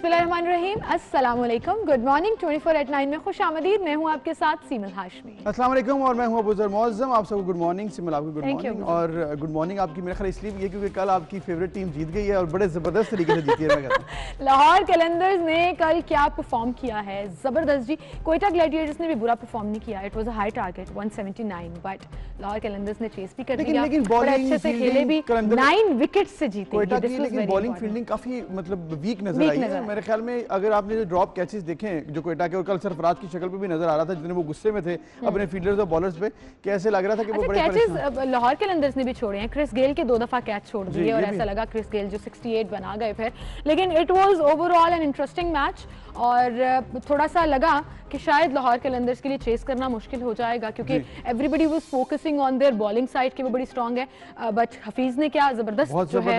बिस्मिल्लाहिर्रहमानिर्रहीम, अस्सलाम वालेकुम, गुड मॉर्निंग। 24/9 में खुश आमदीद। मैं हूँ आपके साथ सीमल हाशमी। अस्सलाम वालेकुम और मैं हूँ अबूजर मौज़म। आप सबको गुड मॉर्निंग। सिमल आपको गुड मॉर्निंग। और गुड मॉर्निंग आपकी मेरे ख्याल इसलिए भी है क्योंकि कल आपकी फेवरेट टीम जीत गई है और बड़े ज़बरदस्त तरीके से जीती है। मैं कहता हूँ लाहौर कलंदर्स ने कल क्या परफॉर्म किया है, ज़बरदस्त जी। कोयटा ग्लैडिएटर्स ने भी बुरा परफॉर्म नहीं किया। It was a high target 179, but Lahore Qalandars ने चेस भी कर दिया, बड़े अच्छे से खेले भी, 9 विकेट से जीते। कोयटा की लेकिन बॉलिंग फील्डिंग काफी मतलब वीक नजर आई है मेरे ख्याल में। अगर आपने जो ड्रॉप कैचेस देखे जो कोयटा के, और कल सरफराज की शक्ल पे भी नजर आ रहा था जितने वो गुस्से में थे अपने फील्डर्स और बॉलर्स पे, कैसे लग रहा था कि वो बड़े कैचेस लाहौर कलंदर्स ने भी छोड़े हैं। क्रिस गेल के 2 दफा कैच छोड़ दिए और ऐसा लगा क्रिस गेल जो 68 बना गए फिर। लेकिन it was overall an interesting match और थोड़ा सा लगा कि शायद लाहौर कलंदर्स के लिए चेस करना मुश्किल हो जाएगा क्योंकि everybody was focusing on their bowling side कि वो बड़ी स्ट्रांग है। बट हफीज ने क्या जबरदस्त जो है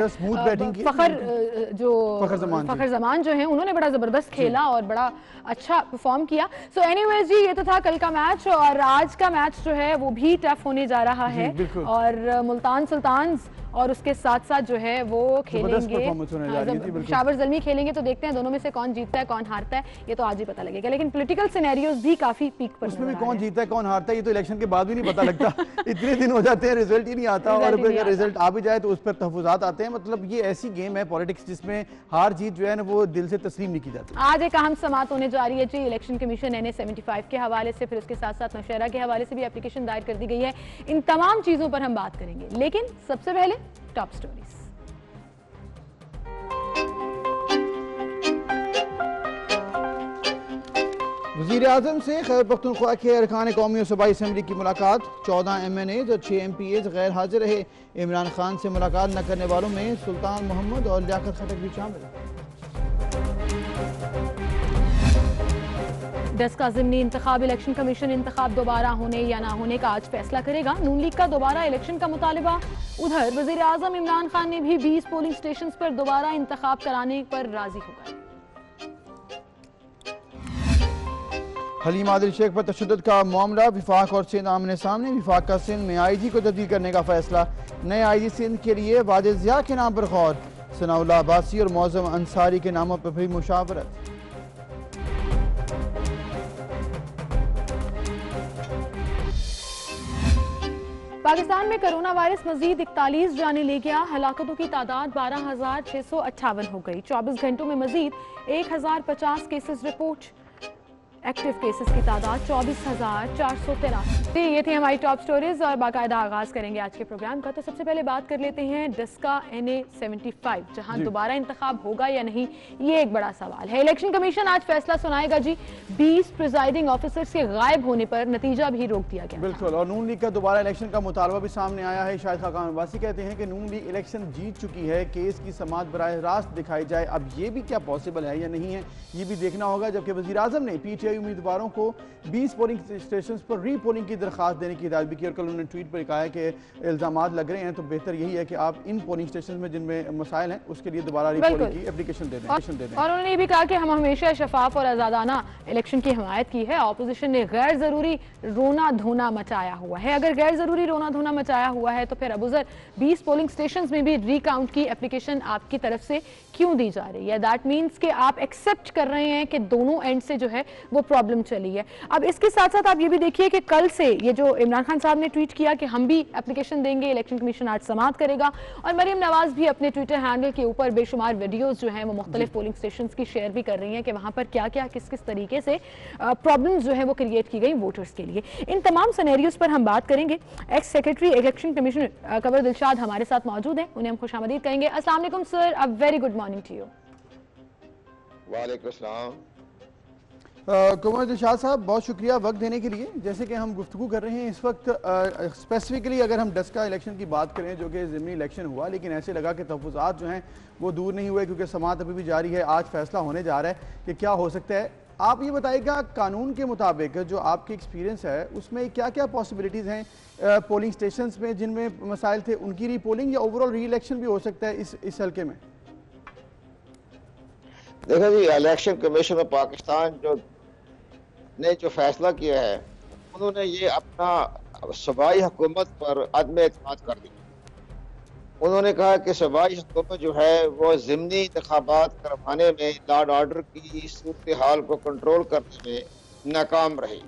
फखर जमान जो है उन्होंने बड़ा जबरदस्त खेला और बड़ा अच्छा परफॉर्म किया। सो एनीवेज जी, ये तो था कल का मैच और आज का मैच जो है वो भी टफ होने जा रहा है और मुल्तान सुल्तान्स और उसके साथ साथ जो है वो खेलेंगे, शाबर ज़ल्मी खेलेंगे। तो देखते हैं दोनों में से कौन जीतता है कौन हारता है, ये तो आज ही पता लगेगा। लेकिन पॉलिटिकल सिनेरियोज भी काफी पीक पर, उसमें भी कौन जीतता है कौन हारता है ये तो इलेक्शन के बाद भी नहीं पता लगता। इतने दिन हो जाते हैं रिजल्ट ही नहीं आता, और अगर रिजल्ट आ भी जाए तो उस पर तहफुजात आते हैं। मतलब ये ऐसी गेम है पॉलिटिक्स जिसमें हार जीत जो है ना वो दिल से तस्लीम नहीं की जाती। आज एक अहम समात होने जा रही है जी। इलेक्शन कमीशन NA-75 के हवाले से, फिर उसके साथ साथ नौशहरा के हवाले से भी एप्लीकेशन दायर कर दी गई है। इन तमाम चीजों पर हम बात करेंगे, लेकिन सबसे पहले टॉप स्टोरीज। वज़ीर आज़म से खैबर पख्तूनख्वा के अरकान कौमी और सूबाई असम्बली की मुलाकात। 14 MNAs और 6 MPAs गैर हाजिर रहे। इमरान खान से मुलाकात न करने वालों में सुल्तान मोहम्मद और लियाकत खटक भी शामिल। डेस्क का ज़िमनी इंतखाब। इलेक्शन कमीशन इंतखाब दोबारा होने या ना होने का आज फैसला करेगा। नून लीग का दोबारा इलेक्शन का मुतालिबा। उधर वज़ीर आज़म इमरान खान ने भी 20 पोलिंग स्टेशन पर दोबारा इंतखाब कराने पर राजी हो गए। हलीम आदिल शेख पर तशद्दुद का मामला। विफाक और सिंध आमने सामने। विफाक का सिंध में IG को तब्दील करने का फैसला। नए IG सिंध के लिए वाजिद ज़िया के नाम पर गौर। सनाउल्लाह अब्बासी और मौज़म अंसारी के नामों पर भी मुशावरत। पाकिस्तान में कोरोना वायरस मजीद 41 जाने ले गया। हलाकतों की तादाद 12,658 हो गई। 24 घंटों में मजीद 1050 केसेस रिपोर्ट। एक्टिव केसेस की तादाद 24,483। ये थी हमारी टॉप स्टोरीज और बाकायदा आगाज करेंगे आज के प्रोग्राम का। तो सबसे पहले बात कर लेते हैं डस्का NA-75, जहां दोबारा इंतखाब होगा या नहीं, ये एक बड़ा सवाल है। इलेक्शन कमीशन आज फैसला सुनाएगा जी। 20 प्रिजाइडिंग ऑफिसर्स के गायब होने पर नतीजा भी रोक दिया गया। बिल्कुल, और नून लीग का दोबारा इलेक्शन का मुतालबा भी सामने आया है। शाहिद खाकान अब्बासी कहते हैं कि नून लीग इलेक्शन जीत चुकी है, केस की समाअत बराह रास्त दिखाई जाए। अब ये भी क्या पॉसिबल है या नहीं है ये भी देखना होगा। जबकि वज़ीर आज़म ने PTI उम्मीदवारों को 20 पोलिंग स्टेशन पर रीपोलिंग की दरखास्त देने की हिदायत भी की। और कल उन्होंने ट्वीट पर कहा है कि इल्जामात लग रहे हैं तो बेहतर यही है कि आप इन पोलिंग स्टेशन में जिनमें मसाइल हैं उसके लिए दोबारा रीपोलिंग की एप्लीकेशन दे दें। और उन्होंने ये भी कहा कि हम हमेशा शफाफ और आजादाना इलेक्शन की हिमायत की है। ऑपोजिशन ने गैर जरूरी रोना धोना मचाया हुआ है। अगर गैर जरूरी रोना धोना मचाया हुआ है तो फिर अबूजर 20 पोलिंग स्टेशन में भी रिकाउंट की एप्लीकेशन आपकी तरफ से क्यों दी जा रही है? दैट मीन्स कि आप एक्सेप्ट कर रहे हैं कि दोनों एंड से जो है वो प्रॉब्लम चली है। अब इसके साथ साथ आप ये भी देखिए कि कल से ये जो इमरान खान साहब ने ट्वीट किया कि हम भी एप्लीकेशन देंगे, इलेक्शन कमीशन आज समाअत करेगा। और मरियम नवाज भी अपने ट्विटर हैंडल के ऊपर बेशुमार वीडियोस जो हैं वो मुख्तलिफ पोलिंग स्टेशन की शेयर भी कर रही हैं कि वहां पर क्या क्या किस किस तरीके से प्रॉब्लम्स जो है वो क्रिएट की गई वोटर्स के लिए। इन तमाम सिनेरियोज पर हम बात करेंगे। एक्स सेक्रेटरी इलेक्शन कमीशन कमर दिलशाद हमारे साथ मौजूद हैं, उन्हें हम खुशामदीद कहेंगे। अस्सलाम वालेकुम sir, a very good morning to you. वालेकुम सलाम। कमर दिलशाद साहब, बहुत शुक्रिया वक्त देने के लिए। जैसे कि हम गुफ्तगू कर रहे हैं इस वक्त स्पेसिफिकली अगर हम डस्का इलेक्शन की बात करें जो कि ज़िमनी इलेक्शन हुआ, लेकिन ऐसे लगा कि तहफ़्फ़ुज़ात जो हैं वो दूर नहीं हुए क्योंकि समाअत अभी भी जारी है। आज फैसला होने जा रहा है कि क्या हो सकता है। आप ये बताइएगा कानून के मुताबिक जो आपकी एक्सपीरियंस है उसमें क्या क्या पॉसिबिलिटीज़ हैं पोलिंग स्टेशन में जिनमें मसाइल थे उनकी रीपोलिंग या ओवरऑल री इलेक्शन भी हो सकता है इस हल्के में? देखो जी, इलेक्शन कमीशन ऑफ पाकिस्तान ने जो फैसला किया है उन्होंने ये अपना सूबाई हुकूमत पर अदम एतमाद कर दिया। उन्होंने कहा कि सूबाई हुकूमत जो है वो ज़िमनी इंतखाबात करवाने में, लॉ एंड ऑर्डर की सूरत हाल को कंट्रोल करने में नाकाम रही।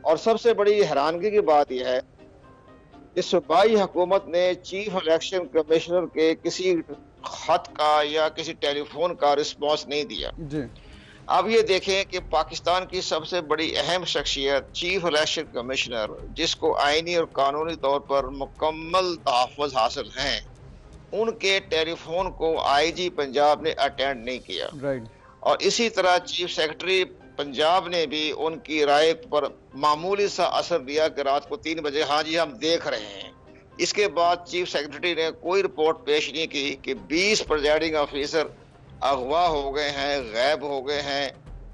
और सबसे बड़ी हैरानगी की बात यह है कि सूबाई हुकूमत ने चीफ इलेक्शन कमिश्नर के किसी खत का या किसी टेलीफोन का रिस्पॉन्स नहीं दिया जी। अब ये देखें कि पाकिस्तान की सबसे बड़ी अहम शख्सियत चीफ इलेक्शन कमिश्नर, जिसको आईनी और कानूनी तौर पर मुकम्मल तहफ़्फ़ुज़ हासिल हैं, उनके टेलीफोन को आईजी पंजाब ने अटेंड नहीं किया। राइट। और इसी तरह चीफ सेक्रेटरी पंजाब ने भी उनकी राय पर मामूली सा असर दिया कि रात को 3 बजे हाँ जी हम देख रहे हैं। इसके बाद चीफ सेक्रेटरी ने कोई रिपोर्ट पेश नहीं की कि 20 प्रिजाइडिंग ऑफिसर अगवा हो गए हैं, गायब हो गए हैं,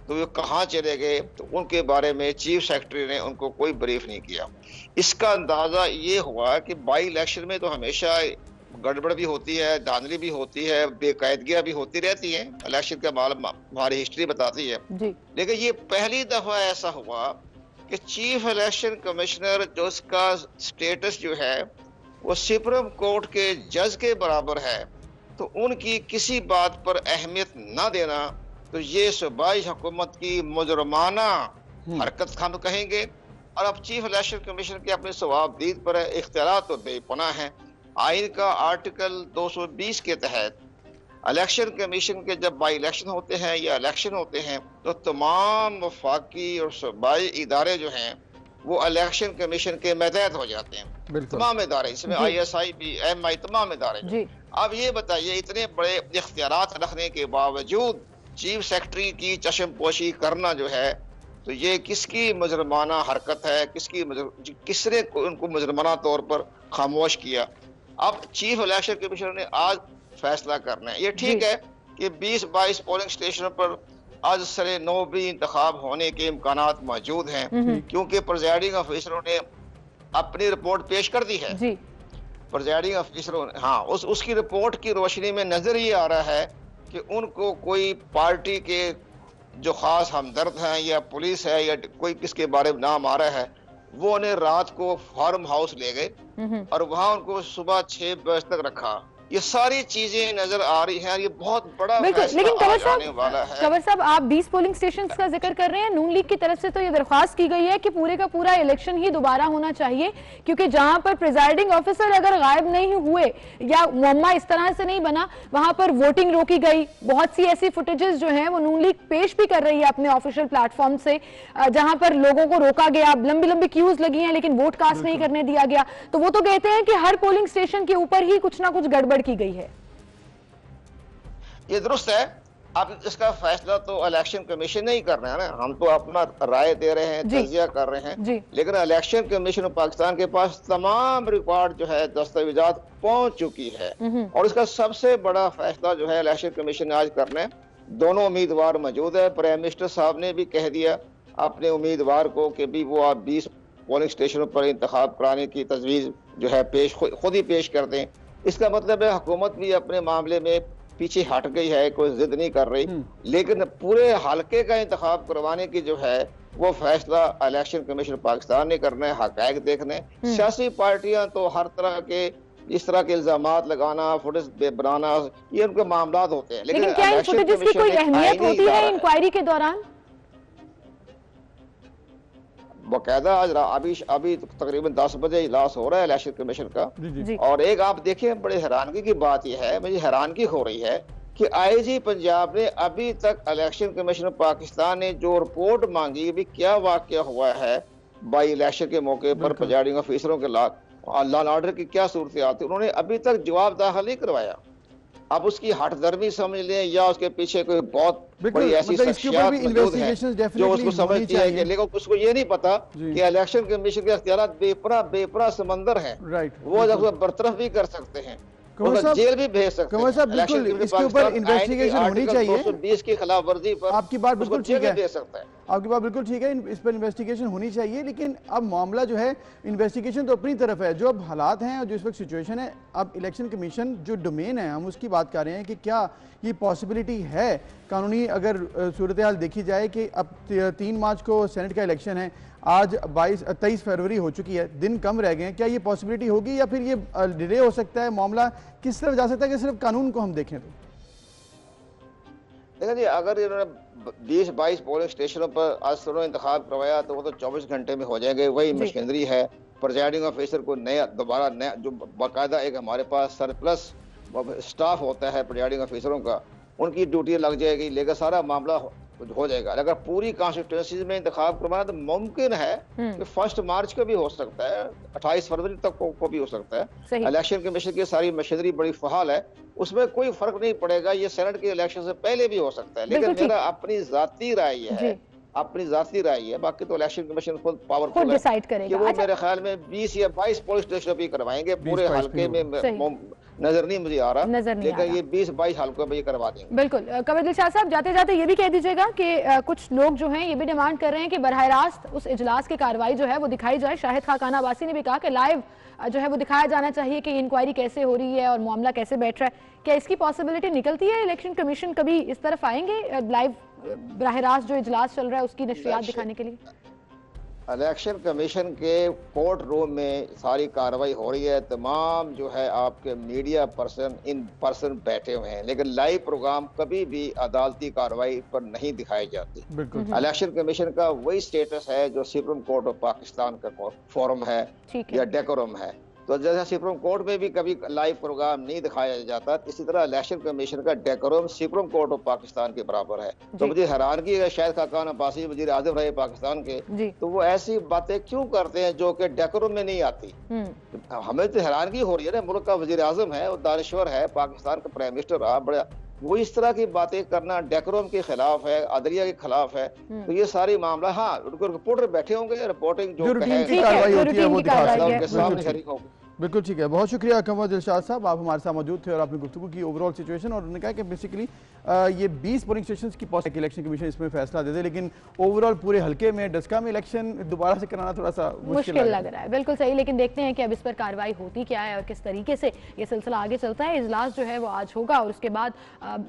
तो ये कहाँ चले गए, तो उनके बारे में चीफ सेक्रेटरी ने उनको कोई ब्रीफ नहीं किया। इसका अंदाजा ये हुआ कि बाई इलेक्शन में तो हमेशा गड़बड़ भी होती है, धांधली भी होती है, बेकायदगियां भी होती रहती हैं, इलेक्शन का हमारी हिस्ट्री बताती है जी। लेकिन ये पहली दफा ऐसा हुआ कि चीफ इलेक्शन कमिश्नर, जो उसका स्टेटस जो है वो सुप्रीम कोर्ट के जज के बराबर है, तो उनकी किसी बात पर अहमियत न देना, तो ये सूबाई हुकूमत की मुजरमाना हरकत हम कहेंगे। और अब चीफ इलेक्शन कमीशन के अपने सवाबदीद पर इख्तियार तो बेपनाह हैं। आइन का आर्टिकल 220 के तहत इलेक्शन कमीशन के जब बाई इलेक्शन होते हैं या इलेक्शन होते हैं, तो तमाम वफाकी और सूबाई इदारे जो हैं वो इलेक्शन कमीशन के मतहत हो जाते हैं। तमाम इदारे, इसमें ISI भी, MI, तमाम इदारे। अब ये बताइए, इतने बड़े इख्तियारात रखने के बावजूद चीफ सेक्रेटरी की चश्मपोशी करना जो है, तो ये किसकी मुजरमाना हरकत है, किसने उनको मुजरमाना तौर पर खामोश किया। अब चीफ इलेक्शन कमिश्नर ने आज फैसला करना है। ये ठीक है कि 20-22 पोलिंग स्टेशनों पर आज सरे 9 भी इंतखाब होने के इम्कानात मौजूद हैं, क्योंकि प्रिजाइडिंग ऑफिसरों ने अपनी रिपोर्ट पेश कर दी है। प्रिजाइडिंग ऑफिसरों, हाँ, उसकी रिपोर्ट की रोशनी में नजर ये आ रहा है कि उनको कोई पार्टी के जो खास हमदर्द हैं या पुलिस है या कोई किसके बारे में नाम आ रहा है, वो उन्हें रात को फार्म हाउस ले गए और वहां उनको सुबह 6 बजे तक रखा। ये सारी चीजें नजर आ रही हैं। ये बहुत बड़ा फैसला आने वाला है। कंवर साहब, आप 20 पोलिंग स्टेशंस का जिक्र कर रहे हैं। नून लीग की तरफ से तो ये दरख्वास्त की गई है कि पूरे का पूरा इलेक्शन ही दोबारा होना चाहिए, क्योंकि जहां पर प्रिजाइडिंग ऑफिसर अगर गायब नहीं हुए या मुअम्मा इस तरह से नहीं बना, वहां पर वोटिंग रोकी गई। बहुत सी ऐसी फुटेजेस जो है वो नून लीग पेश भी कर रही है अपने ऑफिशियल प्लेटफॉर्म से, जहां पर लोगों को रोका गया, लंबी लंबी क्यूज लगी हैं, लेकिन वोट कास्ट नहीं करने दिया गया। तो वो तो कहते हैं कि हर पोलिंग स्टेशन के ऊपर ही कुछ ना कुछ गड़बड़ की गई है। ये दुरुस्त है। अब इसका फैसला तो इलेक्शन कमीशन नहीं कर रहे हैं ना, हम तो अपना राय दे रहे हैं, तजिया कर रहे हैं, लेकिन इलेक्शन कमीशन पाकिस्तान के पास तमाम रिकॉर्ड जो है, दस्तावेजात पहुंच चुकी है। और इसका सबसे बड़ा फैसला जो है इलेक्शन कमीशन ने आज करना है। दोनों उम्मीदवार मौजूद है। प्राइम मिनिस्टर साहब ने भी कह दिया अपने उम्मीदवार को कि भी वो आप 20 पोलिंग स्टेशनों पर इंतखाब कराने की तजवीज जो है खुद ही पेश कर दें। इसका मतलब है हुकूमत भी अपने मामले में पीछे हट गई है, कोई जिद नहीं कर रही, लेकिन पूरे हलके का इंतखाब करवाने की जो है वो फैसला इलेक्शन कमीशन पाकिस्तान ने करना है, हक़ाइक़ देखने। सियासी पार्टियां तो हर तरह के इस तरह के इल्जामात लगाना, फुटेज बनाना, ये उनके मामलात होते हैं, लेकिन क्या इन फुटेजेस की कोई अहमियत होती है इंक्वायरी के दौरान? बाकायदा आज अभी तकरीबन 10 बजे इजलास हो रहा है इलेक्शन कमीशन का। और एक आप देखें, बड़े हैरानगी की बात यह है, मुझे हैरानगी हो रही है कि IG पंजाब ने अभी तक इलेक्शन कमीशन पाकिस्तान ने जो रिपोर्ट मांगी, भी क्या वाकया हुआ है बाई इलेक्शन के मौके पर प्रिजाइडिंग ऑफिसरों के लॉ एंड ऑर्डर की क्या सूरत थी, उन्होंने अभी तक जवाब दाखिल नहीं करवाया। अब उसकी हट दर्मी समझ लें या उसके पीछे कोई बहुत बड़ी ऐसी शख्सियत मौजूद है जो उसको समझती है, लेकिन उसको ये नहीं पता कि इलेक्शन कमीशन के इख्तियार बेपरा समंदर है, वो जब बरतरफ भी कर सकते हैं, जेल भी भेज सकते हैं। इसके ऊपर इन्वेस्टिगेशन होनी चाहिए। 220 की खिलाफ वर्जी पर आपकी बात बिल्कुल ठीक है। भेज सकता है। आपकी बात बिल्कुल ठीक है, इस पर इन्वेस्टिगेशन होनी चाहिए, लेकिन अब मामला जो है इन्वेस्टिगेशन तो अपनी तरफ है, जो अब हालात हैं और जो इस वक्त सिचुएशन है, अब इलेक्शन कमीशन जो डोमेन है हम उसकी बात कर रहे हैं कि क्या ये पॉसिबिलिटी है कानूनी, अगर सूरत हाल देखी जाए कि अब 3 मार्च को सेनेट का इलेक्शन है, आज 23 फरवरी हो चुकी है, दिन कम रह गए हैं, क्या ये पॉसिबिलिटी होगी या फिर ये डिले हो सकता है, मामला किस तरफ जा सकता है कि सिर्फ कानून को हम देखें? तो देखिए जी, अगर इन्होंने 20-22 पोलिंग स्टेशनों पर आज सुनो इंतखाब करवाया तो वो तो 24 घंटे में हो जाएंगे। वही मशीनरी है, प्रिजाइडिंग ऑफिसर को दोबारा नया जो बाकायदा एक हमारे पास सरप्लस स्टाफ होता है प्रिजाइडिंग ऑफिसरों का, उनकी ड्यूटी लग जाएगी, लेकिन सारा मामला हो जाएगा। अगर पूरी कॉन्स्टिट्यूंसी में इंतखाब करवाना तो मुमकिन है कि 1 मार्च को भी हो सकता है, 28 फरवरी तक को भी हो सकता है। इलेक्शन कमीशन की सारी मशीनरी बड़ी फहाल है, उसमें कोई फर्क नहीं पड़ेगा, ये सेनेट के इलेक्शन से पहले भी हो सकता है। लेकिन मेरा अपनी जाती राय है, अपनी जाती राय है, बाकी तो इलेक्शन कमीशन खुद पावरफुल डिसाइड करेगा। वो मेरे ख्याल में 20 या 22 पुलिस स्टेशन भी करवाएंगे, पूरे हल्के में नजर नहीं मुझे आ रहा, लेकिन ये 20-22 हल्कों में ये करवा देंगे। बिल्कुल। कमर दिलशाद साहब, जाते जाते ये भी कह दीजिएगा कि कुछ लोग जो हैं ये भी डिमांड कर रहे हैं कि बरह रास्त उस इजलास की कार्रवाई जो है वो दिखाई जाए। शाहिद खान अब्बासी ने भी कहा कि लाइव जो है वो दिखाया जाना चाहिए कि इंक्वायरी कैसे हो रही है और मामला कैसे बैठ रहा है। क्या इसकी पॉसिबिलिटी निकलती है? इलेक्शन कमीशन कभी इस तरफ आएंगे लाइव बरह रास्त जो इजलास चल रहा है उसकी नशरियात दिखाने के लिए? इलेक्शन कमीशन के कोर्ट रूम में सारी कार्रवाई हो रही है, तमाम जो है आपके मीडिया पर्सन इन पर्सन बैठे हुए हैं, लेकिन लाइव प्रोग्राम कभी भी अदालती कार्रवाई पर नहीं दिखाई जाती। इलेक्शन कमीशन का वही स्टेटस है जो सुप्रीम कोर्ट ऑफ पाकिस्तान का फोरम है या डेकोरम है। तो जैसे सुप्रीम कोर्ट में भी कभी लाइव प्रोग्राम नहीं दिखाया जाता, इसी तरह इलेक्शन कमीशन का decorum supreme court of Pakistan के बराबर है। तो मुझे हैरानगी है, शायद खान अब्बासी वजीर आज़म रहे पाकिस्तान के, तो वो ऐसी बातें क्यों करते हैं जो कि डेकोरम में नहीं आती। हमें तो हैरानगी हो रही है ना, मुल्क का वजीर आज़म है और दानिश्वर है, पाकिस्तान का प्राइम मिनिस्टर रहा, बड़ा वो इस तरह की बातें करना डेकोरम के खिलाफ है, अदलिया के खिलाफ है। तो ये सारी मामला, हाँ रिपोर्टर बैठे होंगे, रिपोर्टिंग जो बिल्कुल ठीक है। बहुत शुक्रिया कमर दिलशाद साहब, आप हमारे साथ मौजूद थे और आपने गुफ्तगू की ओवरऑल सिचुएशन, और उन्होंने कहा कि बेसिकली ये 20 पोलिंग स्टेशन की पॉसिबिलिटी इलेक्शन कमीशन इसमें फैसला दे दे, लेकिन ओवरऑल पूरे हल्के में डस्का में इलेक्शन दोबारा से कराना थोड़ा सा मुश्किल लग रहा है। बिल्कुल सही, लेकिन देखते हैं कि अब इस पर कार्रवाई होती क्या है और किस तरीके से ये सिलसिला आगे चलता है। इजलास जो है वो आज होगा और उसके बाद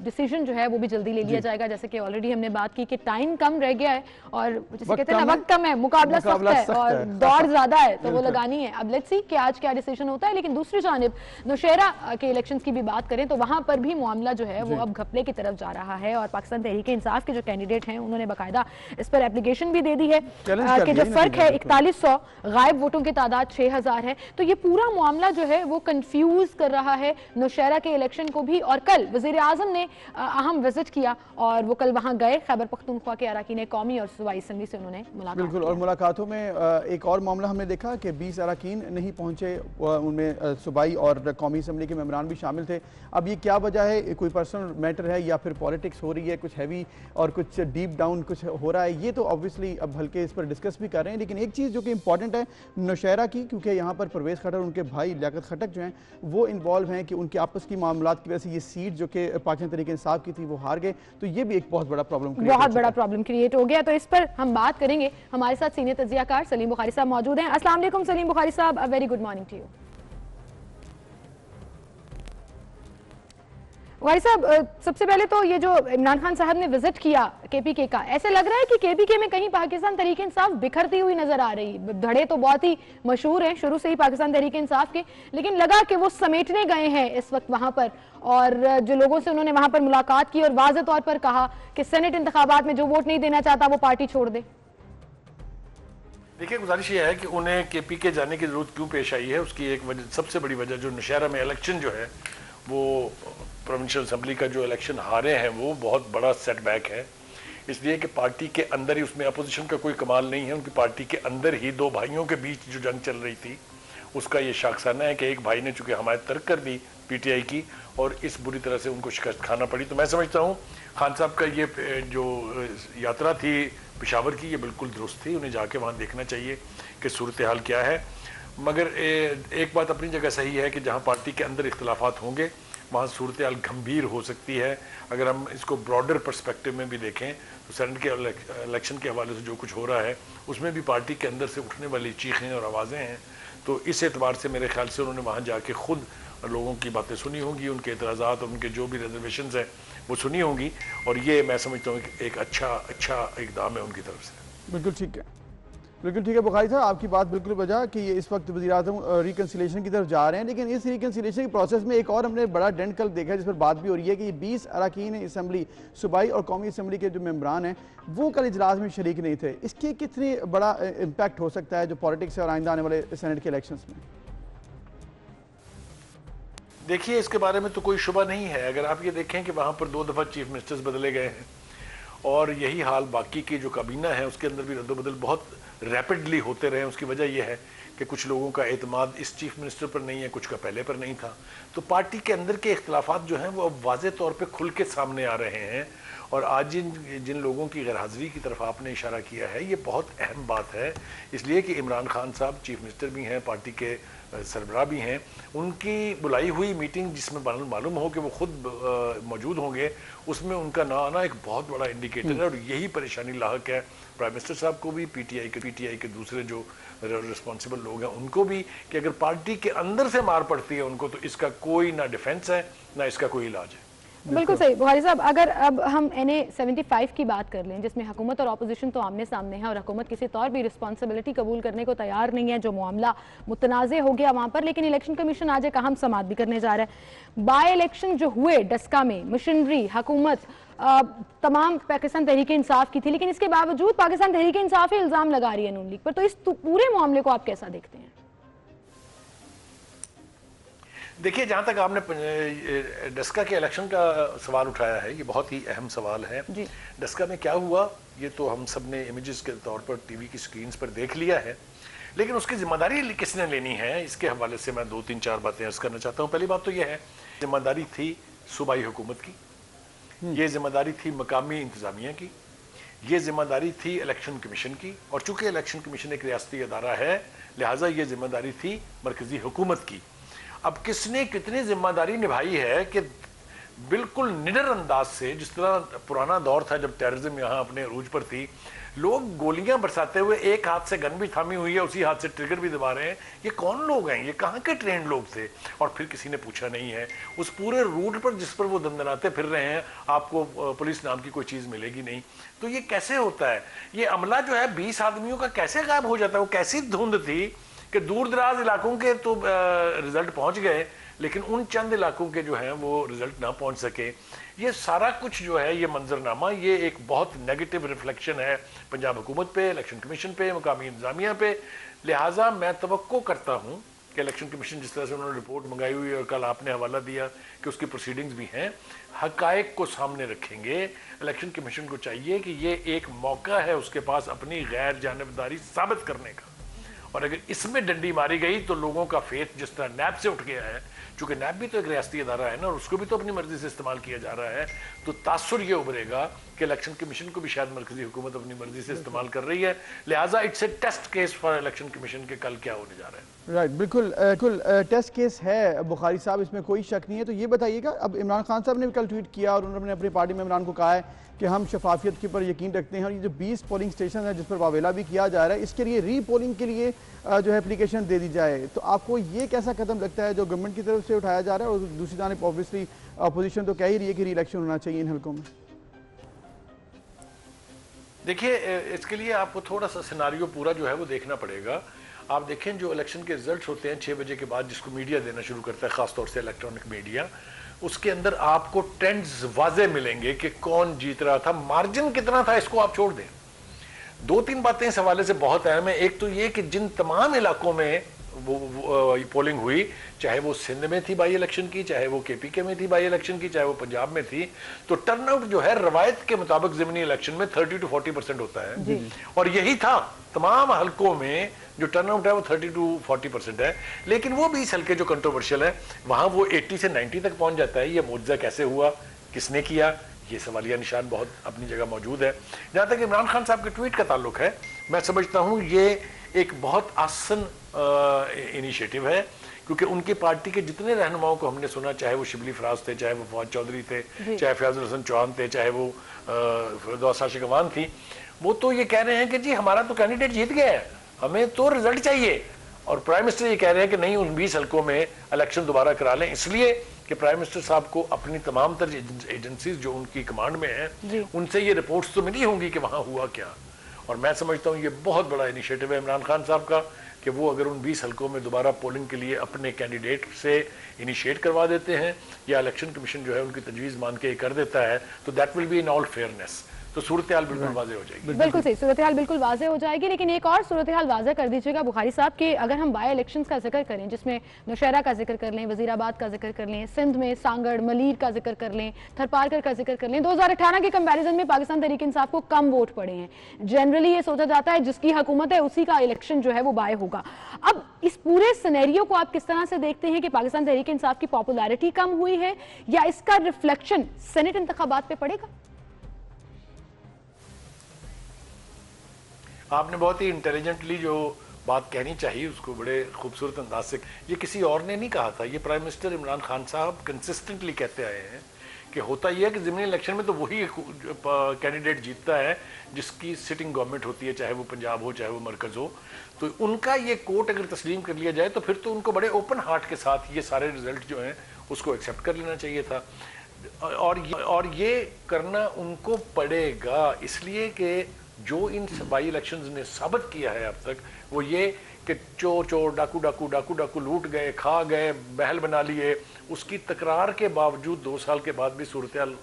डिसीजन जो है वो भी जल्दी ले लिया जाएगा। जैसे कि ऑलरेडी हमने बात की कि टाइम कम रह गया है और जैसे कहते हैं ना, वक्त कम है, मुकाबला सख्त है और दौड़ ज्यादा है, तो वो लगानी है। अब लेट्स सी कि आज क्या डिसीजन होता है। लेकिन दूसरी जानिब नौशेरा के इलेक्शंस की भी बात करें तो वहां पर भी मामला जो है वो अब घपले की तरफ जा रहा है और पाकिस्तान तहरीक इंसाफ के जो कैंडिडेट हैं उन्होंने बाकायदा इस पर एप्लीकेशन भी दे दी है कि जो फर्क है 4100 गायब वोटों की तादाद 6000 है। तो ये पूरा मामला जो है वो कंफ्यूज कर रहा है नौशेरा के इलेक्शन को भी। और कल वजीर आजम ने अहम विजिट किया और वो कल वहां गए, खैबर पख्तूनख्वा के अरकान कौमी और सूबाई असम्बली से उन्होंने मुलाकात। बिल्कुल, और मुलाकातों में एक और मामला हमने देखा कि 20 अरकान नहीं पहुंचे, उनमें सूबाई और कौमी असम्बली के मेंबरान भी शामिल थे। अब ये क्या वजह है? कोई पर्सनल मैटर है या फिर पॉलिटिक्स हो रही है, कुछ हैवी और कुछ डीप डाउन कुछ हो रहा है? ये तो ऑब्वियसली अब हल्के इस पर डिस्कस भी कर रहे हैं। लेकिन एक चीज़ जो कि इंपॉर्टेंट है नौशेरा की, क्योंकि यहाँ पर परवेज़ खट्टर उनके भाई लियाकत खट्टक जो हैं वो इन्वॉल्व हैं कि उनके आपस की मामलात की वजह से ये सीट जो कि पाकिस्तान तहरीक इंसाफ की थी वो हार गए। तो ये भी एक बहुत बड़ा प्रॉब्लम क्रिएट हो गया। तो इस पर हम बात करेंगे। हमारे साथ सीनियर तज्जियाकार सलीम बुखारी साहब मौजूद हैं। अस्सलाम वालेकुम सलीम बुखारी साहब, a very good morning to you. भाई साहब, सबसे पहले तो ये जो इमरान खान साहब ने विजिट किया केपीके का, ऐसे लग रहा है कि केपीके में कहीं पाकिस्तान तहरीक इंसाफ बिखरती हुई नजर आ रही। धड़े तो बहुत ही मशहूर हैं शुरू से ही पाकिस्तान तहरीक इंसाफ के, लेकिन लगा कि वो समेटने गए हैं इस वक्त वहां पर। और जो लोगों से उन्होंने वहां पर मुलाकात की और वाज़ेह तौर पर कहा कि सेनेट इंतखाबात में जो वोट नहीं देना चाहता वो पार्टी छोड़ दे। देखिए, गुजारिश ये है कि उन्हें केपीके जाने की जरूरत क्यों पेश आई है, उसकी एक वजह, सबसे बड़ी वजह जो नौशेरा में इलेक्शन जो है वो प्रोविंशियल असम्बली का जो इलेक्शन हारे हैं वो बहुत बड़ा सेटबैक है। इसलिए कि पार्टी के अंदर ही, उसमें अपोजिशन का कोई कमाल नहीं है, उनकी पार्टी के अंदर ही दो भाइयों के बीच जो जंग चल रही थी उसका ये शाखसाना है कि एक भाई ने चूंकि हमायत तर्क कर दी पीटीआई की और इस बुरी तरह से उनको शिकस्त खाना पड़ी। तो मैं समझता हूँ खान साहब का ये जो यात्रा थी पेशावर की, ये बिल्कुल दुरुस्त थी। उन्हें जाके वहाँ देखना चाहिए कि सूरत हाल क्या है। मगर एक बात अपनी जगह सही है कि जहाँ पार्टी के अंदर इख्तलाफात होंगे वहाँ सूरत हाल गंभीर हो सकती है। अगर हम इसको ब्रॉडर पर्सपेक्टिव में भी देखें तो सेनेट के इलेक्शन के हवाले से जो कुछ हो रहा है उसमें भी पार्टी के अंदर से उठने वाली चीखें और आवाज़ें हैं। तो इस एतबार से मेरे ख्याल से उन्होंने वहाँ जाके खुद लोगों की बातें सुनी होंगी, उनके एतराज़ात और उनके जो भी रिजर्वेशंस हैं वो सुनी होंगी, और ये मैं समझता हूँ कि एक अच्छा इकदाम है उनकी तरफ से। बिल्कुल ठीक है, बिल्कुल ठीक है बुखारी साहब, आपकी बात बिल्कुल वजह कि ये इस वक्त वज़ीर-ए-आज़म रिकन्सिलेशन की तरफ जा रहे हैं, लेकिन इस रिकन्सिलेशन के प्रोसेस में एक और हमने बड़ा डेंट कल देखा है जिस पर बात भी हो रही है कि 20 अरकान असम्बली सूबाई और कौमी असम्बली के जो मेम्बरान हैं वो कल इजलास में शरीक नहीं थे। इसके कितनी बड़ा इम्पैक्ट हो सकता है जो पॉलिटिक्स है और आइंदा आने वाले सेनेट के इलेक्शन में? देखिए, इसके बारे में तो कोई शुबा नहीं है। अगर आप ये देखें कि वहाँ पर 2 दफ़ा चीफ मिनिस्टर्स बदले गए हैं और यही हाल बाकी की जो काबीना है उसके अंदर भी रद्दोबदल बहुत रैपिडली होते रहे, उसकी वजह यह है कि कुछ लोगों का एतमाद इस चीफ मिनिस्टर पर नहीं है, कुछ का पहले पर नहीं था। तो पार्टी के अंदर के इख्तलाफात जो हैं वो अब वाज़े तौर पे खुल के सामने आ रहे हैं, और आज जिन लोगों की गैर हाज़िरी की तरफ आपने इशारा किया है ये बहुत अहम बात है, इसलिए कि इमरान खान साहब चीफ मिनिस्टर भी हैं, पार्टी के सरबराह भी हैं, उनकी बुलाई हुई मीटिंग जिसमें मालूम हो कि वो खुद मौजूद होंगे, उसमें उनका ना आना एक बहुत बड़ा इंडिकेटर है, और यही परेशानी लाहक है प्राइम मिनिस्टर साहब को भी, पीटीआई के दूसरे जो रिस्पॉन्सिबल लोग हैं उनको भी, कि अगर पार्टी के अंदर से मार पड़ती है उनको तो इसका कोई ना डिफेंस है ना इसका कोई इलाज है। बिल्कुल सही बुखारी साहब। अगर अब हम NA 75 की बात कर लें जिसमें हुकूमत और अपोजिशन तो आमने सामने है और हुकूमत किसी तौर भी रिस्पॉन्सिबिलिटी कबूल करने को तैयार नहीं है, जो मामला मुतनाज़े हो गया वहाँ पर, लेकिन इलेक्शन कमीशन आज एक अहम समात भी करने जा रहा है। बाय इलेक्शन जो हुए डस्का में, मशीनरी हुकूमत तमाम पाकिस्तान तहरीक इंसाफ की थी, लेकिन इसके बावजूद पाकिस्तान तहरीक इंसाफ ही इल्ज़ाम लगा रही है नून लीग पर, तो इस पूरे मामले को आप कैसा देखते हैं? देखिए, जहाँ तक आपने डस्का के इलेक्शन का सवाल उठाया है ये बहुत ही अहम सवाल है। डस्का में क्या हुआ ये तो हम सब ने इमेजेस के तौर पर टीवी की स्क्रीन्स पर देख लिया है, लेकिन उसकी जिम्मेदारी किसने लेनी है इसके हवाले से मैं 2-3-4 बातें अर्ज करना चाहता हूँ। पहली बात तो यह है, जिम्मेदारी थी सूबाई हुकूमत की, ये जिम्मेदारी थी मकामी इंतजामिया की, ये जिम्मेदारी थी इलेक्शन कमीशन की, और चूंकि इलेक्शन कमीशन एक रियासती अदारा है लिहाजा ये जिम्मेदारी थी मरकजी हुकूमत की। अब किसने कितनी जिम्मेदारी निभाई है कि बिल्कुल निडर अंदाज से, जिस तरह पुराना दौर था जब टेररिज्म यहाँ अपने अरूज पर थी, लोग गोलियां बरसाते हुए एक हाथ से गन भी थामी हुई है उसी हाथ से ट्रिगर भी दबा रहे हैं, ये कौन लोग हैं, ये कहाँ के ट्रेंड लोग थे? और फिर किसी ने पूछा नहीं है। उस पूरे रूट पर जिस पर वो दंदनाते फिर रहे हैं आपको पुलिस नाम की कोई चीज़ मिलेगी नहीं। तो ये कैसे होता है? ये अमला जो है 20 आदमियों का कैसे गायब हो जाता है? वो कैसी धुंध थी कि दूर दराज इलाकों के तो रिजल्ट पहुंच गए लेकिन उन चंद इलाकों के जो हैं वो रिजल्ट ना पहुंच सके। ये सारा कुछ जो है ये मंजरनामा ये एक बहुत नेगेटिव रिफ्लेक्शन है पंजाब हुकूमत पे, इलेक्शन कमीशन पे, मकामी इंतजामिया पे। लिहाजा मैं तवक्को करता हूँ कि इलेक्शन कमीशन जिस तरह से उन्होंने रिपोर्ट मंगाई हुई और कल आपने हवाला दिया कि उसकी प्रोसीडिंग्स भी हैं, हकायक को सामने रखेंगे। इलेक्शन कमीशन को चाहिए कि ये एक मौका है उसके पास अपनी गैर जानिबदारी साबित करने का, और अगर इसमें डंडी मारी गई तो लोगों का फेथ जिस तरह नैब से उठ गया है, चूंकि नैब भी तो एक रियासती अदारा है ना और उसको भी तो अपनी मर्जी से इस्तेमाल किया जा रहा है, तो तासुर ये उभरेगा कि इलेक्शन कमीशन को भी शायद मरकजी हुकूमत अपनी मर्जी से इस्तेमाल कर रही है। लिहाजा it's a test case for election commission के कल क्या होने जा रहा है। राइट, बिल्कुल बिल्कुल टेस्ट केस है बुखारी साहब, इसमें कोई शक नहीं है। तो ये बताइएगा, अब इमरान खान साहब ने भी कल ट्वीट किया और उन्होंने अपनी पार्टी में इमरान को कहा है कि हम शफाफियत के ऊपर यकीन रखते हैं, और ये जो 20 पोलिंग स्टेशन है जिस पर वावेला भी किया जा रहा है इसके लिए री पोलिंग के लिए जो है एप्लीकेशन दे दी जाए, तो आपको ये कैसा कदम लगता है जो गवर्नमेंट की तरफ से उठाया जा रहा है? और दूसरी जानिब ऑब्वियसली अपोजिशन तो कह ही रही है कि री इलेक्शन होना चाहिए इन हल्कों में। देखिए, इसके लिए आपको थोड़ा सा सिनारियो पूरा जो है वो देखना पड़ेगा। आप देखें जो इलेक्शन के रिजल्ट होते हैं 6 बजे के बाद जिसको मीडिया देना शुरू करता है, खासतौर से इलेक्ट्रॉनिक मीडिया, उसके अंदर आपको ट्रेंड्स वाजे मिलेंगे कि कौन जीत रहा था, मार्जिन कितना था, इसको आप छोड़ दें। 2-3 बातें इस हवाले से बहुत अहम है। एक तो ये कि जिन तमाम इलाकों में वो पोलिंग हुई, चाहे वो सिंध में थी बाई इलेक्शन की, चाहे वो KPK में थी बाई इलेक्शन की, चाहे वो पंजाब में थी, तो टर्नआउट जो है रवायत के मुताबिक ज़मीनी इलेक्शन में 30 to 40% होता है, और यही था तमाम हल्कों में जो टर्नआउट है वो 30 to 40% है। लेकिन वो 20 हल्के जो कंट्रोवर्शियल है वहां वो 80 से 90 तक पहुंच जाता है। ये मुआवजा कैसे हुआ, किसने किया, ये सवालिया निशान बहुत अपनी जगह मौजूद है। जहां तक इमरान खान साहब के ट्वीट का ताल्लुक है, मैं समझता हूं ये एक बहुत आसान इनिशिएटिव है क्योंकि उनकी पार्टी के जितने रहनुमाओं को हमने सुना, चाहे वो शिबली फराज थे, चाहे वो फवाद चौधरी थे, चाहे फयाजुल हसन चौहान थे, चाहे वो फिरदौस आशिक अवान थी, वो तो ये कह रहे हैं कि जी हमारा तो कैंडिडेट जीत गया है, हमें तो रिजल्ट चाहिए। और प्राइम मिनिस्टर ये कह रहे हैं कि नहीं, उन 20 हल्कों में इलेक्शन दोबारा करा लें, इसलिए कि प्राइम मिनिस्टर साहब को अपनी तमाम तर एजेंसीज जो उनकी कमांड में हैं उनसे ये रिपोर्ट्स तो मिली होंगी कि वहाँ हुआ क्या। और मैं समझता हूँ ये बहुत बड़ा इनिशिएटिव है इमरान खान साहब का कि वो अगर उन 20 हल्कों में दोबारा पोलिंग के लिए अपने कैंडिडेट से इनिशिएट करवा देते हैं या इलेक्शन कमीशन जो है उनकी तजवीज़ मान के कर देता है, तो that will be in all fairness, तो सूरत हाल बिल्कुल वाजे हो जाएगी। बिल्कुल सही, सूरत हाल बिल्कुल वाजे हो जाएगी। लेकिन एक और सूरत हाल वाजे कर दीजिएगा बुखारी साहब कि अगर हम बाई इलेक्शंस का जिक्र करें, जिसमें नौशहरा का जिक्र कर लें, वजीराबाद का जिक्र कर लें, सिंध में सांगड़ मलीर का जिक्र कर लें, थरपारकर का जिक्र कर लें, 2018 के कंपैरिजन में पाकिस्तान तहरीक इंसाफ को कम वोट पड़े हैं। जनरली ये सोचा जाता है जिसकी हुकूमत है उसी का इलेक्शन जो है वो बाय होगा। अब इस पूरे सिनेरियो को आप किस तरह से देखते हैं कि पाकिस्तान तहरीक इंसाफ की पॉपुलैरिटी कम हुई है या इसका रिफ्लेक्शन सेनेट इंतखाबात पे पड़ेगा? आपने बहुत ही इंटेलिजेंटली जो बात कहनी चाहिए उसको बड़े खूबसूरत अंदाज से, ये किसी और ने नहीं कहा था, ये प्राइम मिनिस्टर इमरान खान साहब कंसिस्टेंटली कहते आए हैं कि होता यह है कि ज़मीनी इलेक्शन में तो वही कैंडिडेट जीतता है जिसकी सिटिंग गवर्नमेंट होती है, चाहे वो पंजाब हो चाहे वो मरकज़ हो। तो उनका ये कोट अगर तस्लीम कर लिया जाए तो फिर तो उनको बड़े ओपन हार्ट के साथ ये सारे रिजल्ट जो हैं उसको एक्सेप्ट कर लेना चाहिए था। और ये करना उनको पड़ेगा इसलिए कि जो इन बाई इलेक्शंस ने साबित किया है अब तक वो ये कि चोर चोर डाकू डाकू डाकू डाकू लूट गए, खा गए, बहल बना लिए, उसकी तकरार के बावजूद 2 साल के बाद भी सूरत हाल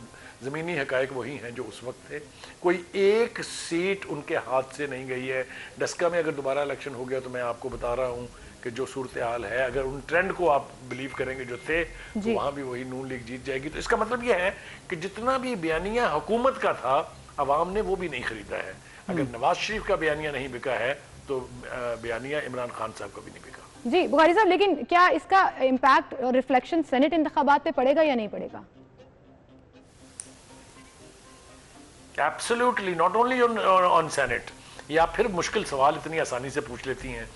ज़मीनी हकायक वही हैं जो उस वक्त थे। कोई एक सीट उनके हाथ से नहीं गई है। डस्का में अगर दोबारा इलेक्शन हो गया तो मैं आपको बता रहा हूँ कि जो सूरत हाल है, अगर उन ट्रेंड को आप बिलीव करेंगे जो थे, तो वहाँ भी वही नून लीग जीत जाएगी। तो इसका मतलब यह है कि जितना भी बयानिया हुकूमत का था अवाम ने वो भी नहीं खरीदा है। अगर नवाज शरीफ का बयानिया नहीं बिका है तो बयानिया इमरान खान साहब का भी नहीं बिका। जी बुखारी साहब, लेकिन क्या इसका इम्पैक्ट और रिफ्लेक्शन सेनेट इंतखाबात पे पड़ेगा या नहीं पड़ेगा? Absolutely, not only on senate. ये आप फिर मुश्किल सवाल इतनी आसानी से पूछ लेती हैं।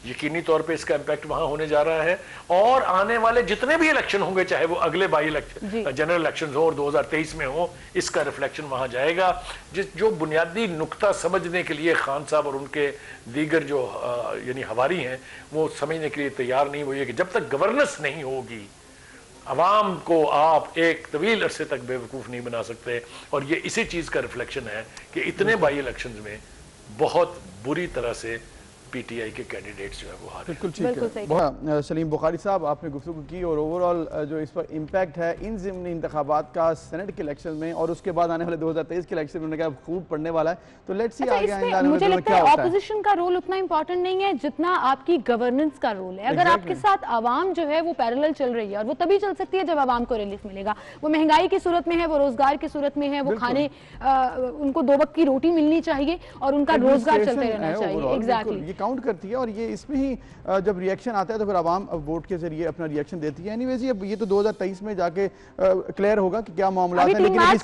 यकीनी तौर पे इसका इम्पैक्ट वहां होने जा रहा है और आने वाले जितने भी इलेक्शन होंगे, चाहे वो अगले बाई इलेक्शन जनरल इलेक्शन हो और 2023 में हो, इसका रिफ्लेक्शन वहां जाएगा। जो बुनियादी नुक्ता समझने के लिए खान साहब और उनके दीगर जो यानी हवारी हैं वो समझने के लिए तैयार नहीं, वो ये कि जब तक गवर्नेंस नहीं होगी अवाम को आप एक तवील अरसे तक बेवकूफ़ नहीं बना सकते। और ये इसी चीज़ का रिफ्लेक्शन है कि इतने बाई इलेक्शंस में बहुत बुरी तरह से पीटीआई के कैंडिडेट्स जो है वो हारे। बिल्कुल ठीक है। सलीम बुखारी साहब, आपने गुफ्तगू की और ओवरऑल जो इस पर इम्पैक्ट है इन ज़िमनी इंतखाबात का सेनेट के इलेक्शन में और उसके बाद आने वाले 2023 के इलेक्शन में उन्होंने कहा खूब पड़ने वाला है। तो लेट्स सी आगे आने वाले मुझे लगता है ऑपोजिशन का रोल उतना इंपॉर्टेंट नहीं है जितना आपकी गवर्नेंस का रोल है। अगर आपके साथ आवाम जो है वो पैरेलल चल रही है, और वो तभी चल सकती है जब आवाम को रिलीफ मिलेगा। वो महंगाई की सूरत में है, वो रोजगार की सूरत में है, वो खाने उनको 2 वक्त की रोटी मिलनी चाहिए और उनका रोजगार चलते रहना चाहिए। एग्जैक्टली, ये काउंट करती है और ये इसमें ही जब रिएक्शन आता है तो फिर आवाम वोट के जरिए अपना रिएक्शन देती है। एनीवेज ये तो 2023 में जाके क्लियर होगा कि क्या मामला है, लेकिन 3 मार्च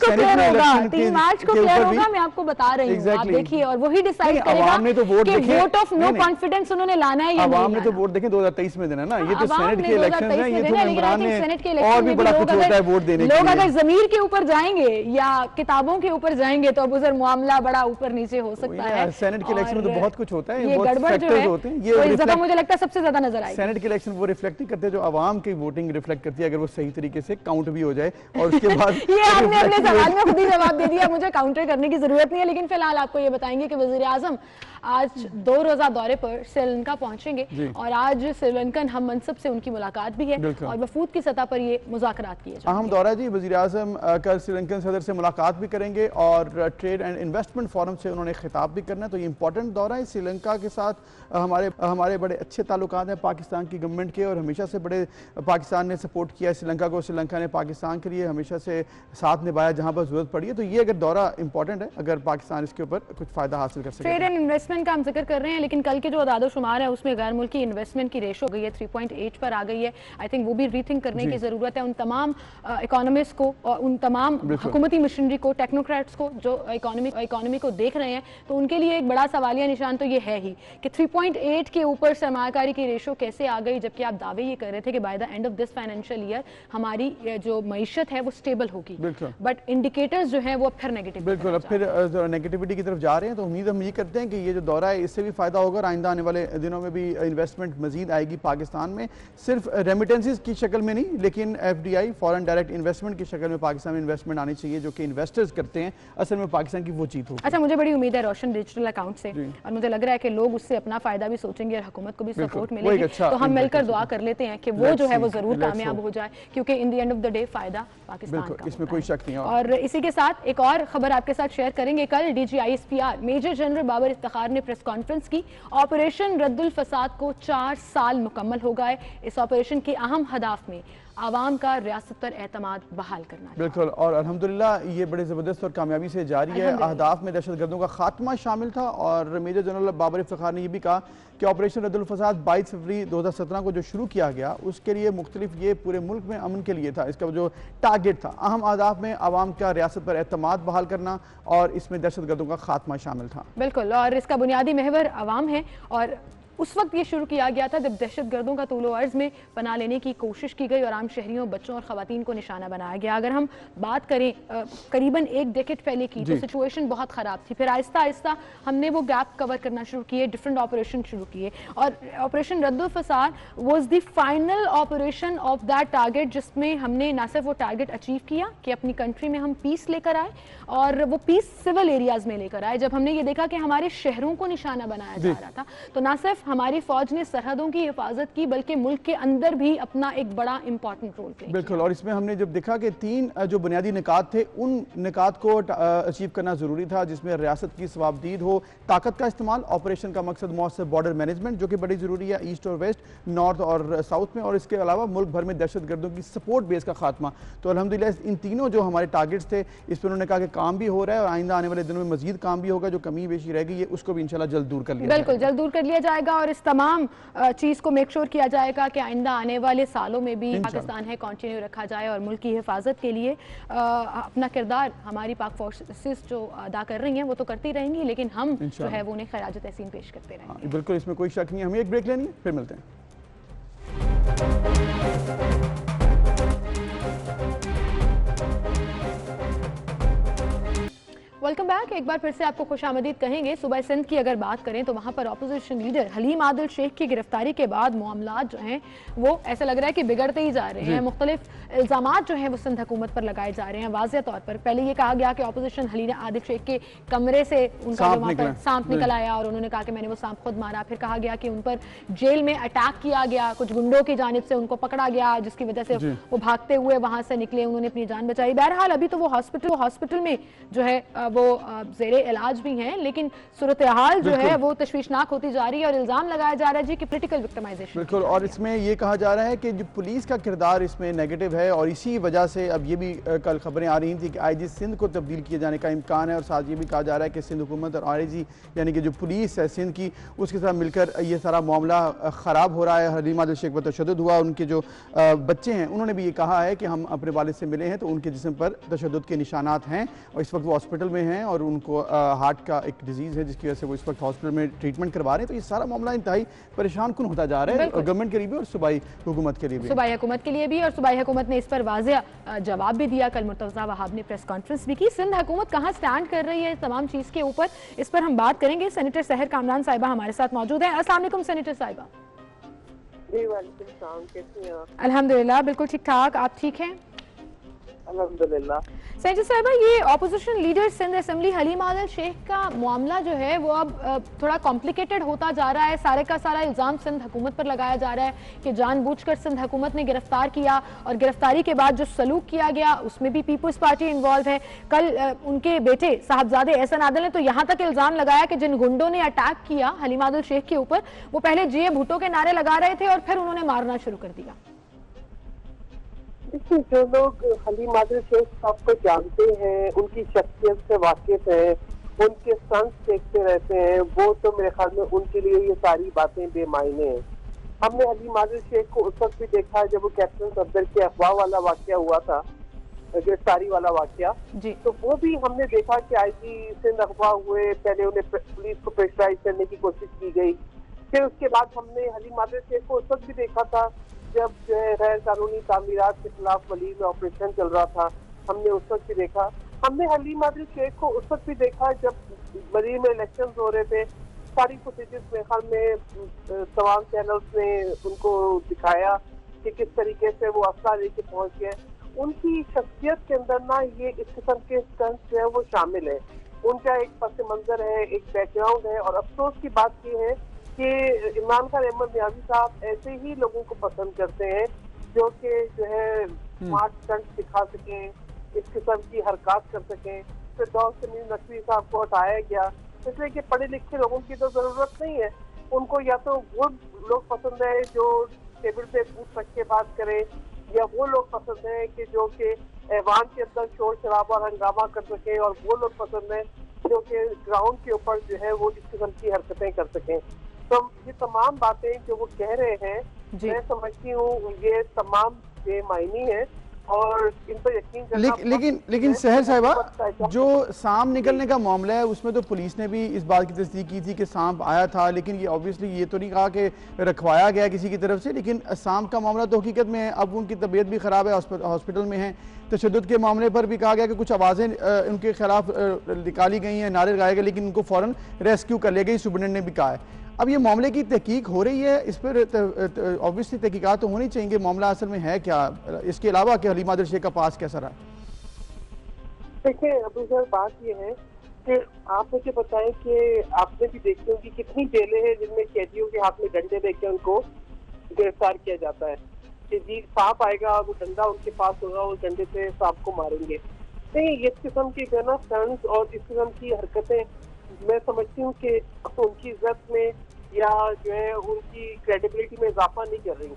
को क्लियर होगा, मैं आपको बता रही हूं। आप देखिए और वही डिसाइड करेगा कि वोट ऑफ नो कॉन्फिडेंस उन्होंने लाना है या नहीं। आवाम ने तो वोट देखें 2023 में देना ना, ये तो सेनेट के इलेक्शन है, ये तो मेंबरान ने और भी बड़ा कुछ होता है वोट देने के लिए। लोग अगर जमीर के ऊपर जाएंगे या किताबों के ऊपर जाएंगे तो अब उधर मामला बड़ा ऊपर नीचे हो सकता है। सेनेट के इलेक्शन में तो बहुत कुछ होता है, ये गड़बड़ जो है ये मुझे लगता है सबसे ज्यादा नजर आएगी। सेनेट के इलेक्शन वो रिफ्लेक्ट नहीं करते जो आवाम की वोटिंग रिफ्लेक्ट करती है, अगर वो सही तरीके से काउंट भी हो जाए। और उसके बाद ये आपने अपने सवाल में खुद ही जवाब दे दिया, मुझे काउंटर करने की जरूरत नहीं है। लेकिन फिलहाल आपको ये बताएंगे कि वजीर आजम आज 2 रोजा दौरे पर श्रीलंका पहुंचेंगे और आज श्रीलंकन हम मनसब से उनकी मुलाकात भी है और वफूद की सतह पर ये मुज़ाकरात किए जाएंगे। अहम दौरा जी, वज़ीर आज़म कल श्रीलंकन सदर से मुलाकात भी करेंगे और ट्रेड एंड इन्वेस्टमेंट फोरम से उन्होंने खिताब भी करना है। तो ये इंपॉर्टेंट दौरा है। श्रीलंका के साथ हमारे बड़े अच्छे ताल्लुकात हैं पाकिस्तान की गवर्नमेंट के, और हमेशा से बड़े पाकिस्तान ने सपोर्ट किया है श्रीलंका को। श्रीलंका ने पाकिस्तान के लिए हमेशा से साथ निभाया जहाँ पर जरूरत पड़ी है। तो ये अगर दौरा इंपॉर्टेंट है, अगर पाकिस्तान इसके ऊपर कुछ फायदा हासिल कर सके। ट्रेड एंड इन्वेस्टमेंट का हम जिक्र कर रहे हैं, लेकिन कल के जो अदाद-ओ-शुमार है उसमें गैर मुल्की इन्वेस्टमेंट की रेशो गई है 3.8 पर आ गई है। आई थिंक वो भी रीथिंक करने की जरूरत है। उन तमाम इकोनॉमिस्ट को और उन तमाम हुकूमती मशीनरी को, टेक्नोक्रेट्स को जो इकोनॉमी को देख रहे हैं, तो उनके लिए एक बड़ा सवालिया निशान तो ये है ही कि कि 3.8 के ऊपर सरमाकारी की रेशो कैसे आ गई, जबकि आप दावे ये कर रहे थे कि by the end of this financial year हमारी जो मईशत है वो स्टेबल होगी, बट इंडिकेटर्स जो है वो फिर नेगेटिव, बिल्कुल अब फिर नेगेटिविटी की तरफ जा रहे हैं। तो उम्मीद हम ये करते हैं कि ये जो दौरा है इससे भी फायदा होगा और आइंदा आने वाले दिनों में भी इन्वेस्टमेंट मजीद आएगी पाकिस्तान में, सिर्फ रेमिटेंसेस की शक्ल में नहीं लेकिन FDI फॉरेन डायरेक्ट इन्वेस्टमेंट की शक्ल में पाकिस्तान में इन्वेस्टमेंट आनी चाहिए, जो कि इन्वेस्टर्स करते हैं, असल में पाकिस्तान की वो जीत होगी। अच्छा, मुझे बड़ी उम्मीद है रोशन डिजिटल अकाउंट से, और मुझे लग रहा है कि लोग उससे अपना फायदा भी सोचेंगे और हुकूमत को भी सपोर्ट मिलेगी। तो हम मिलकर दुआ कर लेते हैं कि वो जो है वो जरूर कामयाब हो जाए, क्योंकि in the end of the day फायदा पाकिस्तान का, इसमें कोई शक नहीं है। और इसी के साथ एक और खबर आपके साथ शेयर करेंगे। कल DGISPR major general Babar Iftikhar ने प्रेस कॉन्फ्रेंस की। ऑपरेशन रद्दुल फसाद को 4 साल मुकम्मल हो गए। इस ऑपरेशन के अहम हदाफ में आवाम का रियासत पर एतमाद बहाल करना। बिल्कुल, और अल्हम्दुलिल्लाह ये बड़े ज़बरदस्त और कामयाबी से जारी है। अहदाफ में दहशतगर्दों का खात्मा शामिल था और मेजर जनरल बाबर इफ्तिखार ने यह भी कहा कि ऑपरेशन रद्दुल फसाद 22 फरवरी 2017 को जो शुरू किया गया उसके लिए मुख्तलिफ ये पूरे मुल्क में अमन के लिए था। इसका जो टारगेट था, अहम अहदाफ में आवाम का रियासत पर एतमाद बहाल करना और इसमें दहशतगर्दों का खात्मा शामिल था। बिल्कुल, और इसका बुनियादी महवर आवाम है और उस वक्त ये शुरू किया गया था जब दहशतगर्दों का तूलो अर्ज में पनाह लेने की कोशिश की गई और आम शहरियों, बच्चों और ख़वातीन को निशाना बनाया गया। अगर हम बात करें करीबन 1 डेकेड पहले की, तो सिचुएशन बहुत ख़राब थी। फिर आहिस्ता आहिस्ता हमने वो गैप कवर करना शुरू किए, डिफरेंट ऑपरेशन शुरू किए और ऑपरेशन रद्दुल फसाद was the final operation of that target, जिसमें हमने ना सिर्फ वो टारगेट अचीव किया कि अपनी कंट्री में हम पीस लेकर आए और वो पीस सिविल एरियाज में लेकर आए। जब हमने ये देखा कि हमारे शहरों को निशाना बनाया जा रहा था, तो ना सिर्फ हमारी फौज ने सरहदों की हिफाजत की बल्कि मुल्क के अंदर भी अपना एक बड़ा इंपॉर्टेंट रोल प्ले। बिल्कुल, और इसमें हमने जब देखा कि 3 जो बुनियादी निकात थे, उन निकात को अचीव करना जरूरी था, जिसमें रियासत की सवाबदीद हो, ताकत का इस्तेमाल, ऑपरेशन का मकसद मौसर बॉर्डर मैनेजमेंट जो कि बड़ी जरूरी है ईस्ट और वेस्ट, नॉर्थ और साउथ में, और इसके अलावा मुल्क भर में दहशतगर्दों की सपोर्ट बेस का खात्मा। तो अल्हम्दुलिल्लाह इन तीनों जो हमारे टारगेट्स थे इस पर उन्होंने कहा कि काम भी हो रहा है और आइंदा आने वाले दिनों में मजीद काम भी होगा। जो कमी बेशी रह गई है उसको भी इंशाल्लाह जल्द दूर कर लिया बिल्कुल जल्द दूर कर लिया जाएगा और इस तमाम चीज़ को मेक श्योर किया जाएगा कि आइंदा आने वाले सालों में भी पाकिस्तान है कंटिन्यू रखा जाए और मुल्क की हिफाजत के लिए अपना किरदार हमारी पाक फोर्सेस जो अदा कर रही हैं वो तो करती रहेंगी, लेकिन हम जो है वो उन्हें खराज तहसीन पेश करते रहेंगे। बिल्कुल, इसमें कोई शक नहीं है। हमें एक ब्रेक लेनी है, फिर मिलते हैं। Welcome back. एक बार फिर से आपको खुशामदीद कहेंगे। सूबा सिंध की अगर बात करें तो वहाँ पर अपोजिशन लीडर हलीम आदिल शेख की गिरफ्तारी के बाद मामलात जो हैं वो ऐसा लग रहा है कि बिगड़ते ही जा रहे हैं। मुख्तलिफ इल्ज़ामात जो हैं वो सिंध हुकूमत पर लगाए जा रहे हैं। वाज़ेह तौर पर पहले ये कहा गया कि अपोजिशन हलीम आदिल शेख के कमरे से उनका वहाँ पर सांप निकल आया और उन्होंने कहा कि मैंने वो सांप खुद मारा। फिर कहा गया कि उन पर जेल में अटैक किया गया, कुछ गुंडों की जानिब से उनको पकड़ा गया जिसकी वजह से वो भागते हुए वहाँ से निकले, उन्होंने अपनी जान बचाई। बहरहाल अभी तो वो हॉस्पिटल में जो है वो ज़ेरे इलाज भी हैं, लेकिन सूरत हाल जो है वो तशवीशनाक होती जा रही है और इल्ज़ाम लगाया जा रहा है जी कि पॉलिटिकल विक्टिमाइजेशन। बिल्कुल, और इसमें ये कहा जा रहा है कि जो पुलिस का किरदार इसमें नेगेटिव है और इसी वजह से अब ये भी कल खबरें आ रही थी कि IG सिंध को तब्दील किए जाने का इम्कान है और साथ ये भी कहा जा रहा है कि सिंध हुकूमत और IG यानी कि जो पुलिस है सिंध की उसके साथ मिलकर ये सारा मामला ख़राब हो रहा है। हलीम आदिल शेख पर तशद्दुद हुआ, उनके जो बच्चे हैं उन्होंने भी ये कहा है कि हम अपने वालिद से मिले हैं तो उनके जिस्म पर तशद्दुद के निशानात हैं और इस वक्त वो हॉस्पिटल में हैं और उनको हार्ट का एक डिजीज़ है जिसकी वजह से वो इस वक्त हॉस्पिटल में ट्रीटमेंट करवा रहे हैं। तो ये सारा मामला इंतहाई परेशान कुन होता जा रहा है गवर्नमेंट के लिए भी और सूबाई हुकूमत के लिए भी। सूबाई हुकूमत के लिए भी, और सूबाई हुकूमत ने इस पर वाज़ेह जवाब भी दिया। कल मुर्तज़ा वहाब ने प्रेस कॉन्फ्रेंस भी की। सिंध हुकूमत कहाँ स्टैंड कर रही है इस तमाम चीज़ के ऊपर, इस पर हम बात करेंगे। सेनेटर सहर कामरान साहिबा हमारे साथ मौजूद है। अस्सलाम वालेकुम सेनेटर साहिबा। अल्हम्दुलिल्लाह बिल्कुल ठीक ठाक, आप ठीक हैं? अल्हम्दुलिल्लाह। सेनेटर साहिबा, ये opposition leader Sindh assembly Haleem Adil Sheikh का मामला जो है वो अब थोड़ा कॉम्प्लिकेटेड होता जा रहा है। सारे का सारा इल्ज़ाम सिंध हुकूमत पर लगाया जा रहा है कि जानबूझकर सिंध हुकूमत ने गिरफ्तार किया और गिरफ्तारी के बाद जो सलूक किया गया उसमें भी पीपल्स पार्टी इन्वॉल्व है। कल उनके बेटे साहबजादे एहसन आदिल ने तो यहाँ तक इल्ज़ाम लगाया कि जिन गुंडों ने अटैक किया हलीम आदिल शेख के ऊपर वो पहले जिए भुट्टो के नारे लगा रहे थे और फिर उन्होंने मारना शुरू कर दिया। देखिए, जो लोग हलीम आदिल शेख साहब को जानते हैं, उनकी शख्सियत से वाकिफ हैं, उनके संस देखते रहते हैं, वो तो मेरे ख्याल में उनके लिए ये सारी बातें बेमायने हैं। हमने हलीम आदिल शेख को उस वक्त भी देखा जब वो कैप्टन सफदर के अफवाह वाला वाकया हुआ था, गिरफ्तारी वाला वाकया, तो वो भी हमने देखा कि IG सिंध अफवाह हुए, पहले उन्हें पुलिस को प्रेशराइज करने की कोशिश की गई, फिर उसके बाद हमने हलीम आदिल शेख को उस वक्त भी देखा था जब जो है गैर कानूनी तामीरात के खिलाफ वली में ऑपरेशन चल रहा था, हमने उस वक्त भी देखा। हमने हलीम आदिल शेख को उस वक्त भी देखा जब वली में इलेक्शन हो रहे थे। सारी फुटेजेस मेरे ख्याल में तमाम चैनल्स ने उनको दिखाया कि किस तरीके से वो असला लेके पहुंच गए। उनकी शख्सियत के अंदर ना ये इस किस्म के स्टंट्स जो है वो शामिल है। उनका एक पस मंजर है, एक बैकग्राउंड है, और अफसोस की बात ये है कि इमरान खान अहमद नियाज़ी साहब ऐसे ही लोगों को पसंद करते हैं जो कि जो है स्मार्ट स्टंट दिखा सकें, इस किस्म की हरकत कर सकें। फिर दोस्त समीर नकवी साहब को हटाया गया इसलिए कि पढ़े लिखे लोगों की तो जरूरत नहीं है। उनको या तो वो लोग पसंद है जो टेबल पे पूछ रख के बात करें, या वो लोग पसंद है कि जो कि ऐवान के अंदर शोर शराबा और हंगामा कर सके, और वो लोग पसंद है जो कि ग्राउंड के ऊपर जो है वो इस किस्म की हरकतें कर सकें। तो ये तमाम बातें जो वो कह रहे हैं मैं समझती हूँ ये तमाम बेमायनी है और इन पर यकीन करना। लेकिन सहर साहिबा, जो सांप निकलने का मामला है उसमें तो पुलिस ने भी इस बात की तस्दीक की थी कि सांप आया था, लेकिन ये ऑब्वियसली ये तो नहीं कहा कि रखवाया गया किसी की तरफ से। लेकिन सांप का मामला तो हकीकत में है, अब उनकी तबीयत भी ख़राब है, हॉस्पिटल में है। तशद्दुद के मामले पर भी कहा गया कि कुछ आवाज़ें उनके खिलाफ निकाली गई हैं, नारे लगाए गए, लेकिन उनको फ़ौरन रेस्क्यू कर लिया गया, सुपरडेंट ने भी कहा है। अब ये मामले की तहकीक हो रही है, इस पर ऑब्वियसली तहकीकात तो होनी चाहिए, मामला असल में है क्या, इसके अलावा कि हलीम आदिल शेख का पास कैसा रहा? देखिए अभी सर बात ये है कि आप मुझे बताएं कि आपने भी देखते होंगे कितनी जेलें हैं जिनमें कैदियों के हाथ में डंडे देके उनको गिरफ्तार किया जाता है कि जी सांप आएगा, वो डंडा उनके पास होगा, उस डंडे से सांप को मारेंगे। नहीं, इस किस्म की जो है ना स्टंट्स और इस किस्म की हरकतें मैं समझती हूँ कि उनकी इज्जत में या जो है उनकी क्रेडिबिलिटी में इजाफा नहीं कर रही।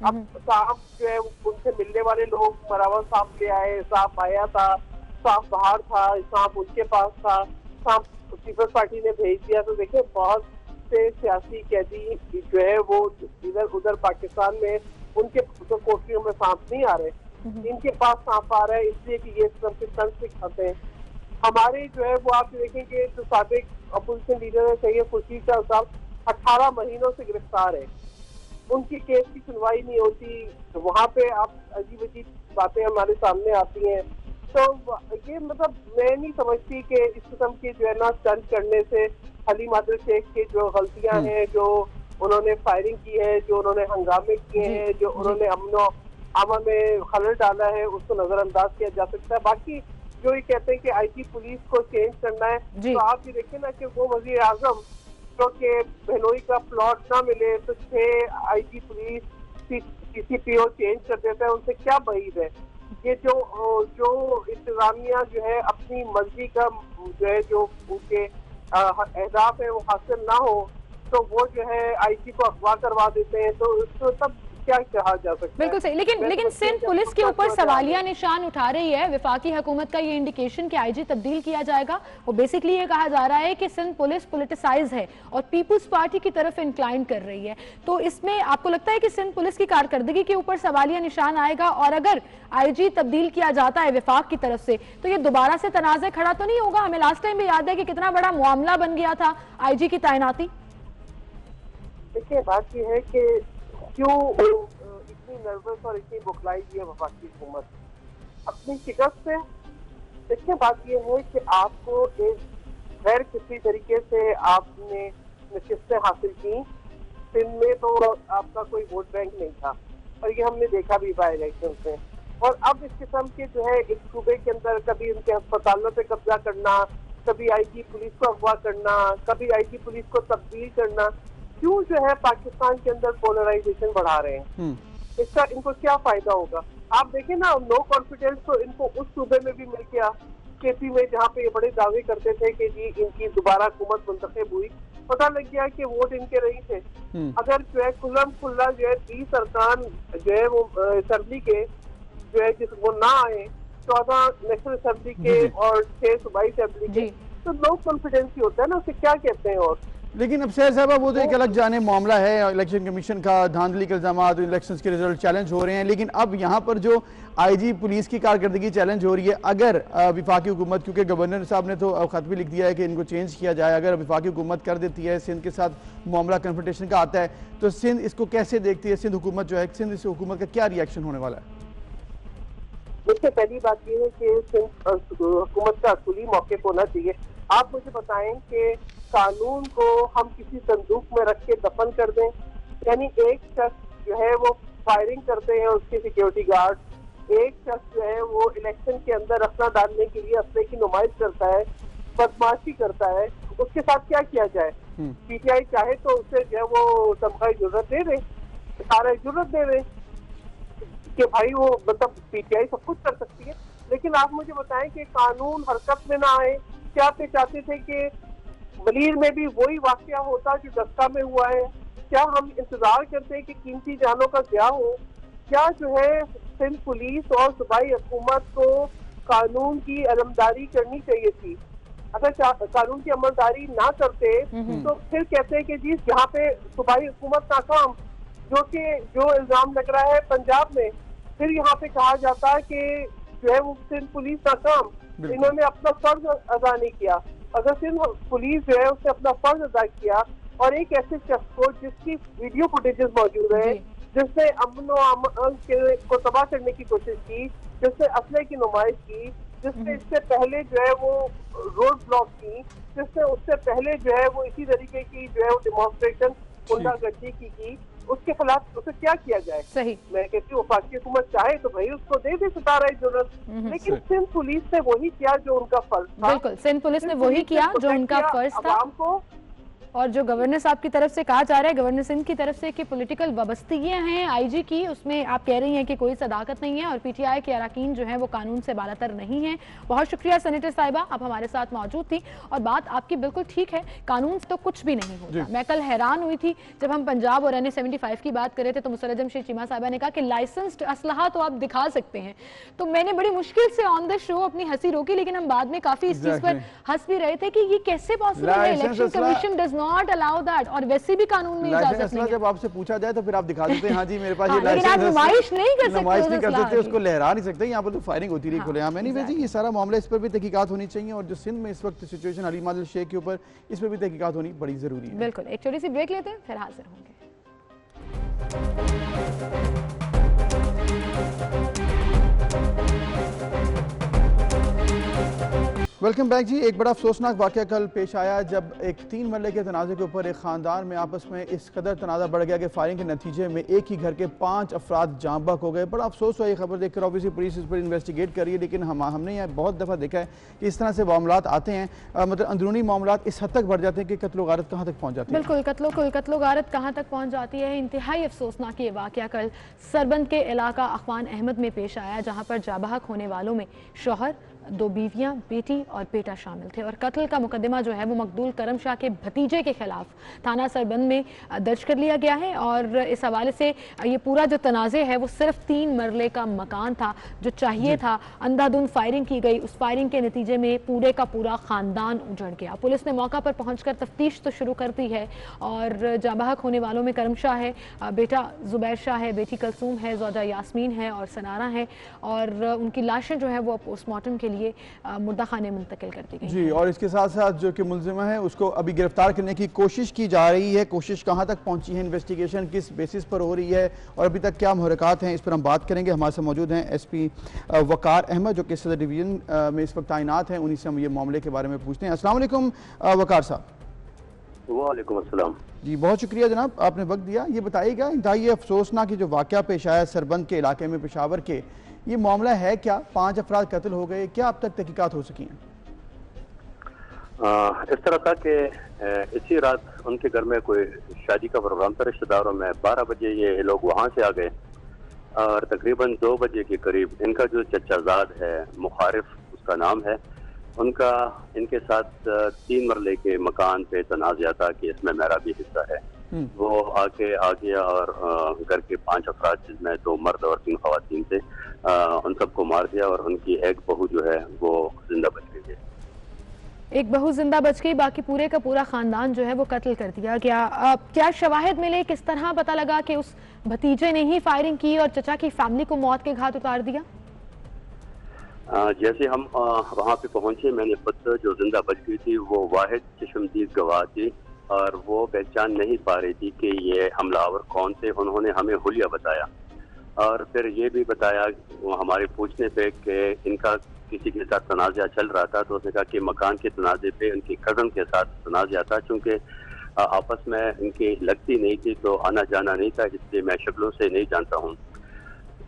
अब सांप जो है उनसे मिलने वाले लोग बराबर सांप ले आए, सांप आया था, सांप बाहर था, सांप उनके पास था, सांप पीपल्स पार्टी ने भेज दिया। तो देखिए बहुत से सियासी कैदी जो है वो इधर उधर पाकिस्तान में उनके तो कोठरियों में सांप नहीं आ रहे, इनके पास सांप आ रहा है इसलिए कि ये स्टंट सिखाते हैं। हमारे जो है वो आप देखेंगे जो साबिक अपोजिशन लीडर है सैयद खुर्शीद शाह साहब 18 महीनों से गिरफ्तार है, उनकी केस की सुनवाई नहीं होती, तो वहाँ पे आप अजीब अजीब बातें हमारे सामने आती हैं। तो ये मतलब मैं नहीं समझती कि इस किस्म की जो है ना स्टंट करने से हलीम आदिल शेख की जो गलतियां हैं, जो उन्होंने फायरिंग की है, जो उन्होंने हंगामे किए हैं, जो उन्होंने अमन में खलल डाला है, उसको नजरअंदाज किया जा सकता है। बाकी जो ये कहते हैं कि आईजी पुलिस को चेंज करना है, तो आप ये देखें ना कि वो वजीर आजम जो कि बहनोई का प्लॉट ना मिले तो 6 आईजी पुलिस सीसीपीओ चेंज कर देता है, उनसे क्या बहीद है। ये जो इंतजामिया जो है अपनी मर्जी का जो है जो उनके अहदाफ है वो हासिल ना हो तो वो जो है आईजी को अगवा करवा देते हैं, तो उसको तब क्या कहा जा सकता है। बिल्कुल सही, लेकिन सिंध पुलिस के ऊपर सवालिया निशान उठा रही है वफाकी हुकूमत का ये इंडिकेशन कि आईजी तब्दील किया जाएगा। वो बेसिकली ये कहा जा रहा है कि सिंध पुलिस पॉलिटिसाइज है और पीपुल्स पार्टी की तरफ इंक्लाइन कर रही है। तो इसमें आपको लगता है कि सिंध पुलिस की कारकर्दगी के ऊपर सवालिया निशान आएगा, और अगर आईजी तब्दील किया जाता है वफाक की तरफ से तो ये दोबारा से तनाज़े खड़ा तो नहीं होगा? हमें लास्ट टाइम भी याद है कि कितना बड़ा मामला बन गया था आईजी की तैनाती। देखिए बात यह है कि क्यों इतनी नर्वस और इतनी बुखलाई हुई है वफाकी हुकूमत अपनी शिकस्त से। देखिए बात यह है कि आपको एक गैर किसी तरीके से आपने नशिस्तें हासिल की, सिंध में तो आपका कोई वोट बैंक नहीं था और ये हमने देखा भी बाई इलेक्शन में। और अब इस किस्म के जो है एक सूबे के अंदर कभी उनके अस्पतालों पे कब्जा करना, कभी आईजी पुलिस को अगवा करना, कभी आईजी पुलिस को तब्दील करना, क्यों जो है पाकिस्तान के अंदर पोलराइजेशन बढ़ा रहे हैं? इसका इनको क्या फायदा होगा? आप देखें ना, नो कॉन्फिडेंस तो इनको उस सूबे में भी मिल गया, केपी में, जहाँ पे ये बड़े दावे करते थे कि जी इनकी दोबारा हुकूमत मुंतखब हुई, पता लग गया कि वोट इनके रही थे। अगर जो है खुल्लम खुल्ला जो है 30 अरकान जो है वो असेंबली के जो है जिस वो ना आए, 14 नेशनल असेंबली के और 6 सूबाई असेंबली के, तो नो कॉन्फिडेंस ही होता है ना, उसे क्या कहते हैं। और लेकिन अब सैर साहबा वो तो एक अलग जाने मामला है, इलेक्शन कमीशन का धांधली के इल्जाम, इलेक्शंस के रिजल्ट चैलेंज हो रहे हैं, लेकिन अब यहाँ पर जो आईजी पुलिस की कारकर्दगी चैलेंज हो रही है, अगर विफाकी हुकूमत, क्योंकि गवर्नर साहब ने तो खत भी लिख दिया है कि इनको चेंज किया जाए, अगर विफाकी हुकूमत कर देती है, सिंध के साथ मामला कन्फ्रंटेशन का आता है, तो सिंध इसको कैसे देखती है? सिंध हुकूमत जो है, सिंध इस हुकूमत का क्या रिएक्शन होने वाला है? देखिए, पहली बात यह है कि सिंध हुकूमत का असली मौके होना चाहिए। आप मुझे बताएं कि कानून को हम किसी संदूक में रख के दफन कर दें, यानी एक शख्स जो है वो फायरिंग करते हैं उसके सिक्योरिटी गार्ड, एक शख्स जो है वो इलेक्शन के अंदर रखना डालने के लिए असले की नुमाइश करता है, बदमाशी करता है, उसके साथ क्या किया जाए? पीटीआई चाहे तो उसे जो है वो तमगा इजाजत दे दे, सारा इजाजत दे दे कि भाई वो मतलब पीटीआई सब कुछ कर सकती है। लेकिन आप मुझे बताएं कि कानून हरकत में ना आए। क्या आप चाहते थे कि वलीर में भी वही वाकया होता जो डक्का में हुआ है? क्या हम इंतजार करते हैं कि कीमती जानों का क्या हो? क्या जो है सिंध पुलिस और सूबाई हुकूमत को कानून की अमलदारी करनी चाहिए थी? अगर कानून की अमलदारी ना करते तो फिर कहते हैं कि जी यहाँ पे सूबाई हुकूमत नाकाम, जो इल्जाम लग रहा है पंजाब में, फिर यहाँ पे कहा जाता है कि जो है वो सिंध पुलिस नाकाम, इन्होंने अपना फर्ज अदा नहीं किया। अगर सिंध पुलिस जो है उसने अपना फर्ज अदा किया और एक ऐसे शख्स को जिसकी वीडियो फुटेजेस मौजूद है, जिसने अमन को तबाह करने की कोशिश की, जिसने असले की नुमाइश की, जिसने इससे पहले जो है वो रोड ब्लॉक की, जिसने उससे पहले जो है वो इसी तरीके की जो है वो डिमॉन्स्ट्रेशन गुंडागर्दी की, उसके खिलाफ उसे क्या किया जाए? सही। मैं कहती हूँ वफाकी हुकूमत चाहे तो भाई उसको दे दे सितारा जरूरत, लेकिन सिंध पुलिस ने वही किया जो उनका फर्ज था। बिल्कुल, सिंध पुलिस ने वही किया जो उनका फर्ज था। को और जो गवर्नर साहब की तरफ से कहा जा रहा है, गवर्नर सिंध की तरफ से कि पॉलिटिकल वाबस्तगियां हैं आईजी की, उसमें आप कह रही हैं कि कोई सदाकत नहीं है और पीटीआई के अरकान जो हैं वो कानून से बालातर नहीं है। बहुत शुक्रिया सेनेटर साहिबा, आप हमारे साथ मौजूद थी और बात आपकी बिल्कुल ठीक है, कानून से तो कुछ भी नहीं होता। मैं कल हैरान हुई थी जब हम पंजाब और NA-75 की बात कर रहे थे तो मुसरजम शेख चीमा साहिबा ने कहा कि लाइसेंस्ड असलहा तो आप दिखा सकते हैं, तो मैंने बड़ी मुश्किल से ऑन द शो अपनी हंसी रोकी, लेकिन हम बाद में काफी इस चीज पर हंस भी रहे थे कि ये कैसे पॉसिबल है, election commission does not allow that, और वैसे भी कानून में इजाजत नहीं है। जब आपसे पूछा जाए तो फिर आप दिखा देते हैं, हाँ जी मेरे पास ये लाइसेंस है, नुमाइश नहीं कर सकते, नुमाइश नहीं कर सकते, उसको लहरा नहीं सकते, यहाँ पर तो फायरिंग होती रही खुलेआम। नहीं वैसे ये सारा मामला, इस पर भी तहकीकात होनी चाहिए और जो सिंध में इस वक्त सिचुएशन अली मादिल शेख के ऊपर, इस पर भी तहकीकात होनी बड़ी जरूरी है। बिल्कुल, एक छोटी सी ब्रेक लेते हैं फिर हाजिर होंगे। वेलकम बैक जी। एक बड़ा अफसोसनाक वाक़या कल पेश आया जब एक 3 मरले के तनाज़े के ऊपर एक ख़ानदान में आपस में इस कदर तनाज़ा बढ़ गया कि फायरिंग के नतीजे में एक ही घर के 5 अफराद जाँ बहक हो गए। बड़ा अफसोस हुआ ये खबर देखकर। ऑब्वियसली पुलिस इस पर इन्वेस्टिगेट कर रही है, लेकिन हमने यह बहुत दफ़ा देखा है कि इस तरह से मामलात आते हैं, मतलब अंदरूनी मामलात इस हद तक बढ़ जाते हैं कि कत्लो गारत कहाँ तक पहुँच जाती है। बिल्कुल, कत्लो गारत कहाँ तक पहुँच जाती है। इंतहाई अफसोसनाक ये वाक़या कल सरबंद के इलाका अखवान अहमद में पेश आया, जहाँ पर जाबहक होने वालों में शौहर, 2 बीवियां, बेटी और बेटा शामिल थे और कत्ल का मुकदमा जो है वो मकदूल करम शाह के भतीजे के खिलाफ थाना सरबंद में दर्ज कर लिया गया है। और इस हवाले से ये पूरा जो तनाज़े है वो सिर्फ 3 मरले का मकान था जो चाहिए था, अंधाधुंध फायरिंग की गई, उस फायरिंग के नतीजे में पूरे का पूरा ख़ानदान उजड़ गया। पुलिस ने मौका पर पहुँच कर तफ्तीश तो शुरू कर दी है और जाबहक होने वालों में करम शाह है, बेटा ज़ुबैर शाह है, बेटी कलसूम है, ज़ौजा यास्मीन है और सनारा है, और उनकी लाशें जो है वो पोस्टमार्टम के लिए मुर्दा खाने मुंतकिल कर दी गई जी। और इसके साथ साथ जो कि मुलजिमा है उसको अभी गिरफ्तार करने की कोशिश की जा रही है। कोशिश कहाँ तक पहुंची है, इन्वेस्टिगेशन किस बेसिस पर हो रही है और अभी तक क्या मुहरकात हैं, इस पर हम बात करेंगे। हमारे साथ मौजूद हैं SP वकार अहमद जो कि सदर डिवीजन में इस वक्त तैनात हैं, उन्हीं से हम ये मामले के बारे में पूछते हैं। अस्सलाम वालेकुम वकार साहब। वालेकुम अस्सलाम जी, बहुत शुक्रिया जनाब, आपने वक्त दिया। ये बताइएगा इंतहाई अफसोसनाक जो वाक़या पेश आया सरबंद के इलाके में पेशावर के, ये मामला है क्या? 5 अफराद कत्ल हो गए, क्या अब तक तहकीकात हो सकी हैं? इस तरह था कि इसी रात उनके घर में कोई शादी का प्रोग्राम था रिश्तेदारों में। 12 बजे ये लोग वहाँ से आ गए और तकरीबन 2 बजे के करीब इनका जो चचाजाद है, मुखारिफ उसका नाम है, उनका इनके साथ 3 मरले के मकान पे तनाज़ा था कि इसमें मेरा भी हिस्सा है। वो आके आ गया और घर के 5 अफराद जिसमें 2 मर्द और 3 खवातीन थे, उन सबको मार दिया और उनकी एक बहू जो है वो जिंदा बच गई है। एक बहू जिंदा बच गई, बाकी पूरे का पूरा खानदान जो है वो कत्ल कर दिया गया। क्या शवाहिद मिले, किस तरह पता लगा कि उस भतीजे ने ही फायरिंग की और चचा की फैमिली को मौत के घाट उतार दिया? जैसे हम वहाँ पे पहुंचे, मैंने खुद जो जिंदा बच गई थी वो वाहिद चश्मदीद गवाह थी और वो पहचान नहीं पा रही थी कि ये हमलावर कौन थे। उन्होंने हमें हुलिया बताया और फिर ये भी बताया हमारे पूछने पे कि इनका किसी के साथ तनाज़ा चल रहा था, तो उसने कहा कि मकान के तनाज़े पे उनकी कज़न के साथ तनाज़ा था। चूँकि आपस में इनकी लगती नहीं थी तो आना जाना नहीं था, इसलिए मैं शक्लों से नहीं जानता हूँ।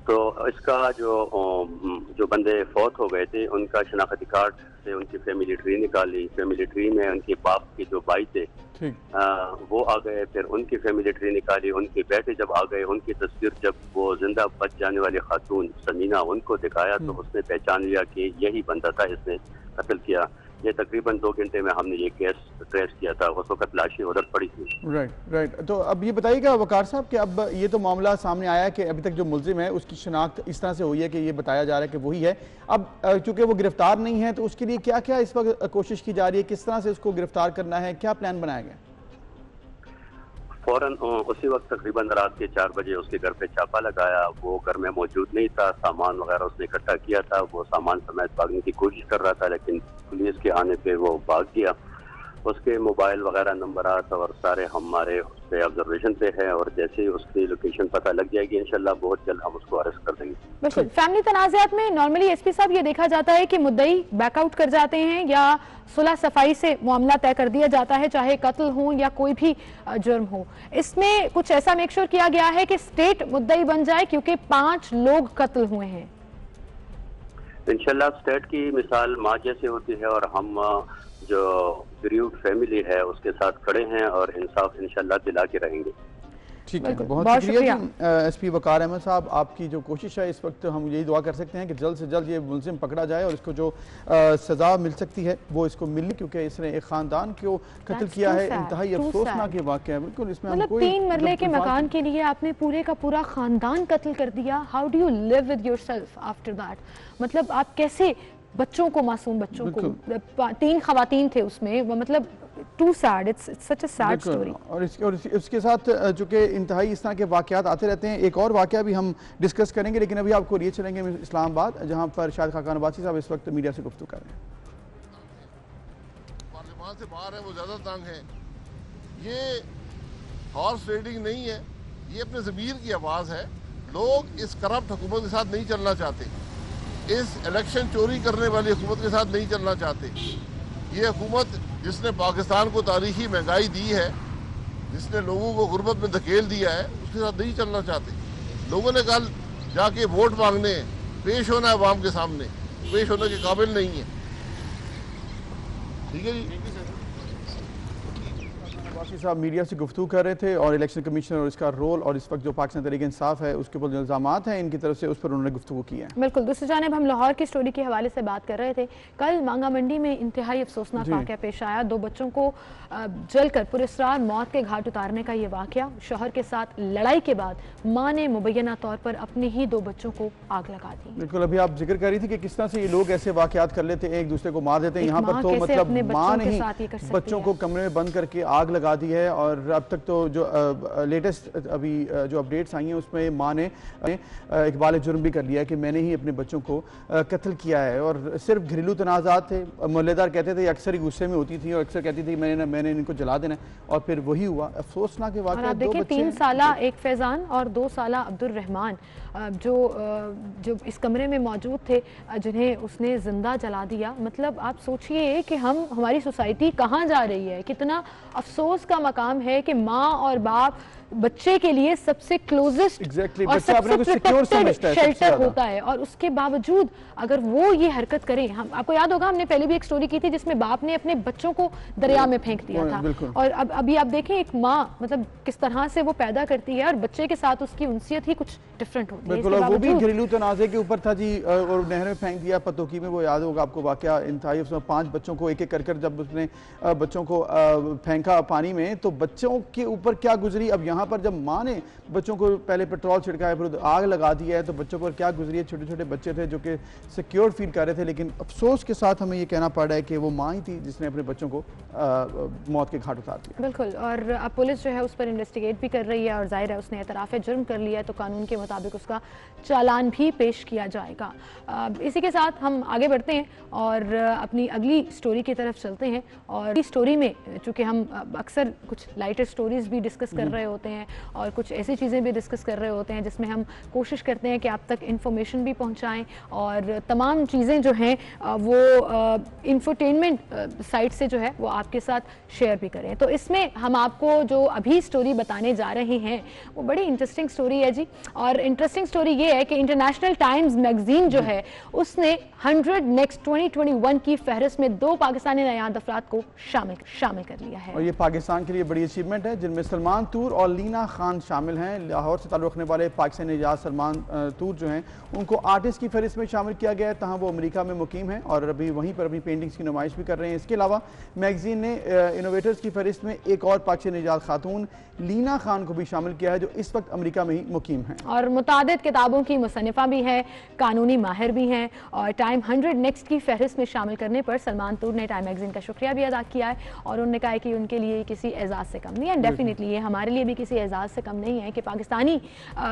तो इसका जो बंदे फौत हो गए थे उनका शनाख्ती कार्ड से उनकी फैमिली ट्री निकाली। फैमिली ट्री में उनके बाप के जो भाई थे वो आ गए, फिर उनकी फैमिली ट्री निकाली। उनके बेटे जब आ गए, उनकी तस्वीर जब वो जिंदा बच जाने वाली खातून समीना उनको दिखाया तो उसने पहचान लिया कि यही बंदा था इसने कत्ल किया। ये तकरीबन 2 घंटे में हमने ये केस ट्रेस किया था, उस वक्त लाशें उधर पड़ी थी। राइट। तो अब ये बताइएगा वकार साहब कि अब ये तो मामला सामने आया कि अभी तक जो मुलजिम है उसकी शनाख्त इस तरह से हुई है कि ये बताया जा रहा है कि वही है। अब चूंकि वो गिरफ्तार नहीं है तो उसके लिए क्या क्या इस वक्त कोशिश की जा रही है, किस तरह से उसको गिरफ्तार करना है, क्या प्लान बनाया गया? फौरन उसी वक्त तकरीबन रात के 4 बजे उसके घर पे छापा लगाया। वो घर में मौजूद नहीं था, सामान वगैरह उसने इकट्ठा किया था। वो सामान समेत भागने की कोशिश कर रहा था लेकिन पुलिस के आने पे वो भाग गया। उसके मोबाइल वगैरह नंबरात और सारे हमारे उस पे ऑब्जर्वेशन पे है और जैसे ही उसकी लोकेशन पता लग जाएगी इंशाल्लाह बहुत जल्द हम उसको अरेस्ट कर देंगे। बिल्कुल। फैमिली तनाज़ात में नॉर्मली एसपी साहब ये देखा जाता है कि मुद्दई बैकआउट कर जाते हैं या सुलह सफाई से मामला तय कर दिया जाता है, चाहे कत्ल हो या कोई भी जुर्म हो। इसमें कुछ ऐसा मेक श्योर किया गया है कि स्टेट मुद्दई बन जाए क्योंकि 5 लोग कत्ल हुए हैं। इंशाल्लाह स्टेट की मिसाल माँ जैसे होती है और हम जो गरीब फैमिली है उसके साथ खड़े हैं और इंसाफ इंशाल्लाह दिला के रहेंगे। ठीक है, बहुत शुक्रिया एसपी वकार अहमद साहब। आपकी जो कोशिश है इस वक्त हम यही दुआ कर सकते हैं कि जल्द से जल्द ये मुलजिम पकड़ा जाए और इसको जो सज़ा मिल सकती है वो इसको मिले, क्योंकि इसने एक ख़ानदान को कत्ल किया है। इंतहाई अफसोसनाक ये वाक़या है। बिल्कुल, इसमें मतलब 3 मरले के मकान के लिए आपने पूरे का पूरा ख़ानदान कत्ल कर दिया। How do you live with yourself after that? मतलब आप कैसे बच्चों को, मासूम बच्चों को, 3 खवातीन थे उसमें, मतलब too sad, it's such a sad story. और इसके साथ चूंकि इंतहाई इस तरह के वाक़यात आते रहते हैं, एक और वाक़या भी हम डिस्कस करेंगे लेकिन अभी आपको लिए चलेंगे इस्लामाबाद, जहां पर शायद खाकान अब्बासी साहब इस वक्त मीडिया से गुफ्तगू कर रहे हैं। पार्लियामान से बाहर है वो ज़्यादा तंग है। ये हॉर्स ट्रेडिंग नहीं है, ये अपने ज़मीर की आवाज़ है। लोग इस करप्ट हुकूमत के साथ नहीं चलना चाहते, इस इलेक्शन चोरी करने वाली हुकूमत के साथ नहीं चलना चाहते। ये हुकूमत जिसने पाकिस्तान को तारीखी महंगाई दी है, जिसने लोगों को गुर्बत में धकेल दिया है, उसके साथ नहीं चलना चाहते। लोगों ने कल जाके वोट मांगने, पेश होना है अवाम के सामने, पेश होने के काबिल नहीं है। ठीक है जी। अब्बासी साहब मीडिया से गुफ्तगू कर रहे थे और इलेक्शन कमीशनर और इसका रोल और इस वक्त जो पाकिस्तान तहरीक इंसाफ है उसके ऊपर जो इल्ज़ामात हैं इनकी तरफ से उस पर उन्होंने गुफ्तगू की है। बिल्कुल। दूसरी जानिब हम लाहौर की स्टोरी के हवाले से बात कर रहे थे। कल मांगा मंडी में इंतहाई अफसोसनाक वाक़या पेश आया। 2 बच्चों को जलकर पुरस्रार मौत के घाट उतारने का ये वाक़या। शौहर के साथ लड़ाई के बाद माँ ने मुबैना तौर पर अपने ही 2 बच्चों को आग लगा दी। बिल्कुल, अभी आप जिक्र कर रही थी कि किस तरह से ये लोग ऐसे वाक़यात कर लेते हैं, एक दूसरे को मार देते हैं। यहाँ पर तो मतलब माँ ने ही बच्चों को कमरे में बंद करके आग लगा दी है। और अब तक तो जो लेटेस्ट अभी जो अपडेट्स आई हैं उसमें माँ ने इकबाल जुर्म भी कर लिया है कि मैंने ही अपने बच्चों को कत्ल किया है। और सिर्फ घरेलू तनाज़ात थे, मोहल्लेदार कहते थे, अक्सर ही गुस्से में होती थी और अक्सर कहती थी मैंने इनको जला देना है, और फिर वही हुआ। अफसोसनाक के वाक़या। देखिए 3 साला एक फैज़ान और 2 साला अब्दुल रहमान जो इस कमरे में मौजूद थे, जिन्हें उसने जिंदा जला दिया। मतलब आप सोचिए कि हमारी सोसाइटी कहाँ जा रही है। कितना अफसोस का मकाम है कि माँ और बाप बच्चे के लिए सबसे क्लोजेस्ट और सबसे प्रोटेक्टेड शेल्टर होता है, और उसके बावजूद अगर वो ये हरकत करें। हम आपको याद होगा हमने पहले भी एक स्टोरी की थी जिसमें बाप ने अपने बच्चों को दरिया में फेंक दिया था। और अब अभी आप देखें एक माँ मतलब किस तरह से वो पैदा करती है और बच्चे के साथ उसकी उनसियत ही कुछ डिफरेंट होती है। बिल्कुल, वो भी घरेलू तनाज़े के ऊपर था जी, और नहर में फेंक दिया पतोकी में। वो याद होगा आपको वाकया इंतहाई, उसमें 5 बच्चों को एक एक कर जब उसने बच्चों को फेंका पानी में तो बच्चों के ऊपर क्या गुजरी। अब यहाँ यहाँ पर जब माँ ने बच्चों को पहले पेट्रोल छिड़काया, फिर आग लगा दिया है, तो बच्चों पर क्या गुजरी है। छोटे छोटे बच्चे थे जो कि सिक्योर फील कर रहे थे, लेकिन अफसोस के साथ हमें ये कहना पड़ रहा है कि वो माँ ही थी जिसने अपने बच्चों को मौत के घाट उतार दिया। बिल्कुल, और अब पुलिस जो है उस पर इन्वेस्टिगेट भी कर रही है और जाहिर है उसने एतराफ़ जुर्म कर लिया है तो कानून के मुताबिक उसका चालान भी पेश किया जाएगा। इसी के साथ हम आगे बढ़ते हैं और अपनी अगली स्टोरी की तरफ चलते हैं। और इस स्टोरी में चूँकि हम अक्सर कुछ लाइटर स्टोरीज भी डिस्कस कर रहे होते हैं और कुछ ऐसी चीज़ें भी डिस्कस कर रहे होते हैं जिसमें हम कोशिश करते हैं कि आप तक इन्फॉर्मेशन भी पहुँचाएँ और तमाम चीज़ें जो हैं वो इंफोटेनमेंट साइट से जो है वो आपके साथ शेयर भी करें। तो इसमें हम आपको जो अभी स्टोरी बताने जा रहे हैं वो बड़ी इंटरेस्टिंग स्टोरी है जी। और इंटरेस्टिंग स्टोरी ये है कि इंटरनेशनल टाइम्स मैगजीन जो है उसने 100 नेक्स्ट 2021 की फहरिस्त में 2 पाकिस्तानी नायाब अफराद को शामिल कर लिया है। और ये पाकिस्तान के लिए बड़ी अचीवमेंट है, जिनमें सलमान तूर और लीना खान शामिल हैं। लाहौर से ताल्लुक़ रखने वाले पाकिस्तानी निजात सलमान तूर जो हैं उनको आर्टिस्ट की फहरिस्त में शामिल किया गया है, तहाँ वो अमेरिका में मुकीम हैं और अभी वहीं पर अपनी पेंटिंग्स की नुमाइश भी कर रहे हैं। इसके अलावा मैगजीन ने इनोवेटर्स की फहरिस्त में एक और पाकिस्तानी निजात खातून लीना खान को भी शामिल किया है जो इस वक्त अमेरिका में ही मुकीम हैं और मुतादिद किताबों की मुसन्निफा भी है, कानूनी माहिर भी हैं। और टाइम 100 नेक्स्ट की फहरिस्त में शामिल करने पर सलमान तूर ने टाइम मैगजीन का शुक्रिया भी अदा किया है और उन्होंने कहा है कि उनके लिए किसी एजाज़ से कम नहीं है। डेफिनेटली ये हमारे लिए भी किसी एजाज़ से कम नहीं है कि पाकिस्तानी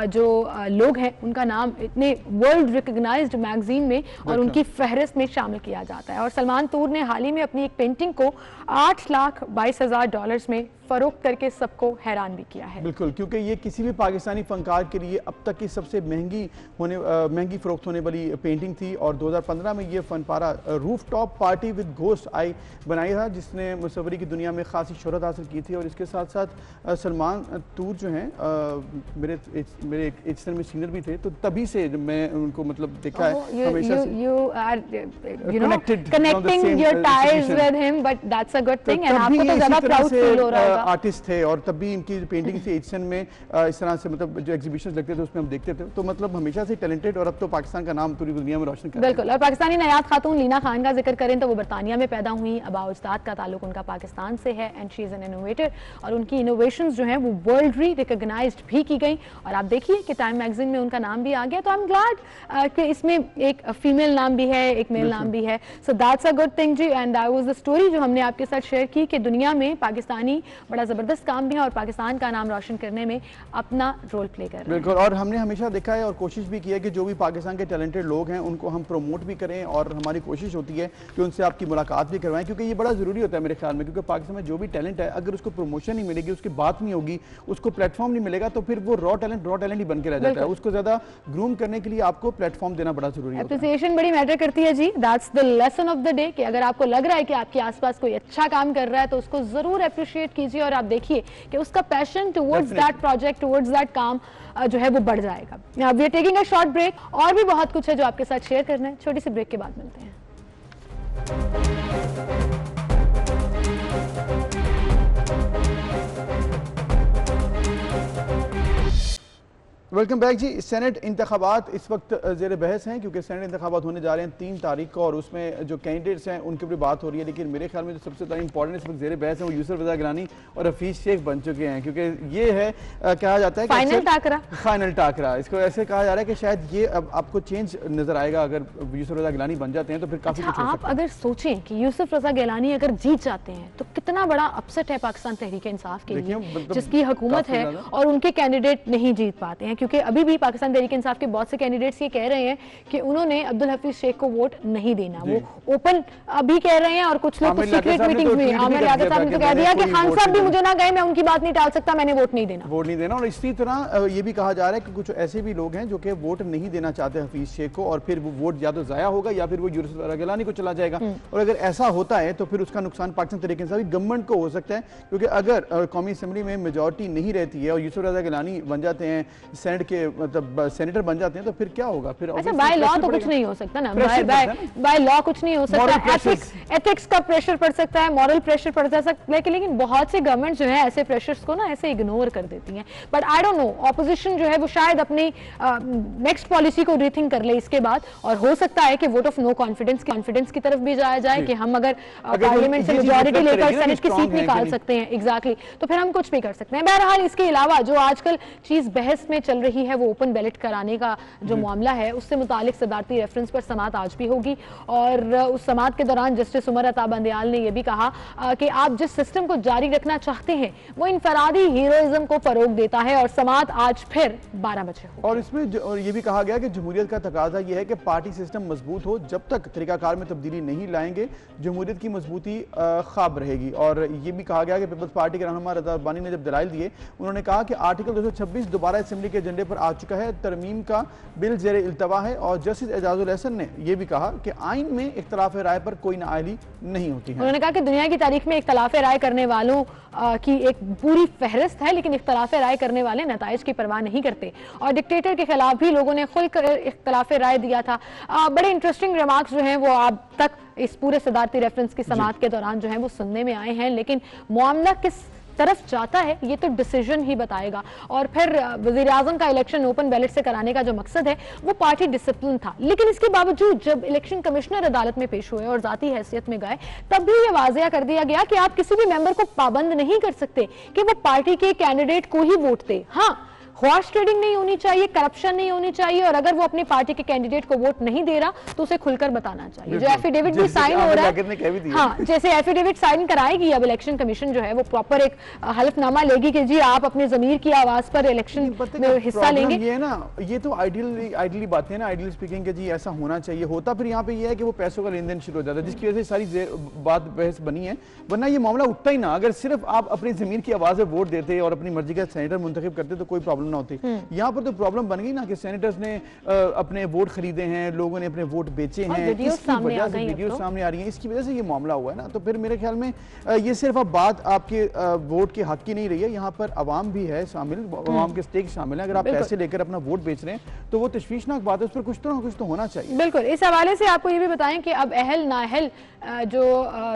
जो लोग हैं उनका नाम इतने वर्ल्ड रिकग्नाइज्ड मैगजीन में और उनकी फहरिस्त में शामिल किया जाता है। और सलमान तूर ने हाल ही में अपनी एक पेंटिंग को $8,22,000 में फरोख्त करके सबको हैरान भी किया है। बिल्कुल, क्योंकि ये किसी भी पाकिस्तानी फनकार के लिए अब तक की सबसे महंगी फरोख्त होने वाली पेंटिंग थी। और 2015 में ये फनपारा roof top party with ghost आई बनाया था जिसने मुसव्वरी की दुनिया में खासी शोहरत हासिल की थी। और इसके साथ साथ सलमान तूर जो हैं मेरे एचएसएन में सीनियर भी थे, तो तभी से मैं उनको मतलब देखा है हमेशा से। You are connecting your ties with him, but that's a good thing and आपको तो ज़्यादा प्राउड फील हो रहा है। आर्टिस्ट थे और तब भी इनकी पेंटिंग थी एचएसएन में इस तरह से मतलब जो एग्जीबिशंस लगते थे उसमें हम देखते थे, तो मतलब हमेशा से टैलेंटेड और अब तो पाकिस्तान का नाम पूरी दुनिया में रोशन कर रहे हैं। बिल्कुल, और पाकिस्तानी नायाब खातून लीना खान का जिक्र करें तो वो बरतानिया में पैदा हुई। अबा उस्ताद का ताल्लुक उनका पाकिस्तान से है and she is an innovator और उनकी इनोवेशंस जो हैं वो वर्ल्ड रिकग्नाइज्ड भी की गई। और आप देखिए कि टाइम मैगजीन में उनका नाम भी आ गया, तो आई एम ग्लैड कि इसमें एक फीमेल नाम भी है, एक मेल नाम भी है। So that's a good thing जी। And that was the story जो हमने आपके साथ शेयर की कि दुनिया में पाकिस्तानी बड़ा ज़बरदस्त काम भी है और पाकिस्तान का नाम रोशन करने में अपना रोल प्ले कर रहे हैं। बिल्कुल, और हमने हमेशा देखा है और कोशिश भी की है कि जो भी पाकिस्तान के टैलेंटेड लोग हैं उनको हम प्रमोट भी करें और हमारी कोशिश होती है कि उनसे आपकी मुलाकात भी करवाएं, क्योंकि ये बड़ा ज़रूरी होता है मेरे ख्याल में। क्योंकि पाकिस्तान में जो भी टैलेंट है अगर उसको प्रमोशन नहीं मिलेगी, उसकी बात नहीं होगी, उसको प्लेटफॉर्म नहीं मिलेगा, तो फिर वो रॉ टैलेंट ही बन के रह जाता है। उसको ज़्यादा ग्रूम करने के लिए आपको प्लेटफॉर्म देना बड़ा जरूरी है। एप्रिसिएशन बड़ी मैटर करती है जी। That's the lesson of the day कि अगर आपको लग रहा है कि आपके आसपास कोई अच्छा काम कर रहा है तो उसको जरूर अप्रिशिएट कीजिए और आप देखिए कि उसका passion towards that project, towards that काम जो है वो बढ़ जाएगा। We are taking a short break और भी बहुत कुछ है जो आपके साथ शेयर करना है। छोटी सी ब्रेक के बाद मिलते हैं। वेलकम बैक जी। सेनेट इंतखाबात इस वक्त ज़ेर बहस हैं क्योंकि सेनेट इंतखाबात होने जा रहे हैं 3 तारीख को और उसमें जो कैंडिडेट्स हैं उनके ऊपर बात हो रही है। लेकिन मेरे ख्याल में जो सबसे ज़्यादा इंपॉर्टेंट इस वक्त ज़ेर बहस है वो यूसुफ रज़ा गिलानी और हफीज़ शेख बन चुके हैं, क्योंकि ये है कहा जाता है फाइनल टाकरा। इसको ऐसे कहा जा रहा है कि शायद ये अब आपको चेंज नजर आएगा अगर यूसुफ रज़ा गिलानी बन जाते हैं तो फिर काफ़ी कुछ हो सकता है। आप अगर सोचें कि यूसुफ रज़ा गिलानी अगर जीत जाते हैं तो कितना बड़ा अपसेट है पाकिस्तान तहरीक इंसाफ के लिए, जिसकी हुकूमत है और उनके कैंडिडेट नहीं जीत पाते हैं। क्योंकि अभी भी पाकिस्तान तहरीक इंसाफ के बहुत से कैंडिडेट्स ये कह रहे हैं कि उन्होंने अब्दुल हफीज शेख को वोट नहीं देना। वो ओपन अभी कह रहे हैं और कुछ लोग सीक्रेट मीटिंग्स में आमिर यादव साहब ने कह दिया कि खान साहब भी मुझे ना गए, मैं उनकी बात नहीं टाल सकता, मैंने वोट नहीं देना। और इसी तरह ये भी कहा जा रहा है कि कुछ ऐसे भी लोग हैं जो कि वोट नहीं देना चाहते हफीज शेख को और फिर वो वोट या तो जाया होगा या फिर वो यूसुफ रज़ा गिलानी को चला जाएगा। और अगर ऐसा होता है तो फिर उसका नुकसान पाकिस्तान तहरीक इंसाफ गवर्नमेंट को हो सकता है, क्योंकि अगर कौमी असम्बली में मेजॉरिटी नहीं रहती है और यूसुफ रज़ा गिलानी बन जाते हैं सेनेट के मतलब सेनेटर बन जाते हैं तो फिर क्या होगा? फिर अच्छा, बाय लॉ तो कुछ नहीं हो सकता ना, बाय लॉ कुछ नहीं हो सकता, एथिक्स का प्रेशर पड़ सकता है, मॉरल प्रेशर पड़ सकता है, लेकिन बहुत से गवर्नमेंट जो है ऐसे प्रेशर्स को ना ऐसे इग्नोर कर देती हैं। But I don't know, opposition जो है वो शायद अपनी नेक्स्ट पॉलिसी को रीथिंक कर ले इसके बाद, और हो सकता है कि वोट ऑफ नो कॉन्फिडेंस की तरफ भी जाया जाए कि हम अगर पार्लियामेंट से मेजॉरिटी लेकर सेनेट की सीट निकाल सकते हैं, एग्जैक्टली, तो फिर हम कुछ भी कर सकते हैं। बहरहाल इसके अलावा जो आजकल चीज बहस में चल रही है वो ओपन बैलेट कराने का जो मामला है, उससे मुतालिक सदारती रेफरेंस पर समाअत आज भी होगी, और उस समाअत के दौरान जस्टिस उमर अता बंदयाल ने यह भी कहा कि आप जिस सिस्टम को जारी रखना चाहते हैं वो इंफरादी हीरोइज्म को फरोग देता है, और समाअत आज फिर 12 बजे होगी। और इसमें और ये भी कहा गया कि जमहूरियत का तकाजा यह है कि पार्टी सिस्टम मजबूत हो, जब तक तरीकाकार में तब्दीली नहीं लाएंगे जमहूरियत की मजबूती ख्वाब रहेगी। और ये भी कहा गया कि पीपल्स पार्टी के रहनुमा रज़ा रब्बानी ने जब दलाइल दिए, उन्होंने कहा कि आर्टिकल 226 दोबारा असेंबली के एजेंडे पर आ चुका है, तरमीम का बिल जेर इल्तवा है, और जस्टिस एजाजुल हसन ने यह भी कहा कि आइन में इख्तलाफ राय पर कोई नाअहली नहीं होती है। उन्होंने कहा कि दुनिया की तारीख में इख्तलाफ राय करने वालों की एक पूरी फहरिस्त है, लेकिन इख्तलाफ राय करने वाले नताइज की परवाह नहीं करते, और डिक्टेटर के खिलाफ भी लोगों ने खुलकर इख्तलाफ राय दिया था। बड़े इंटरेस्टिंग रिमार्क्स जो हैं वो अब तक इस पूरे सदारती रेफरेंस की समाअत के दौरान जो है वो सुनने में आए हैं, लेकिन मामला किस तरफ जाता है ये तो डिसीजन ही बताएगा। और फिर वजीर आजम का इलेक्शन ओपन बैलेट से कराने का जो मकसद है वो पार्टी डिसिप्लिन था, लेकिन इसके बावजूद जब इलेक्शन कमिश्नर अदालत में पेश हुए और जाती हैसियत में गए, तब भी ये वाजिया कर दिया गया कि आप किसी भी मेंबर को पाबंद नहीं कर सकते कि वो पार्टी के कैंडिडेट को ही वोट दे। हाँ, हॉर्स ट्रेडिंग नहीं होनी चाहिए, करप्शन नहीं होनी चाहिए, और अगर वो अपनी पार्टी के कैंडिडेट को वोट नहीं दे रहा तो उसे खुलकर बताना चाहिए। जो एफिडेविट भी साइन हो रहा है, हाँ, जैसे एफिडेविट साइन कराएगी अब इलेक्शन कमीशन जो है वो प्रॉपर एक हल्फनामा लेगी कि जी आप अपने जमीर की आवाज पर इलेक्शन में हिस्सा लेंगे। ये ना, ये तो आइडियली बातें हैं ना, आइडियल स्पीकिंग के जी ऐसा होना चाहिए, होता फिर यहाँ पे ये है कि वो पैसों का लेन देन शुरू हो जाता है, जिसकी वजह से सारी बात बहस बनी है, वरना ये मामला उठता ही ना। अगर सिर्फ आप अपनी जमीर की आवाज में वोट देते और अपनी मर्जी का सेनेटर मुंतखब करते तो कोई प्रॉब्लम ना होती। यहाँ पर तो प्रॉब्लम बन गई ना कि सेनेटर्स ने अपने वोट खरीदे हैं, लोगों ने अपने वोट बेचे हैं, इसकी वजह से वीडियो सामने आ रही है, इसकी वजह से ये मामला हुआ है ना। तो फिर मेरे ख्याल में ये सिर्फ अब बात आपके वोट के हक की नहीं रही है, यहाँ पर अवाम भी है शामिल, अवाम के स्टेक शामिल है। अगर आप पैसे लेकर अपना वोट बेच रहे हैं तो वो तशवीशनाक बात है, उस पर कुछ तो होना चाहिए। बिल्कुल, इस हवाले से आपको ये भी बताएं कि अब अहल नाअहल जो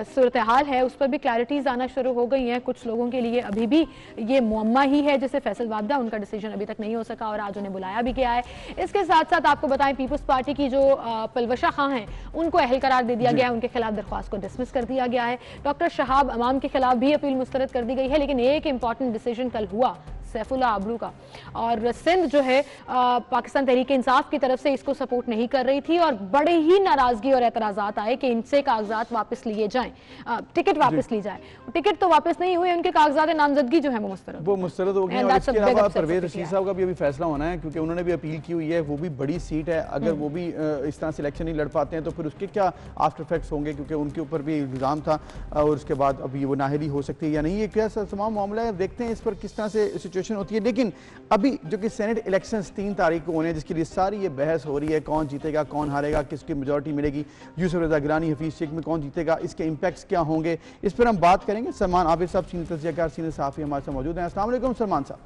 सूरत हाल है उस पर भी क्लैरिटीज आना शुरू हो गई हैं। कुछ लोगों के लिए अभी भी ये मुअम्मा ही है, जैसे फैसल वाबदा, उनका डिसीजन अभी तक नहीं हो सका और आज उन्हें बुलाया भी गया है। इसके साथ साथ आपको बताएं पीपल्स पार्टी की जो पलवशा खां हैं उनको अहल करार दे दिया गया है, उनके खिलाफ दरख्वास्त को डिसमिस कर दिया गया है। डॉक्टर शहाब अमाम के खिलाफ भी अपील मुस्तरद कर दी गई है, लेकिन एक इंपॉर्टेंट डिसीजन कल हुआ सैफुल्लाह आबरू का, और सिंध जो है पाकिस्तान तहरीक इंसाफ की तरफ से इसको सपोर्ट नहीं कर रही थी, और बड़े ही नाराजगी और एतराजात आए कि इनसे कागजात वापस लिए जाएं, टिकट वापस ली जाए। टिकट तो वापस नहीं हुए, उनके कागजात नामजदगी जो है वो मुस्तरद हो गई। और इसके अलावा परवेज रशीद साहब का भी अभी फैसला होना है, क्योंकि उन्होंने भी अपील की हुई है, वो भी बड़ी सीट है, अगर वो भी इस तरह से इलेक्शन नहीं लड़ पाते हैं तो फिर उसके क्या आफ्टर इफेक्ट्स होंगे, क्योंकि उनके ऊपर भी इल्ज़ाम था, और उसके बाद अभी वो नाहली हो सकती है या नहीं, ये क्या तमाम मामला है। देखते हैं इस पर किस तरह से सिचुएशन होती है। लेकिन अभी जो कि सेनेट इलेक्शंस 3 तारीख को होने हैं, जिसके लिए सारी ये बहस हो रही है, कौन जीतेगा, कौन हारेगा, किसकी मेजॉरिटी मिलेगी, यूसुफ रज़ा गिलानी, हफीज शेख में कौन जीतेगा, इसके इंपैक्ट्स क्या होंगे, इस पर हम बात करेंगे। सलमान आबिद साहब, सीनियर तजज़ियाकार, सीनियर सहाफ़ी हमारे साथ मौजूद हैं। अस्सलाम वालेकुम सलमान साहब।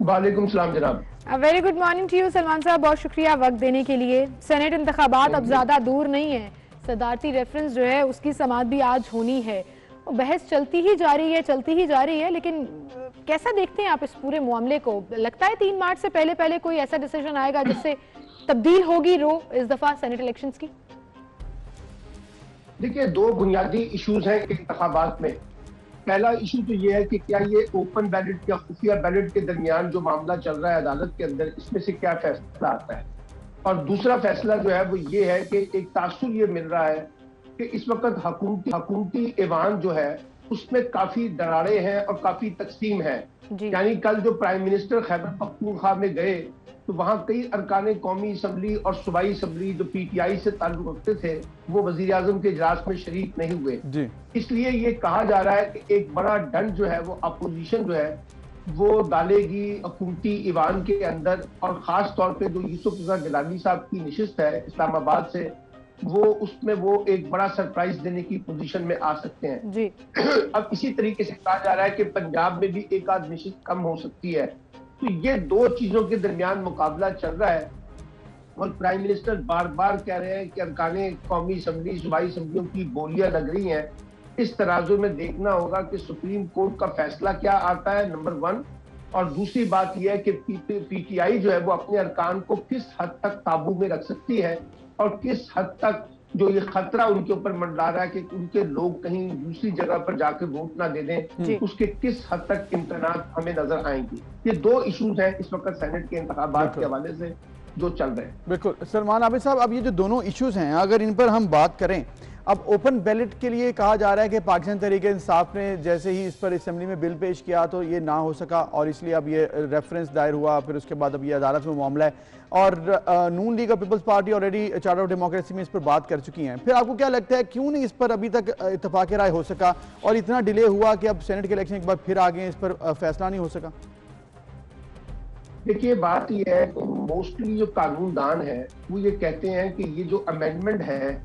वालेकुम सलाम जनाब। Very good morning to you Salman साहब, बहुत शुक्रिया वक्त देने के लिए। सेनेट इंतखाबात अब ज्यादा दूर नहीं है, सदारती रेफरेंस जो है उसकी समाअत भी आज होनी है, बहस चलती ही जा रही है, लेकिन कैसा देखते हैं आप इस पूरे मामले को? लगता है 3 मार्च से पहले कोई ऐसा डिसीजन आएगा जिससे तब्दील होगी रो इस दफा सेनेट इलेक्शंस की? देखिए, 2 बुनियादी इश्यूज हैं इंतखाबात में। पहला इशू तो ये है कि क्या ये ओपन बैलेट या खुफिया बैलेट के दरमियान जो मामला चल रहा है अदालत के अंदर, इसमें से क्या फैसला आता है, और दूसरा फैसला जो है वो ये है कि एक तासुर ये मिल रहा है कि इस वक्त हुकूमती ऐवान जो है उसमें काफी दरारें हैं और काफी तकसीम है। यानी कल जो प्राइम मिनिस्टर खैबर पख्तूनख्वा में गए तो वहाँ कई अरकान कौमी असम्बली और सूबाई असम्बली जो PTI से ताल्लुक रखते थे वो वजीर आजम के इजलास में शरीक नहीं हुए। इसलिए ये कहा जा रहा है कि एक बड़ा डंड जो है वो अपोजिशन जो है वो डालेगी हुकूमती ईवान के अंदर, और खास तौर पे जो यूसुफ रज़ा गिलानी साहब की नशिस्त है इस्लामाबाद से, वो उसमें वो एक बड़ा सरप्राइज देने की पोजीशन में आ सकते हैं जी। अब इसी तरीके से कहा जा रहा है कि पंजाब में भी एक आध नशिस्त कम हो सकती है, तो ये दो चीजों के दरमियान मुकाबला चल रहा है और प्राइम मिनिस्टर बार बार कह रहे हैं कि अरकाने कौमी असम्बली सूबाई असम्बलियों की बोलियां लग रही हैं। इस तराजू में देखना होगा कि सुप्रीम कोर्ट का फैसला क्या आता है, नंबर 1, और दूसरी बात यह है कि पीटीआई जो है वो अपने अरकान को किस हद तक काबू में रख सकती है और किस हद तक जो ये खतरा उनके ऊपर मंडरा रहा है कि उनके लोग कहीं दूसरी जगह पर जाकर वोट ना दे दें, उसके किस हद तक इम्कानात हमें नजर आएंगे। ये दो इशूज हैं इस वक्त सेनेट के इंतखाबात के हवाले से जो चल रहे हैं। बिल्कुल सलमान आबिद साहब, अब ये जो दोनों इश्यूज हैं अगर इन पर हम बात करें, अब ओपन बैलेट के लिए कहा जा रहा है कि पाकिस्तान तहरीक इंसाफ ने जैसे ही इस पर असेंबली में बिल पेश किया तो ये ना हो सका और इसलिए अब ये रेफरेंस दायर हुआ, फिर उसके बाद अब ये अदालत में मामला है और नून लीग और Peoples Party already charter of democracy में इस पर बात कर चुकी हैं। फिर आपको क्या लगता है क्यों नहीं इस पर अभी तक इत्तेफाक राय हो सका और इतना डिले हुआ कि अब सेनेट के इलेक्शन के बाद फिर आगे इस पर फैसला नहीं हो सका? देखिए, बात यह है कि मोस्टली जो कानूनदान है वो ये कहते हैं कि ये जो अमेंडमेंट है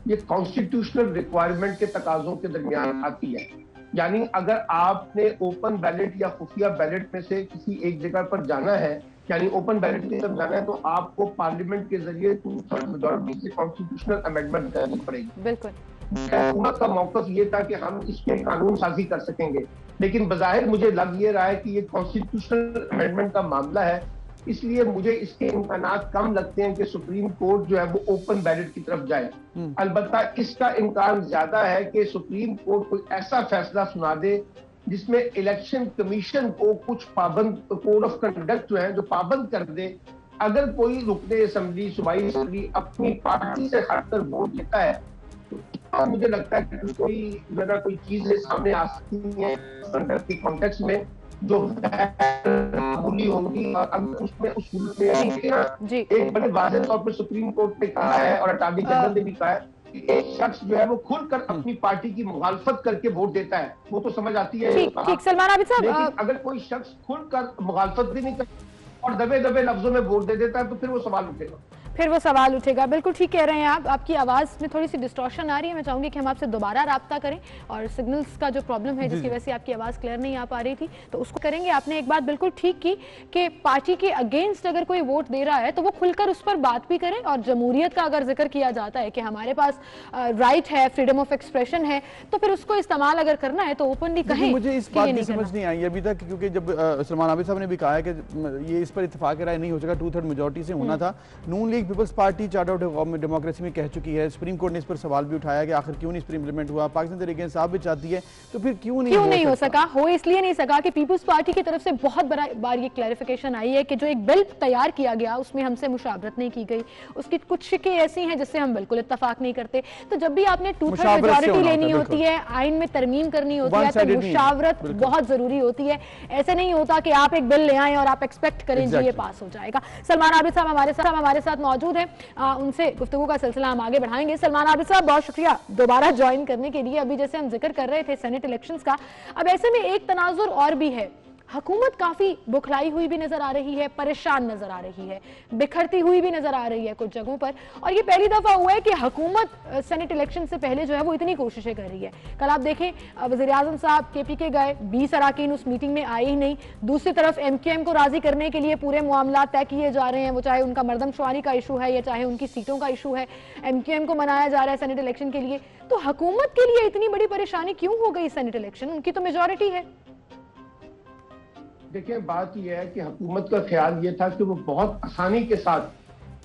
ये कॉन्स्टिट्यूशनल रिक्वायरमेंट के तकाजों के दरमियान आती है। यानी अगर आपने ओपन बैलेट या खुफिया बैलेट में से किसी एक जगह पर जाना है, यानी ओपन बैलेट की तरफ जाना है, तो आपको पार्लियामेंट के जरिए 2/3 मेजॉरिटी से कॉन्स्टिट्यूशनल अमेंडमेंट करनी पड़ेगी। बिल्कुल, हुकूमत का मौकफ ये था कि हम इसके कानून साजी कर सकेंगे, लेकिन बज़ाहिर मुझे लग ये रहा है कि ये कॉन्स्टिट्यूशनल अमेंडमेंट का मामला है, इसलिए मुझे इसके इम्कानात कम लगते हैं कि सुप्रीम कोर्ट जो है वो ओपन बैलेट की तरफ जाए। अलबत्ता इसका इम्कान ज्यादा है कि सुप्रीम कोर्ट कोई ऐसा फैसला सुना दे जिसमें इलेक्शन कमीशन को कुछ पाबंद, कोड ऑफ कंडक्ट जो है जो पाबंद कर दे। अगर कोई रुकने असेंबली सूबाई असेंबली अपनी पार्टी से हटकर वोट देता है तो मुझे लगता है कि कोई चीजें सामने आ सकती है की कॉन्टेक्स्ट में जो होंगी और अगर उसमें उस एक बड़े वाज़ेह तौर पर सुप्रीम कोर्ट ने कहा है और अटॉर्नी जनरल ने भी कहा है कि एक शख्स जो है वो खुलकर अपनी पार्टी की मुखालफत करके वोट देता है, वो तो समझ आती है। ठीक सलमान आबिद साहब, लेकिन अगर कोई शख्स खुलकर मुखालफत भी नहीं करता और दबे दबे लफ्जों में वोट दे देता है तो फिर वो सवाल उठेगा। बिल्कुल ठीक कह रहे हैं आप। आपकी आवाज़ में थोड़ी सी डिस्टॉर्शन आ रही है, मैं चाहूंगी कि हम आपसे दोबारा राब्ता करें और सिग्नल्स का जो प्रॉब्लम है जिसकी वजह से आपकी आवाज़ क्लियर नहीं आ पा रही थी तो उसको करेंगे। आपने एक बात बिल्कुल ठीक की कि पार्टी के अगेंस्ट अगर कोई वोट दे रहा है तो वो खुलकर उस पर बात भी करें और जमहूरियत का अगर जिक्र किया जाता है कि हमारे पास राइट है, फ्रीडम ऑफ एक्सप्रेशन है, तो फिर उसको इस्तेमाल अगर करना है तो ओपनली कहें। मुझे इस बात की समझ नहीं आई अभी तक, क्योंकि जब सलमान आबिद साहब ने भी कहा है कि ये इस पर इत्तेफाक राय नहीं हो सका, 2/3 मेजॉरिटी से होना था। Noon league people's party charter of democracy में कह चुकी है, सुप्रीम कोर्ट ने इस पर सवाल भी उठाया कि आखिर क्यों नहीं इस पर इंप्लीमेंट हुआ, पाकिस्तान तहरीक इंसाफ भी चाहती है, तो फिर क्यों नहीं हो सका? हो इसलिए नहीं सका कि पीपल्स पार्टी की तरफ से बहुत बड़ा बार ये क्लैरिफिकेशन आई है कि जो एक बिल तैयार किया गया उसमें हमसे मुशावरत नहीं की गई, उसकी कुछ शिकें ऐसी हैं जिससे हम बिल्कुल इत्तफाक नहीं करते। तो जब भी आपने 2/3 मेजॉरिटी लेनी होती है, आइन में तरमीम करनी होती है, तो मुशावरत बहुत जरूरी होती है। ऐसे नहीं होता कि आप एक बिल ले आए और आप एक्सपेक्ट करें जी ये पास हो जाएगा। सलमान आबिद साहब हमारे साथ मौजूद हैं, उनसे गुफ्तगू का सिलसिला हम आगे बढ़ाएंगे। सलमान आबिद साहब, बहुत शुक्रिया दोबारा ज्वाइन करने के लिए। अभी जैसे हम जिक्र कर रहे थे सेनेट इलेक्शंस का, अब ऐसे में एक तनाजुर और भी है। हुकूमत काफी बुखलाई हुई भी नजर आ रही है, परेशान नजर आ रही है, बिखरती हुई भी नजर आ रही है कुछ जगहों पर, और ये पहली दफा हुआ है कि हुकूमत सेनेट इलेक्शन से पहले जो है वो इतनी कोशिशें कर रही है। कल आप देखें वज़ीर आज़म साहब KPK गए, 20 अरकान उस मीटिंग में आए ही नहीं। दूसरी तरफ MQM को राजी करने के लिए पूरे मामला तय किए जा रहे हैं, वो चाहे उनका मर्दमशुमारी का इशू है या चाहे उनकी सीटों का इशू है, MQM को मनाया जा रहा है सेनेट इलेक्शन के लिए। तो हुकूमत के लिए इतनी बड़ी परेशानी क्यों हो गई सेनेट इलेक्शन? उनकी तो मेजॉरिटी है। देखिए, बात यह है कि हुकूमत का ख्याल ये था कि वो बहुत आसानी के साथ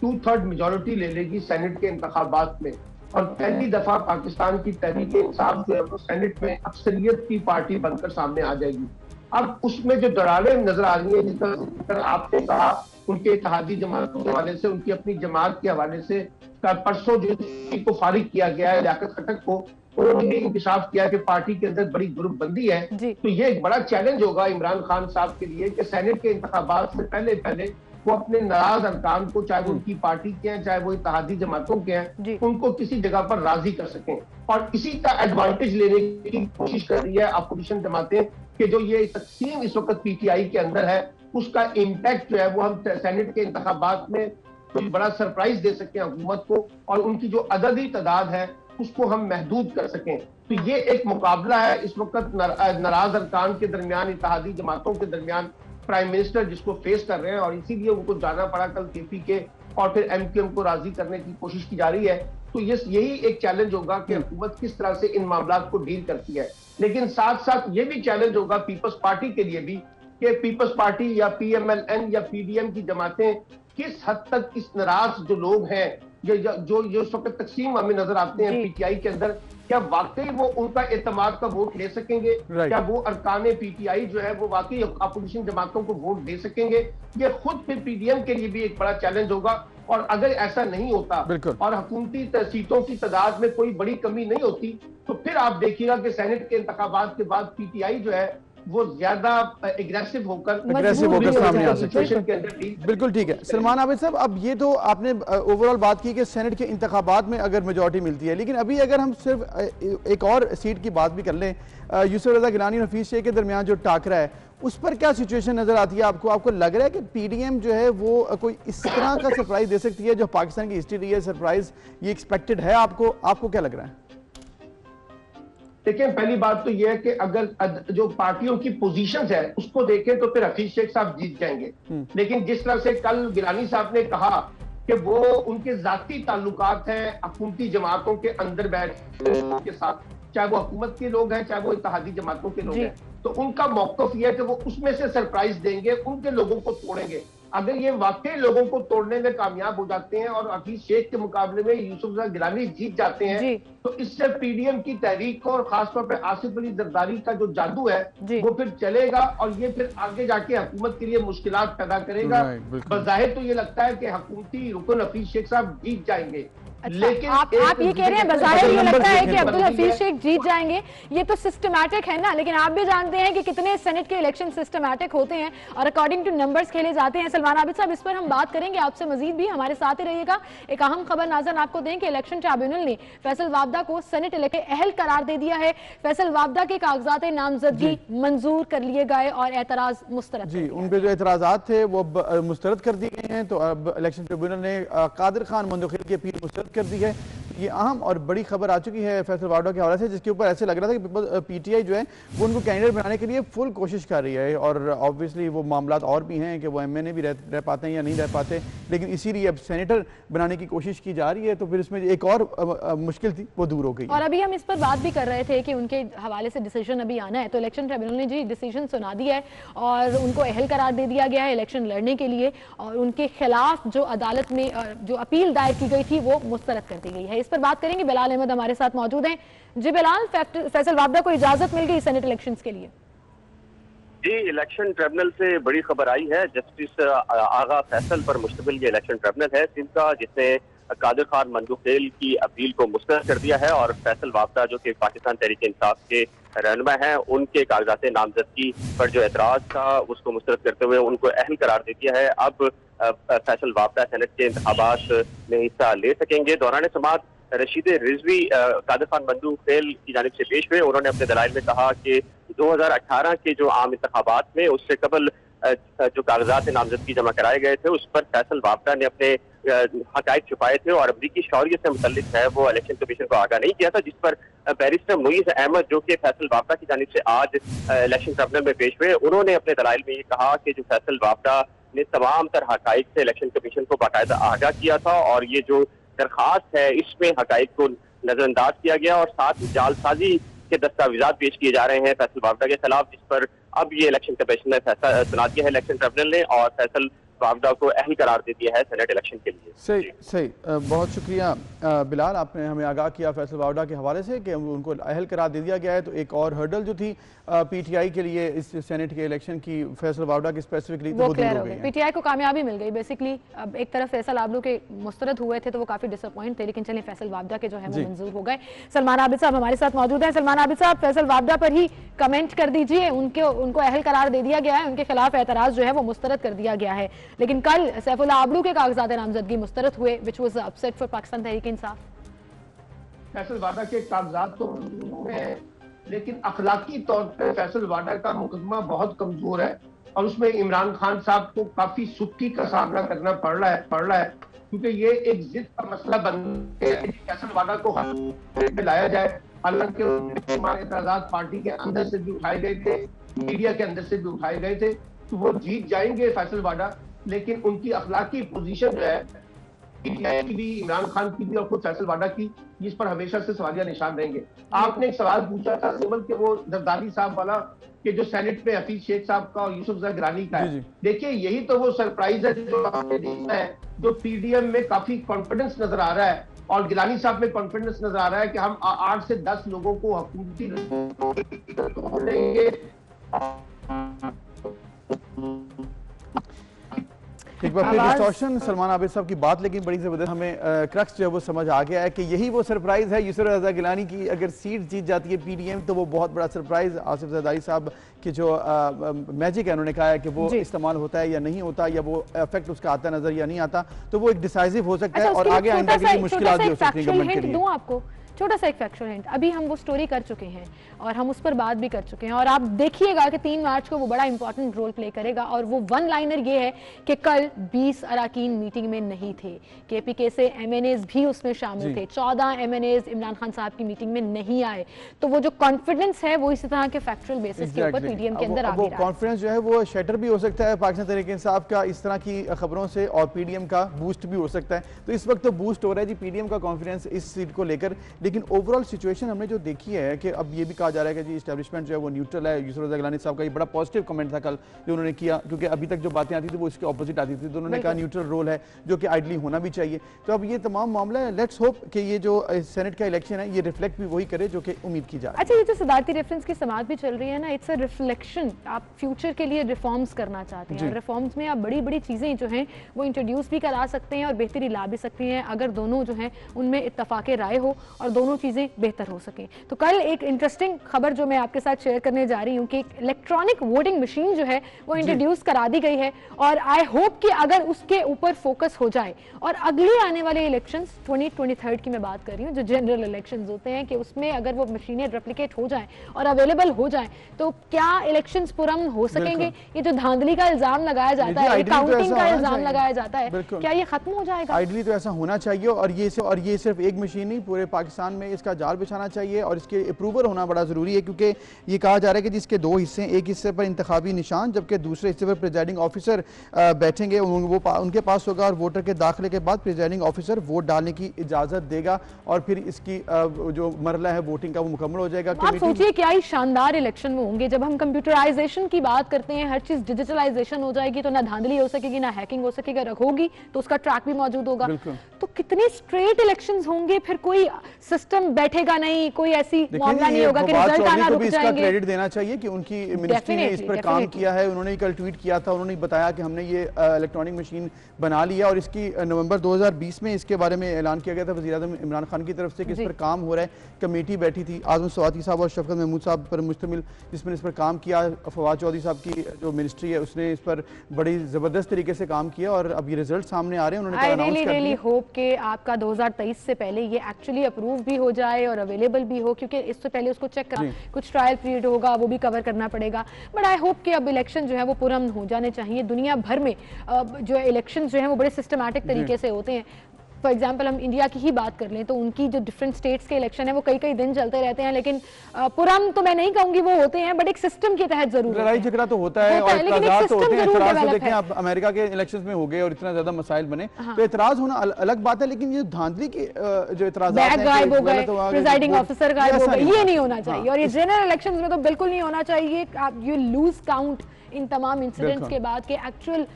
2/3 मेजॉरिटी ले लेगी सेनेट के इंतखाबात में और पहली दफा पाकिस्तान की तहरीक इंसाफ जो है वो सेनेट में अक्सरियत की पार्टी बनकर सामने आ जाएगी। अब उसमें जो दरारें नजर आ रही है, जिसका आपने कहा उनके इत्तेहादी जमातों के हवाले से, उनकी अपनी जमात के हवाले से, परसों जो फारिग किया गया है लियाकत खट्टक को, उन्होंने भी इंकशाफ किया कि पार्टी के अंदर बड़ी ग्रुपबंदी है। तो ये एक बड़ा चैलेंज होगा इमरान खान साहब के लिए कि सेनेट के इंतखाबात से पहले वो अपने नाराज अरकान को, चाहे वो उनकी पार्टी के हैं चाहे वो इत्तेहादी जमातों के हैं, उनको किसी जगह पर राजी कर सकें। और इसी का एडवांटेज लेने की कोशिश कर रही है अपोजिशन जमातें कि जो ये तकसीम इस वक्त PTI के अंदर है उसका इम्पैक्ट जो है वो हम सेनेट के इंतखाबात में कोई बड़ा सरप्राइज दे सकें हुकूमत को और उनकी जो अददी तादाद है उसको हम महदूद कर सकें। तो ये एक मुकाबला है इस वक्त नाराज अरकान के दरमियान, इत्तेहादी जमातों के दरमियान, प्राइम मिनिस्टर जिसको फेस कर रहे हैं, और इसीलिए उनको जाना पड़ा कल केपी के, और फिर एमक्यूएम को राजी करने की कोशिश की जा रही है। तो यही एक चैलेंज होगा कि हुकूमत किस तरह से इन मामलों को डील करती है। लेकिन साथ साथ ये भी चैलेंज होगा पीपल्स पार्टी के लिए भी कि पीपल्स पार्टी या पीएमएलएन या पीडीएम की जमातें किस हद तक इस नाराज जो लोग हैं, जो इस वक्त तकसीम हमें नजर आते हैं पीटीआई के अंदर, क्या वाकई वो उनका एतमाद का वोट ले सकेंगे? क्या वो अरकान पीटीआई जो है वो वाकई अपोजिशन जमातों को वोट दे सकेंगे? ये खुद फिर पीडीएम के लिए भी एक बड़ा चैलेंज होगा। और अगर ऐसा नहीं होता और हुकूमती सीटों की तादाद में कोई बड़ी कमी नहीं होती, तो फिर आप देखिएगा कि सेनेट के इंतखाबात के बाद पीटीआई जो है वो ज्यादा एग्रेसिव होकर सामने आ सकते हैं। बिल्कुल ठीक है सलमान आबिद साहब, अब ये तो आपने ओवरऑल बात की कि सेनेट के इंतखाबात में अगर मेजॉरिटी मिलती है, लेकिन अभी अगर हम सिर्फ एक और सीट की बात भी कर लें, यूसुफ रजा गिलानी और हफीज शेख के दरमियान जो टाकरा है, उस पर क्या सिचुएशन नजर आती है आपको? आपको लग रहा है कि पीडीएम जो है वो कोई इस तरह का सरप्राइज दे सकती है जो पाकिस्तान की हिस्ट्री रही है, सरप्राइज ये एक्सपेक्टेड है? आपको क्या लग रहा है? देखिए, पहली बात तो यह है कि अगर जो पार्टियों की पोजीशंस है उसको देखें तो फिर हफीज शेख साहब जीत जाएंगे। लेकिन जिस तरह से कल गिलानी साहब ने कहा कि वो उनके जाती ताल्लुकात हैं हुकूमती जमातों के अंदर बैठ के साथ, चाहे वो हुकूमत के लोग हैं चाहे वो इत्तेहादी जमातों के लोग हैं, तो उनका मौकफ यह है कि वो उसमें से सरप्राइज देंगे, उनके लोगों को तोड़ेंगे। अगर ये वाकई लोगों को तोड़ने में कामयाब हो जाते हैं और हफीज शेख के मुकाबले में यूसुफ रजा गिलानी जीत जाते हैं, तो इससे पीडीएम की तहरीक और खासतौर पर आसिफ अली जरदारी का जो जादू है वो फिर चलेगा और ये फिर आगे जाके हुकूमत के लिए मुश्किलात पैदा करेगा। बज़ाहिर तो ये लगता है कि हुकूमती रुकन हफीज शेख साहब जीत जाएंगे। अच्छा, लेकिन आप ये कह रहे हैं बज़ाहिर ये लगता है कि अब्दुल हफीज शेख जीत जाएंगे, ये तो सिस्टमैटिक है ना, लेकिन आप भी जानते हैं कि कितने सेनेट के इलेक्शन सिस्टमैटिक होते हैं और अकॉर्डिंग टू नंबर्स खेले जाते हैं। सलमान आबिद साहब, इस पर हम बात करेंगे आपसे मजीद भी, हमारे साथ ही रहिएगा। एक अहम खबर नाज़रीन आपको दें कि इलेक्शन ट्रिब्यूनल ने फैसल वाबदा को सेनेट इलेक्शन अहल करार दे दिया है। फैसल वाबदा के कागजात नामजदगी मंजूर कर लिए गए और एतराज मुस्तरद जी, उन पे जो एतराजात थे वो मुस्तरद कर दिए गए हैं। तो अब इलेक्शन ट्रिब्यूनल ने कादिर खान मंदोखिल की अपील मुस्तरद कर दी है। ये अहम और बड़ी खबर आ चुकी है फैसल वाबदा के हवाले से, जिसके ऊपर ऐसे लग रहा था कि पीटीआई जो है वो उनको कैंडिडेट बनाने के लिए फुल कोशिश कर रही है, और ऑब्वियसली वो मामला और भी हैं कि वो एमएनए भी रह पाते हैं या नहीं रह पाते, लेकिन इसीलिए अब सेनेटर बनाने की कोशिश की जा रही है। तो फिर इसमें एक और मुश्किल थी वो दूर हो गई। और अभी हम इस पर बात भी कर रहे थे कि उनके हवाले से डिसीजन अभी आना है, तो इलेक्शन ट्रिब्यूनल ने जी डिसीजन सुना दिया है और उनको अहल करार दे दिया गया है इलेक्शन लड़ने के लिए, और उनके खिलाफ जो अदालत में जो अपील दायर की गई थी वो मुस्तरद कर दी गई है। इस पर बात करेंगे, बिलाल अहमद हमारे साथ मौजूद हैं। जी बिलाल, फैसल वाबदा को इजाजत मिल गई सेनेट इलेक्शंस के लिए? जी, इलेक्शन ट्रिब्यूनल से बड़ी खबर आई है। जस्टिस आगा फैसल पर मुश्तमिल ये इलेक्शन ट्रिब्यूनल है जिनका जिसने कादिर खान मंदोखिल की अपील को मुस्तरद कर दिया है, और फैसल वाबदा जो कि पाकिस्तान तहरीक इंसाफ के रहनुमा हैं उनके कागजात नामजदगी पर जो एतराज था उसको मुस्तरद करते हुए उनको अहल करार दे दिया है। अब फैसल वाबदा सेनेट के इंतखाबात में हिस्सा ले सकेंगे। दौरान समात रशीद रिजवी कादिर खान मंदोखिल की जानिब से पेश हुए। उन्होंने अपने दलाइल में कहा कि 2018 के जो आम इंतखाबात में उससे कबल जो कागजात नामजदगी जमा कराए गए थे उस पर फैसल वाबदा ने अपने हकायक छुपाए थे और अमरीकी शौर्य से मुतल्लिक है वो इलेक्शन कमीशन को आगाह नहीं किया था, जिस पर बैरिस्टर मुईज अहमद जो कि फैसल वाबदा की जानिब से आज इलेक्शन ट्रिब्यूनल में पेश हुए, उन्होंने अपने दलाइल में ये कहा कि जो फैसल वाबदा ने तमाम तरह हकायक से इलेक्शन कमीशन को बाकायदा आगाह किया था और ये जो दरखास्त है इसमें हकायक को नजरअंदाज किया गया और साथ ही जालसाजी के दस्तावेजात पेश किए जा रहे हैं फैसल वाबदा के खिलाफ, जिस पर अब ये इलेक्शन कमीशन ने फैसला सुना दिया है इलेक्शन ट्रिब्यूनल ने और फैसल वाबदा को अहल करार दे दिया है सेनेट इलेक्शन के लिए। सही बहुत शुक्रिया बिलाल, आपने हमें आगाह किया फैसल वाबदा के हवाले से कि उनको अहल करार दे दिया गया है। तो एक और हर्डल जो थी पीटीआई के लिए इस सेनेट के इलेक्शन की फैसल वाबदा की स्पेसिफिकली वो दूर हो गई है। पीटीआई को कामयाबी मिल गई बेसिकली। अब एक तरफ फैसल आबलू के मुस्तरद हुए थे तो वो काफी डिसअपॉइंट थे, लेकिन चलिए फैसल वाबदा के जो है वो मंजूर हो गए। सलमान आबिद साहब हमारे साथ मौजूद हैं। सलमान आबिद साहब, फैसल वाबदा पर ही कमेंट कर दीजिए, उनको अहल करार दे दिया गया है, उनके खिलाफ एतराज जो है वो मुस्तरद कर दिया गया है, लेकिन कल सैफुल्लाह आबलू के कागजात नामजदगी मुस्तरद हुए, which was upset for Pakistan Tehreek Insaf. Faisal Vawda के कागजात तो हैं, लेकिन अखलाकी तौर पर फैसल वाबदा का मुकदमा बहुत कमजोर है और उसमें इमरान खान साहब को काफी सुक्की का सामना करना पड़ रहा है क्योंकि ये एक जिद का मसला बन गया है। फैसल वाबदा को हल लाया जाए, हालांकि एतराज़ात पार्टी के अंदर से भी उठाए गए थे, मीडिया के अंदर से भी उठाए गए थे, तो वो जीत जाएंगे फैसलवाडा, लेकिन उनकी अखलाकी पोजीशन जो है पीटीआई की भी, इमरान खान की भी और खुद फैसलवाडा की, जिस पर हमेशा से सवालिया निशान रहेंगे। आपने एक सवाल पूछा था सिमल के वो जरदारी साहब वाला कि जो सेनेट में हफीज शेख साहब का और यूसुफ गिलानी का है, देखिए यही तो वो सरप्राइज है जो आपने देखना है, जो पीडीएम में काफी कॉन्फिडेंस नजर आ रहा है और गिलानी साहब में कॉन्फिडेंस नजर आ रहा है कि हम 8 से 10 लोगों को हुकूमती लेंगे। एक बार फिर डिस्टॉर्शन सलमान आबिद साहब की बात, लेकिन बड़ी जबरदस्त हमें क्रक्स जो है वो समझ आ गया है कि यही वो सरप्राइज है। यूसुफ रज़ा गिलानी की अगर सीट जीत जाती है पीडीएम तो वो बहुत बड़ा सरप्राइज। आसिफ जरदारी साहब की जो मैजिक है, उन्होंने कहा है कि वो इस्तेमाल होता है या नहीं होता, या वो इफेक्ट उसका आता नजर या नहीं आता, तो वो एक डिसाइसिव हो सकता है और आगे आइंदा के लिए मुश्किलात भी हो सकती है गवर्नमेंट के लिए। आपको छोटा सा एक फैक्चुअल हिंट, अभी हम वो स्टोरी कर चुके हैं और हम उस पर बात भी कर चुके हैं और आप देखिएगा कि 3 मार्च को वो बड़ा इंपॉर्टेंट रोल प्ले करेगा। और वो वन लाइनर ये है कि कल 20 अराकीन मीटिंग में नहीं थे, केपीके से एमएनएज भी उसमें शामिल थे, 14 एमएनएज इमरान खान साहब की मीटिंग में नहीं आए। तो वो जो कॉन्फिडेंस है वो इसी तरह के फैक्चुअल बेसिस के ऊपर पीडीएम के अंदर आ गया है। कॉन्फिडेंस जो है वो शटर भी हो सकता है पाकिस्तान तहरीक इंसाफ का इस तरह की खबरों से, और पीडीएम का बूस्ट भी हो सकता है। तो इस वक्त तो बूस्ट हो रहा है जी पीडीएम का कॉन्फिडेंस इस सीट को लेकर, लेकिन ओवरऑल सिचुएशन हमने जो देखी है कि अब ये भी कहा जा रहा है कि जी एस्टैब्लिशमेंट जो है वो न्यूट्रल है। यूसुफ रज़ा गिलानी साहब का ये बड़ा पॉजिटिव कमेंट था कल जो उन्होंने किया, क्योंकि अभी तक जो बातें आती थी वो इसके ऑपोजिट आती थी, तो उन्होंने कहा न्यूट्रल रोल है जो कि आइडली होना भी चाहिए। तो अब ये तमाम मामला है, लेट्स होप कि ये जो सेनेट का इलेक्शन है ये रिफ्लेक्ट भी वही करे जो कि उम्मीद की जा रही है। अच्छा, ये जो सदारती रेफरेंस की समात भी चल रही है ना, इट्स अ रिफ्लेक्शन, आप फ्यूचर के लिए रिफॉर्म्स करना चाहते हैं, रिफॉर्म्स में आप बड़ी बड़ी चीजें जो हैं वो इंट्रोड्यूस भी करा सकते हैं और बेहतरी ला भी सकती हैं अगर दोनों जो हैं उनमें इत्तफाक़ राय हो और दोनों चीजें बेहतर हो सकें। तो कल एक इंटरेस्टिंग खबर जो मैं आपके साथ शेयर करने जा रही हूँ कि इलेक्ट्रॉनिक वोटिंग मशीन जो है वो इंट्रोड्यूस करा दी गई है और आई होप कि अगर उसके ऊपर फोकस हो जाए और अगले आने वाले इलेक्शंस 2023 की मैं बात कर रही हूँ जो जनरल इलेक्शंस होते हैं कि उसमें अगर वो मशीनें रेप्लिकेट हो जाएं और अवेलेबल हो जाएं तो क्या इलेक्शंस पुरअमन हो सकेंगे। ये जो धांधली का इल्जाम लगाया जाता है, काउंटिंग का इल्जाम लगाया जाता है, क्या ये खत्म हो जाएगा? आइडली तो ऐसा होना चाहिए और ये सिर्फ एक मशीन नहीं, पूरे पाकिस्तान में इसका जाल बिछाना चाहिए और इसके अप्रूवल होना बड़ा ज़रूरी है, क्योंकि ये कहा जा रहा है कि जिसके 2 हिस्से, एक हिस्से पर इंतखाबी निशान जबकि दूसरे हिस्से पर प्रिजाइडिंग ऑफिसर बैठेंगे, वो उनके पास होगा और वोटर के दाखिले के बाद प्रिजाइडिंग ऑफिसर वोट डालने की इजाज़त देगा और फिर इसकी जो मरला है वोटिंग का वो मुकम्मल हो जाएगा। आप सोचिए क्या ही शानदार इलेक्शन में होंगे जब हम कंप्यूटराइजेशन की बात करते हैं, हर चीज़ डिजिटलाइजेशन हो जाएगी तो ना धांधली हो सकेगी ना हैकिंग हो सकेगी, अगर होगी तो उसका ट्रैक भी मौजूद होगा। तो कितने स्ट्रेट इलेक्शंस होंगे, फिर कोई सिस्टम बैठेगा नहीं, कोई ऐसी मामला नहीं होगा कि रिजल्ट आना रुक जाएंगे। क्रेडिट देना चाहिए कि उनकी मिनिस्ट्री ने इस पर काम किया है। उन्होंने कल ट्वीट किया था, उन्होंने बताया कि हमने ये इलेक्ट्रॉनिक मशीन बना लिया और इसकी नवंबर 2020 में इसके बारे में ऐलान किया गया था वज़ीर-ए-आज़म इमरान खान की तरफ से कि इस पर काम हो रहा है। कमेटी बैठी थी आज़म सवाती साहब और शफकत महमूद साहब पर मुश्तमिल, जिसमें इस पर काम किया। फवाद चौधरी साहब की जो मिनिस्ट्री है उसने इस पर बड़ी ज़बरदस्त तरीके से काम किया और अब ये रिजल्ट सामने आ रहे हैं। उन्होंने रियली होप कि आपका 2023 से पहले ये एक्चुअली अप्रूव भी हो जाए और अवेलेबल भी हो, क्योंकि इससे पहले उसको चेक करना, कुछ ट्रायल पीरियड होगा वो भी कवर करना पड़ेगा। बट आई होप कि अब इलेक्शन जो है वो पुरअमन हो जाने चाहिए। दुनिया भर में जो इलेक्शन जो है वो बड़े सिस्टमैटिक तरीके से होते हैं। फॉर एग्जाम्पल हम इंडिया की ही बात कर लें तो उनकी जो डिफरेंट स्टेट्स के इलेक्शन है वो कई दिन चलते रहते हैं, लेकिन पुरअमन तो मैं नहीं कहूंगी वो होते हैं, बट एक सिस्टम के तहत जरूर लड़ाई झगड़ा तो होता है और इतराज़ तो होते हैं। इतराज़ तो देखें आप अमेरिका के इलेक्शंस में हो गए और इतना ज्यादा मसाइल बने, तो इतराज होना अलग बात है, लेकिन ये धांधली की जो इतराज़ गायब हो गए, प्रिजाइडिंग ऑफिसर गायब हो गए, ये नहीं होना चाहिए। और ये जनरल इलेक्शंस में तो बिल्कुल नहीं होना चाहिए। यू लूज काउंट इन तमाम इंसिडेंट्स के बाद के एक्चुअल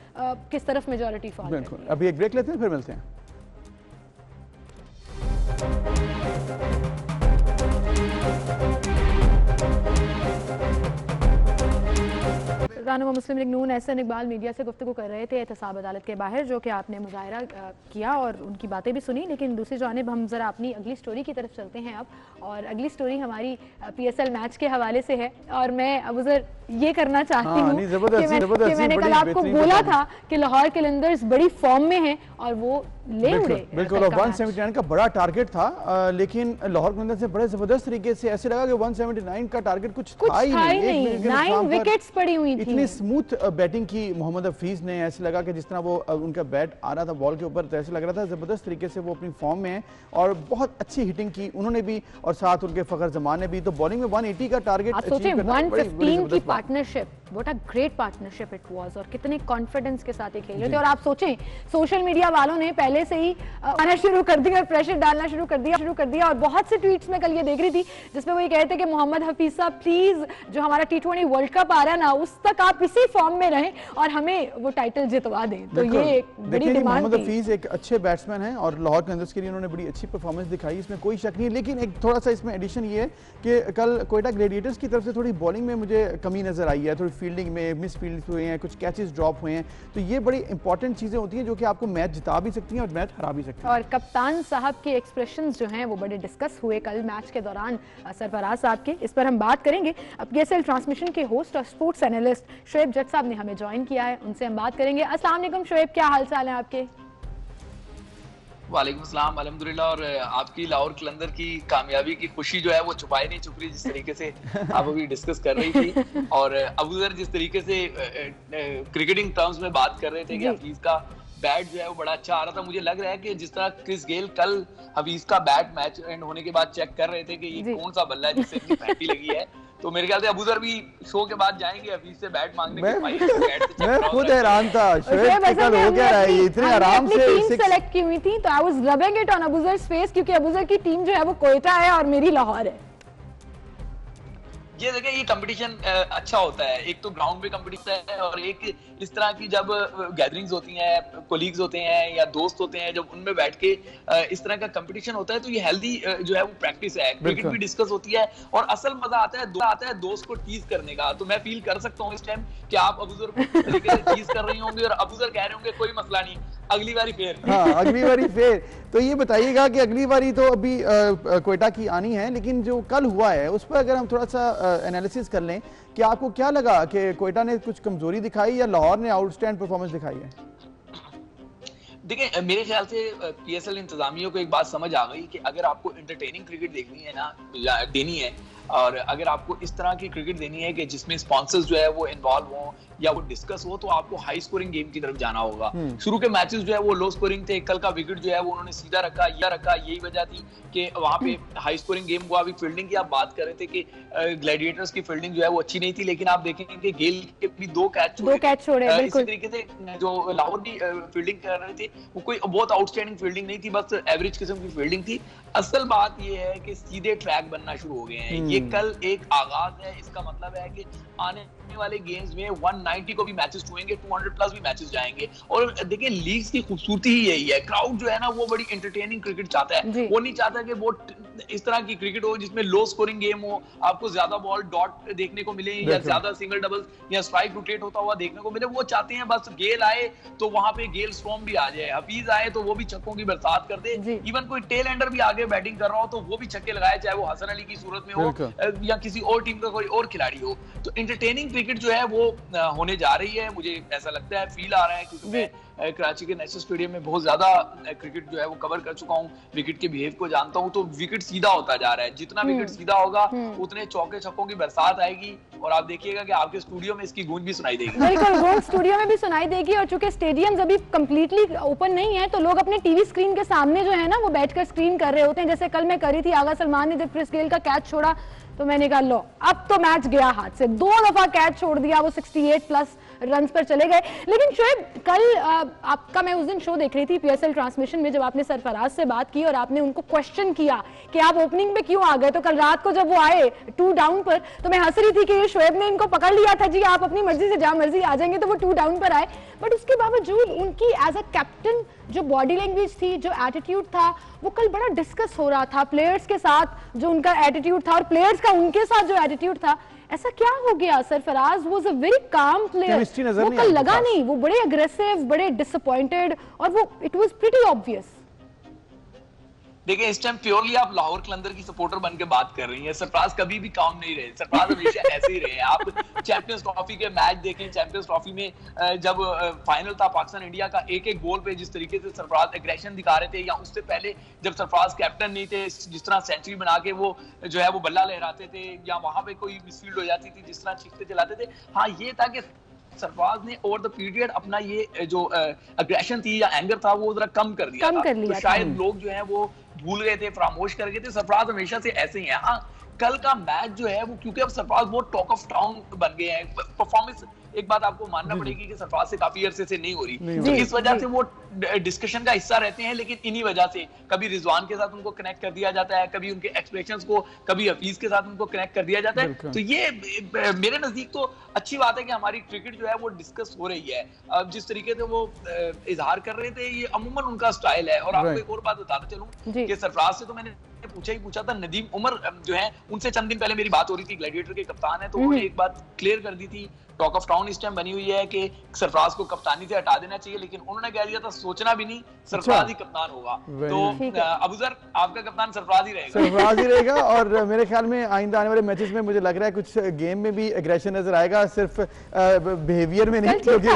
किस तरफ मेजॉरिटी फॉल। बिल्कुल, अभी एक ब्रेक लेते हैं फिर मिलते हैं। रहनुमा मुस्लिम लीग नून एहसन इकबाल मीडिया से गुफ्तगू कर रहे थे एहतसाब अदालत के बाहर, जो कि आपने मुजाहरा किया और उनकी बातें भी सुनी। लेकिन दूसरी जानिब हम ज़रा अपनी अगली स्टोरी की तरफ चलते हैं अब, और अगली स्टोरी हमारी PSL मैच के हवाले से है। और मैं अबूज़र ये करना चाहती हूँ कि मैंने कल आपको बोला था कि लाहौर कलंदर्स बड़ी फॉर्म में है और वो ले उड़े। बिल्कुल, 179 का बड़ा टारगेट था, लेकिन लाहौर कलंदर्स ने बड़े जबरदस्त तरीके से, ऐसे लगा कि 179 का टारगेट कुछ था ही नहीं। 9 विकेट्स पड़ी हुई थी। इतनी स्मूथ बैटिंग की मोहम्मद हफीज ने, ऐसे लगा कि जिस तरह वो उनका बैट आ रहा था बॉल के ऊपर, तो ऐसे लग रहा था जबरदस्त तरीके से वो अपनी फॉर्म में है और बहुत अच्छी हिटिंग की उन्होंने भी और साथ उनके फखर जमान ने भी। तो बॉलिंग में 180 का टारगेट 115 की partnership what a great partnership it was और कितने कॉन्फिडेंस के साथ ये खेल रहे थे। और आप सोचें सोशल मीडिया वालों ने पहले से ही आना शुरू कर दिया और प्रेशर डालना शुरू कर दिया और बहुत से ट्वीट्स में कल ये देख रही थी जिसमें वो ये कहते कि मोहम्मद हफीज साहब प्लीज जो हमारा T20 वर्ल्ड कप आ रहा है ना उस तक आप इसी फॉर्म में रहें और हमें वो टाइटल जितवा दें। तो ये एक बड़ी डिमांड मोहम्मद हफीज एक अच्छे बैट्समैन हैं और लाहौर कलंदर्स के लिए उन्होंने बड़ी अच्छी परफॉर्मेंस दिखाई, इसमें कोई शक नहीं है। लेकिन एक थोड़ा सा इसमें एडिशन ये है कि कल कोयटा ग्लेडिएटर्स की तरफ से थोड़ी बॉलिंग में मुझे कमी नजर आई है, थोड़ी फील्डिंग में मिस फील्ड हुए हैं, कुछ कैचेस ड्रॉप हुए हैं, तो ये बड़ी इंपॉर्टेंट चीजें होती हैं जो कि आपको मैच जिता भी सकती हैं और मैच हरा भी सकती हैं। और कप्तान साहब के एक्सप्रेशंस जो हैं वो बड़े डिस्कस हुए कल मैच के दौरान सरफराज साहब के, इस पर हम बात करेंगे। अब PSL ट्रांसमिशन के होस्ट और स्पोर्ट्स एनालिस्ट शोएब जट साहब ने हमें ज्वाइन किया है, उनसे हम बात करेंगे। अस्सलाम वालेकुम शोएब, क्या हाल चाल है आपके? वालेकुम अस्सलाम, अल्हम्दुलिल्लाह। और आपकी लाहौर कलंदर की कामयाबी की खुशी जो है वो छुपाई नहीं छुप रही, जिस तरीके से आप अभी डिस्कस कर रही थी। और अबूजर जिस तरीके से क्रिकेटिंग टर्म्स में बात कर रहे थे कि हफीज का बैट जो है वो बड़ा अच्छा आ रहा था, मुझे लग रहा है कि जिस तरह क्रिस गेल कल हफीज का बैट मैच एंड होने के बाद चेक कर रहे थे कि ये कौन सा बल्ला है जिससे इतनी फैंटी लगी है, तो मेरे ख्याल से अबूजर भी शो के बाद जाएंगे हफीज से बैट मांगने के लिए। मैं खुद हैरान था शोएब कल हो क्या रहा है, इतने आराम से टीम सेलेक्ट की हुई थी तो I was rubbing it on Abuzar's face क्योंकि अबूजर की टीम जो है वो कोयटा है और मेरी लाहौर है। ये देखिए ये कंपटीशन अच्छा होता है, एक तो ग्राउंड पे कंपटीशन है और एक इस तरह की जब गैदरिंग्स होती हैं, कोलीग्स होते हैं या दोस्त होते हैं, जब उनमें बैठ के इस तरह का कंपटीशन होता है तो ये हेल्दी जो है वो प्रैक्टिस है, क्रिकेट भी डिस्कस होती है और असल मजा आता है दोस्त को टीज करने का। तो मैं फील कर सकता हूँ इस टाइम कि आप अबूजर को इस तरीके से टीज कर रही होंगी और अबूजर कह रहे होंगे कोई मसला नहीं, अगली बारी फेर। हाँ, अगली बारी फेर। तो ये बताइएगा कि अगली बारी तो अभी कोयटा की आनी है, लेकिन जो कल हुआ है उस पर अगर हम थोड़ा सा एनालिसिस कर लें कि आपको क्या लगा कि कोयटा ने कुछ कमजोरी दिखाई या लाहौर ने आउटस्टैंड परफॉर्मेंस दिखाई है? देखिए मेरे ख्याल से PSL इंतजामियों को एक बात समझ आ गई कि अगर आपको एंटरटेनिंग क्रिकेट देखनी है ना देनी है और अगर आपको इस तरह की क्रिकेट देनी है कि जिसमें स्पॉन्सर्स जो है वो इन्वॉल्व हो या वो डिस्कस हो, तो आपको हाई स्कोरिंग गेम की तरफ जाना होगा। शुरू के मैचेस जो है वो लो स्कोरिंग थे, कल का विकेट जो है वो उन्होंने सीधा रखा, यही वजह थी कि वहां पे हाई स्कोरिंग गेम हुआ। अभी फील्डिंग की आप बात कर रहे थे कि ग्लैडिएटर्स की फील्डिंग जो है वो अच्छी नहीं थी, लेकिन आप देखेंगे कि गेल के भी दो कैच छोड़े। इसी तरीके से जो लाहौर की फील्डिंग कर रहे थे वो कोई बहुत आउटस्टैंडिंग फील्डिंग नहीं थी, बस एवरेज किस्म की फील्डिंग थी। असल बात ये है कि सीधे ट्रैक बनना शुरू हो गए हैं, ये कल एक आगाज है। इसका मतलब है कि आने वाले गेम्स में 190 को भी मैचेस छुएंगे, 200 प्लस भी मैचेस जाएंगे। और देखिए लीग्स की खूबसूरती ही यही है, क्राउड जो है ना वो बड़ी एंटरटेनिंग क्रिकेट चाहता है, वो नहीं चाहता कि वो इस तरह की क्रिकेट हो जिसमें लो स्कोरिंग गेम हो, आपको ज्यादा बॉल डॉट देखने को मिले या ज्यादा सिंगल डबल या स्ट्राइक रोटेट होता हुआ देखने को मिले। वो चाहते हैं बस गेल आए तो वहां पे गेल स्टॉर्म भी आ जाए, हफीज आए तो वो भी छक्कों की बरसात कर दे, इवन कोई टेल एंडर भी आगे बैटिंग कर रहा हो तो वो भी छक्के लगाए, चाहे वो हसन अली की सूरत में हो या किसी और टीम का कोई और खिलाड़ी हो। तो एंटरटेनिंग क्रिकेट जो है वो होने जा रही है, मुझे ऐसा लगता है, फील आ रहा है, क्योंकि मैं कराची के नेशनल स्टेडियम में बहुत ज्यादा क्रिकेट जो है वो कवर कर चुका हूँ, विकेट के बिहेव को जानता हूँ। तो विकेट सीधा होता जा रहा है, जितना विकेट सीधा होगा उतने चौके छक्कों की बरसात आएगी और आप देखिएगा कि आपके स्टूडियो में इसकी गूंज भी सुनाई देगी। बिल्कुल, गूंज स्टूडियो में भी सुनाई देगी। और चूंकि स्टेडियम्स अभी कंप्लीटली ओपन नहीं है तो लोग अपने टीवी स्क्रीन के सामने जो है ना वो बैठकर स्क्रीन कर रहे होते हैं। जैसे कल मैं करी थी, आगा सलमान ने जब क्रिस गेल का कैच छोड़ा तो मैंने कहा लो अब तो मैच गया हाथ से, 2 दफा कैच छोड़ दिया, वो 68 प्लस रन्स पर चले गए। लेकिन शोएब कल आपका मैं उस दिन शो देख रही थी PSL ट्रांसमिशन में, जब आपने सरफराज से बात की और आपने उनको क्वेश्चन किया कि आप ओपनिंग पे क्यों आ गए, तो कल रात को जब वो आए 2 डाउन पर तो मैं हंस रही थी कि ये शोएब ने इनको पकड़ लिया था, जी आप अपनी मर्जी से जहां मर्जी आ जाएंगे, तो वो 2 डाउन पर आए। बट उसके बावजूद उनकी एज अ कैप्टन जो बॉडी लैंग्वेज थी, जो एटीट्यूड था, वो कल बड़ा डिस्कस हो रहा था प्लेयर्स के साथ, जो उनका एटीट्यूड था और प्लेयर्स का उनके साथ जो एटीट्यूड था। ऐसा क्या हो गया? Sarfaraz was a very calm player, वो कल लगा नहीं, वो बड़े अग्रेसिव, बड़े डिसअपॉइंटेड और वो इट वाज प्रीटी ऑब्वियस। देखिए इस टाइम प्योरली आप लाहौर कलंदर की सपोर्टर बन के बात कर रही हैं, सरफराज कभी भी काम नहीं रहे, सरफराज हमेशा ऐसे ही रहे। आप चैंपियंस ट्रॉफी के मैच देखें, चैंपियंस ट्रॉफी में जब फाइनल था पाकिस्तान इंडिया का, एक एक गोल पे जिस तरीके से सरफराज एग्रेशन दिखा रहे थे, या उससे पहले जब सरफराज कैप्टन नहीं थे, जिस तरह सेंचुरी बना के वो जो है वो बल्ला लहराते थे, या वहां पे कोई मिसफील्ड हो जाती थी, जिस तरह चीखते चलाते थे। हाँ ये था कि सरफराज ने ओवर द पीरियड अपना ये जो अग्रेशन थी या एंगर था वो जरा कम कर दिया था। तो शायद लोग जो है वो भूल गए थे, फरामोश कर गए थे। सरफराज हमेशा से ऐसे ही है। हाँ कल का मैच जो है वो, क्योंकि अब सरफराज वो टॉक ऑफ टाउन बन गए हैं, परफॉर्मेंस एक बात आपको मानना पड़ेगी कि सरफराज से काफी अरसे से नहीं हो रही, तो इस वजह से वो डिस्कशन का हिस्सा रहते हैं। लेकिन इन्हीं वजह से कभी रिजवान के साथ उनको कनेक्ट कर दिया जाता है, कभी उनके एक्सप्रेशंस को, कभी हफीज के साथ उनको कनेक्ट कर दिया जाता है। तो ये मेरे नजदीक तो अच्छी बात है कि हमारी क्रिकेट जो है वो डिस्कस हो रही है। अब जिस तरीके से वो इजहार कर रहे थे, ये अमूमन उनका स्टाइल है। और आपको एक और बात बताता चलूं कि सरफराज से तो मैंने पूछा था, नदीम उमर जो है उनसे चंद दिन पहले मेरी बात हो रही थी, ग्लैडिएटर के कप्तान है, तो उन्होंने एक बात क्लियर कर दी थी, टॉक ऑफ टाउन इस टाइम बनी हुई है कि सरफराज को कप्तानी से हटा देना चाहिए, लेकिन उन्होंने कह दिया था सोचना भी नहीं, सरफराज ही कप्तान होगा। तो अबूजर आपका कप्तान सरफराज ही रहेगा। सरफराज ही रहेगा। और मेरे ख्याल में आइंदा आने वाले मैचेस में मुझे लग रहा है कुछ गेम में भी एग्रेशन नजर आएगा, सिर्फ बिहेवियर में नहीं, क्योंकि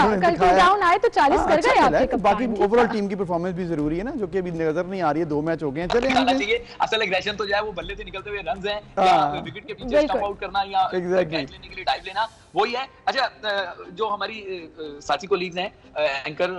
डाउन आए तो 40 कर गए आपके कप्तान। बाकी ओवरऑल टीम की परफॉर्मेंस भी जरूरी है ना, जो कि अभी नजर नहीं आ रही है। 2 मैच हो गए हैं, चले असल एग्रेशन तो जो है वो बल्ले से निकलते हुए रन्स हैं या विकेट के पीछे स्टंप आउट करना या कैच लेने के लिए डाइव लेना, वही है। अच्छा, जो हमारी साथी कोलीग्स हैं एंकर,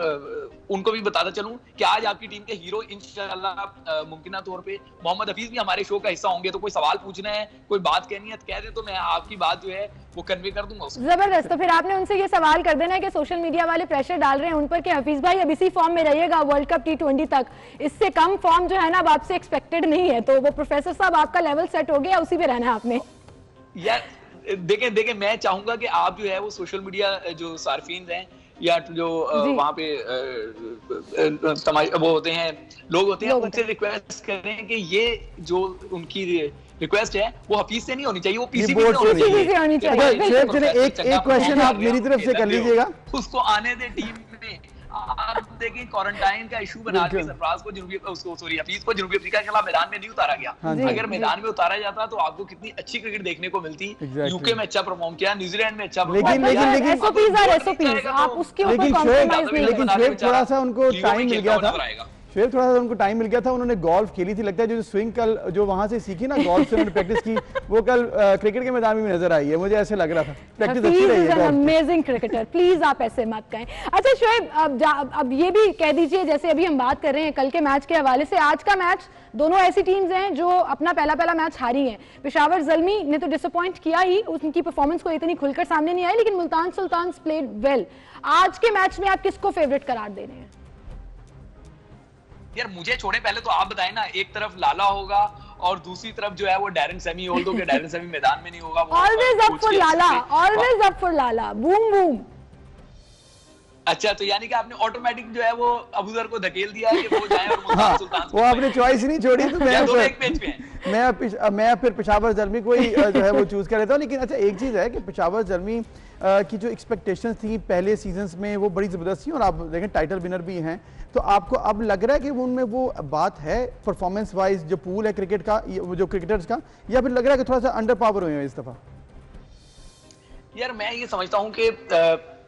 उनको भी बताता चलूं कि आज आपकी टीम के हीरो इंशाल्लाह मुमकिन तौर पे मोहम्मद हफीज भी हमारे शो का हिस्सा होंगे। तो कोई सवाल पूछना है, कोई बात कहनी है तो कह दे, तो मैं आपकी बात जो है वो कन्वे कर दूंगा उसको। जबरदस्त। तो फिर आपने उनसे ये सवाल कर देना है कि सोशल मीडिया वाले प्रेशर डाल रहे हैं उन पर कि हफीज भाई अब इसी फॉर्म में रहिएगा वर्ल्ड कप T20 तक, इससे कम फॉर्म जो है ना अब आपसे एक्सपेक्टेड नहीं है। तो वो प्रोफेसर साहब आपका लेवल सेट हो गया, उसी पे रहना है आपने। यार देखें मैं चाहूंगा कि आप जो है वो सोशल मीडिया जो सार्फिन हैं या जो वहाँ पे वो होते हैं, लोग होते हैं, उनसे रिक्वेस्ट करें कि ये जो उनकी रिक्वेस्ट है वो हफीज से नहीं होनी चाहिए, वो पीसीबी से होनी चाहिए। चलिए एक क्वेश्चन आप मेरी तरफ से कर लीजिएगा, उसको आने दे टीम में। आप देखें क्वारंटाइन का इशू बना के सरफराज को हफीज को जनूबी अफ्रीका के खिलाफ मैदान में नहीं उतारा गया। अगर मैदान में उतारा जाता तो आपको कितनी अच्छी क्रिकेट देखने को मिलती। यूके में अच्छा परफॉर्म किया, न्यूजीलैंड में अच्छा परफॉर्म किया, लेकिन थोड़ा सा उनको टाइम मिल गया था, फिर थोड़ा सा उनको टाइम मिल गया था। उन्होंने गोल्फ खेली थी, लगता है जो स्विंग कल जो वहां से सीखी ना गोल्फ से उन्होंने प्रैक्टिस की, वो कल क्रिकेट के मैदान में नजर आई है, मुझे ऐसे लग रहा था। प्रैक्टिस अच्छी रही है। अमेजिंग क्रिकेटर, प्लीज आप ऐसे मत कहें। अच्छा शोएब, अब ये भी कह दीजिए, जैसे अभी हम बात कर रहे हैं कल के मैच के हवाले से, आज का मैच दोनों ऐसी टीम्स हैं जो अपना पहला मैच हारी हैं। पेशावर ज़ल्मी ने तो डिसअपॉइंट किया ही, उनकी परफॉर्मेंस को इतनी खुलकर सामने नहीं आई, लेकिन मुल्तान सुल्तान्स प्लेड वेल। आज के मैच में आप किसको फेवरेट करार दे रहे हैं? यार मुझे छोड़े, पहले तो आप बताएं ना। एक तरफ लाला होगा और दूसरी तरफ जो है वो डैरन सेमी, ऑल्दो के डैरन सेमी मैदान में नहीं होगा। Always up for Lala, always up for Lala, boom boom. अच्छा, तो यानी कि आपने ऑटोमेटिक जो है वो अबूजर को धकेल दिया है कि वो जाए और मुल्तान सुल्तान वो आपने चॉइस नहीं छोड़ी, तो मैं फिर पेशावर ज़ल्मी को ही जो है वो चूज कर लेता हूँ। लेकिन अच्छा एक चीज है कि पेशावर ज़ल्मी की जो एक्सपेक्टेशंस थी पहले सीजन्स में वो बड़ी जबरदस्त थी, और आप देखें टाइटल विनर भी हैं, तो आपको अब लग रहा है कि उनमें वो बात है परफॉर्मेंस वाइज जो पूल है क्रिकेट का, जो क्रिकेटर्स का, या फिर लग रहा है कि थोड़ा सा अंडर पावर हुए हैं इस दफा? यार मैं ये समझता हूँ कि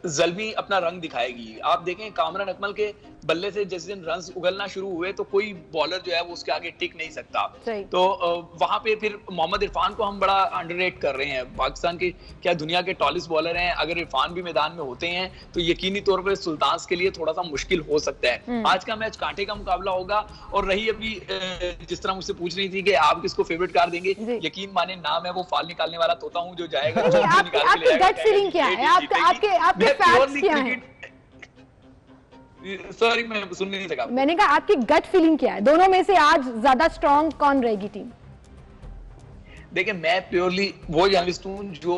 ज़ल्मी अपना रंग दिखाएगी। आप देखें कामरान अकमल के बल्ले से जिस दिन रन्स उगलना शुरू हुए तो कोई बॉलर जो है वो उसके आगे टिक नहीं सकता। तो वहां पे फिर मोहम्मद इरफान को हम बड़ा अंडररेट कर रहे हैं। पाकिस्तान के क्या दुनिया के टॉलेस्ट बॉलर हैं, अगर इरफान भी मैदान में होते हैं तो यकीनी तौर पर सुल्तान्स के लिए थोड़ा सा मुश्किल हो सकता है। आज का मैच कांटे का मुकाबला होगा। और रही अभी जिस तरह मुझसे पूछ रही थी कि आप किसको फेवरेट कार देंगे, यकीन माने नाम है वो फाल निकालने वाला तोता हूँ जो जाएगा। सॉरी मैं सुन नहीं सका। मैंने कहा आपकी गट फीलिंग क्या है, दोनों में से आज ज्यादा स्ट्रॉन्ग कौन रहेगी टीम? देखिए मैं प्योरली वो जर्नलिस्ट हूँ जो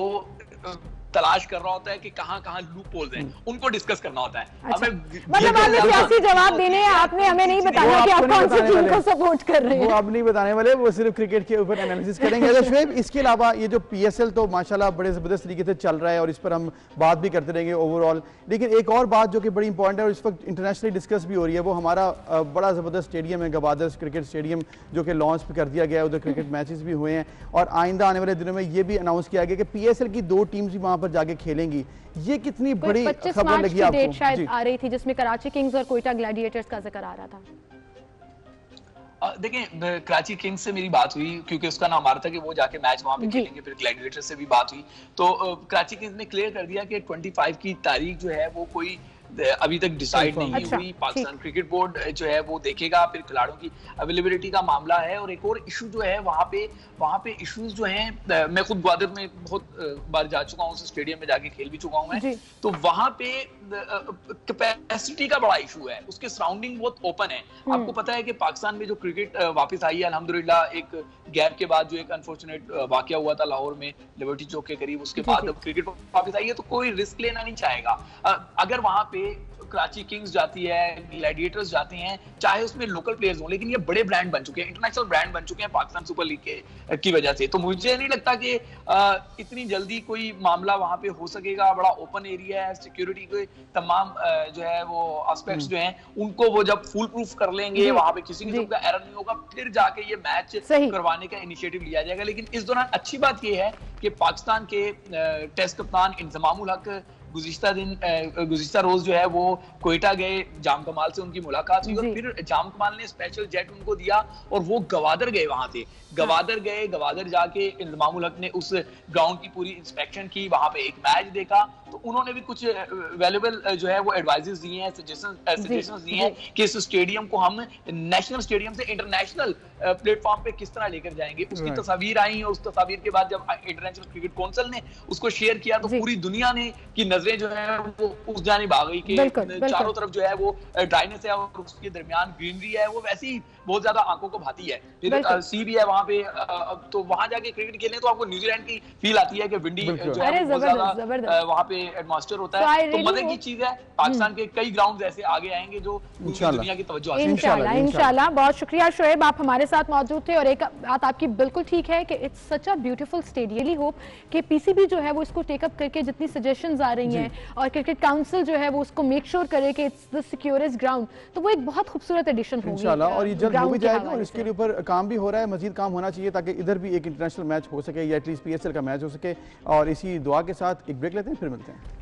तलाश कर रहा होता है कि कहां लूप होल्स हैं, उनको डिस्कस करना होता है। अच्छा। मतलब आपने सियासी जवाब देने हैं, आपने हमें नहीं बताना कि आप कौन सी टीम को सपोर्ट कर रहे हैं। वो आप नहीं बताने वाले, वो सिर्फ क्रिकेट के ऊपर एनालिसिस करेंगे। शोएब, इसके अलावा ये जो PSL तो माशाल्लाह बड़े जबरदस्त तरीके से चल रहा है और इस पर हम बात भी करते रहेंगे ओवरऑल। लेकिन एक और बात जो कि बड़ी इंपॉर्टेंट है और इस वक्त इंटरनेशनली डिस्कस भी हो रही है, वो हमारा बड़ा जबरदस्त स्टेडियम है गवादर क्रिकेट स्टेडियम, जो कि लॉन्च भी कर दिया गया है। उधर क्रिकेट मैचेस भी हुए हैं और आइंदा आने वाले दिनों में ये भी अनाउंस किया गया कि PSL की 2 टीम्स भी वहां पर जाके खेलेंगी। ये कितनी बड़ी खबर लगी आपको? डेट शायद आ रही थी जिसमें कराची किंग्स और कोयटा ग्लैडिएटर्स का जिक्र आ रहा था। देखें कराची किंग्स से मेरी बात हुई क्योंकि उसका नाम आ रहा था कि वो जाके मैच वहां पे खेलेंगे। फिर ग्लैडिएटर्स से भी बात हुई तो कराची किंग्स ने क्लियर कर दिया कि 25 की तारीख जो है वो कोई अभी तक डिसाइड नहीं अच्छा, हुई। पाकिस्तान क्रिकेट बोर्ड जो है वो देखेगा, फिर खिलाड़ियों की अवेलेबिलिटी का मामला है। और एक और इशू जो है वहाँ पे इश्यूज जो हैं, मैं खुद ग्वादर में बहुत बार जा चुका हूँ, स्टेडियम में जाके खेल भी चुका हूँ मैं, तो वहाँ पे कैपेसिटी का बड़ा इशू है, उसके सराउंडिंग बहुत ओपन है। आपको पता है कि पाकिस्तान में जो क्रिकेट वापस आई है अल्हम्दुलिल्लाह, एक गैप के बाद जो एक अनफॉर्चुनेट वाकया हुआ था लाहौर में लिबर्टी चौक के करीब, उसके बाद अब क्रिकेट वापस आई है, तो कोई रिस्क लेना नहीं चाहेगा। अगर वहां पे कराची किंग्स जाती है, ग्लैडिएटर्स जाती हैं, चाहे उसमें लोकल प्लेयर्स हों, लेकिन ये बड़े ब्रांड बन चुके हैं, इंटरनेशनल ब्रांड बन चुके हैं पाकिस्तान सुपर लीग की वजह से। तो मुझे नहीं लगता कि इतनी जल्दी कोई मामला वहां पे हो सकेगा। बड़ा ओपन एरिया है, सिक्योरिटी के तमाम जो है वो एस्पेक्ट्स जो हैं उनको वो जब फुल प्रूफ कर लेंगे, वहां पे किसी किस्म का एरर नहीं होगा, फिर जाके ये मैच करवाने का इनिशिएटिव लिया जाएगा। लेकिन इस दौरान अच्छी बात ये है कि पाकिस्तान के टेस्ट कप्तान इंतजामुल हक गुज़िश्ता रोज जो है वो कोयटा गए, जाम कमाल से उनकी मुलाकात हुई और फिर जाम कमाल ने स्पेशल जेट उनको दिया और वो गवादर गए, वहां थे गवादर गए। गवादर जाके इंतजामुल हक ने उस ग्राउंड की पूरी इंस्पेक्शन की, वहां पे एक मैच देखा, तो उन्होंने भी कुछ वैल्यूएबल जो है वो एडवाइजेस दिए हैं, सजेशंस दिए हैं कि इस स्टेडियम को हम नेशनल स्टेडियम से इंटरनेशनल प्लेटफॉर्म पे किस तरह लेकर जाएंगे। उसकी तस्वीर आई और उस तस्वीर के बाद जब इंटरनेशनल क्रिकेट काउंसिल ने उसको शेयर किया तो पूरी दुनिया ने की नजरें जो है वो उस जानिब आ गई कि चारों तरफ जो है वो ड्राइनेस है और उसके दरमियान ग्रीनरी है, वो वैसे ही बहुत ज्यादा आंखों को भाती है। फिर सी भी है वहां पे, तो वहां जाके क्रिकेट खेलने तो आपको न्यूजीलैंड की फील आती है कि विंडी जो है बहुत ज्यादा वहां पे एटमॉस्फेयर होता है। तो मजे की चीज है, पाकिस्तान के कई ग्राउंड ऐसे आगे आएंगे जो दुनिया की तवज्जो हासिल करेंगे इंशाल्लाह। बहुत शुक्रिया शोएब, आप हमारे साथ मौजूद थे। और एक बात आपकी बिल्कुल ठीक है कि it's such a beautiful stadium. Hope कि पीसीबी जो है वो इसको टेकअप करके जितनी सजेशंस आ रही हैं और क्रिकेट काउंसिल जो है वो उसको मेक श्योर करे कि इट्स द सिक्योरेस्ट ग्राउंड, तो वो एक बहुत खूबसूरत एडिशन होगी इंशाल्लाह। और ये जल्द हो भी जाएगा और इसके ऊपर काम भी हो रहा है, मजीद काम होना चाहिए ताकि इधर भी एक इंटरनेशनल मैच हो सके या एटलीस्ट पीएसएल का मैच हो सके। और इसी दुआ के साथ एक ब्रेक लेते हैं, फिर मिलते हैं।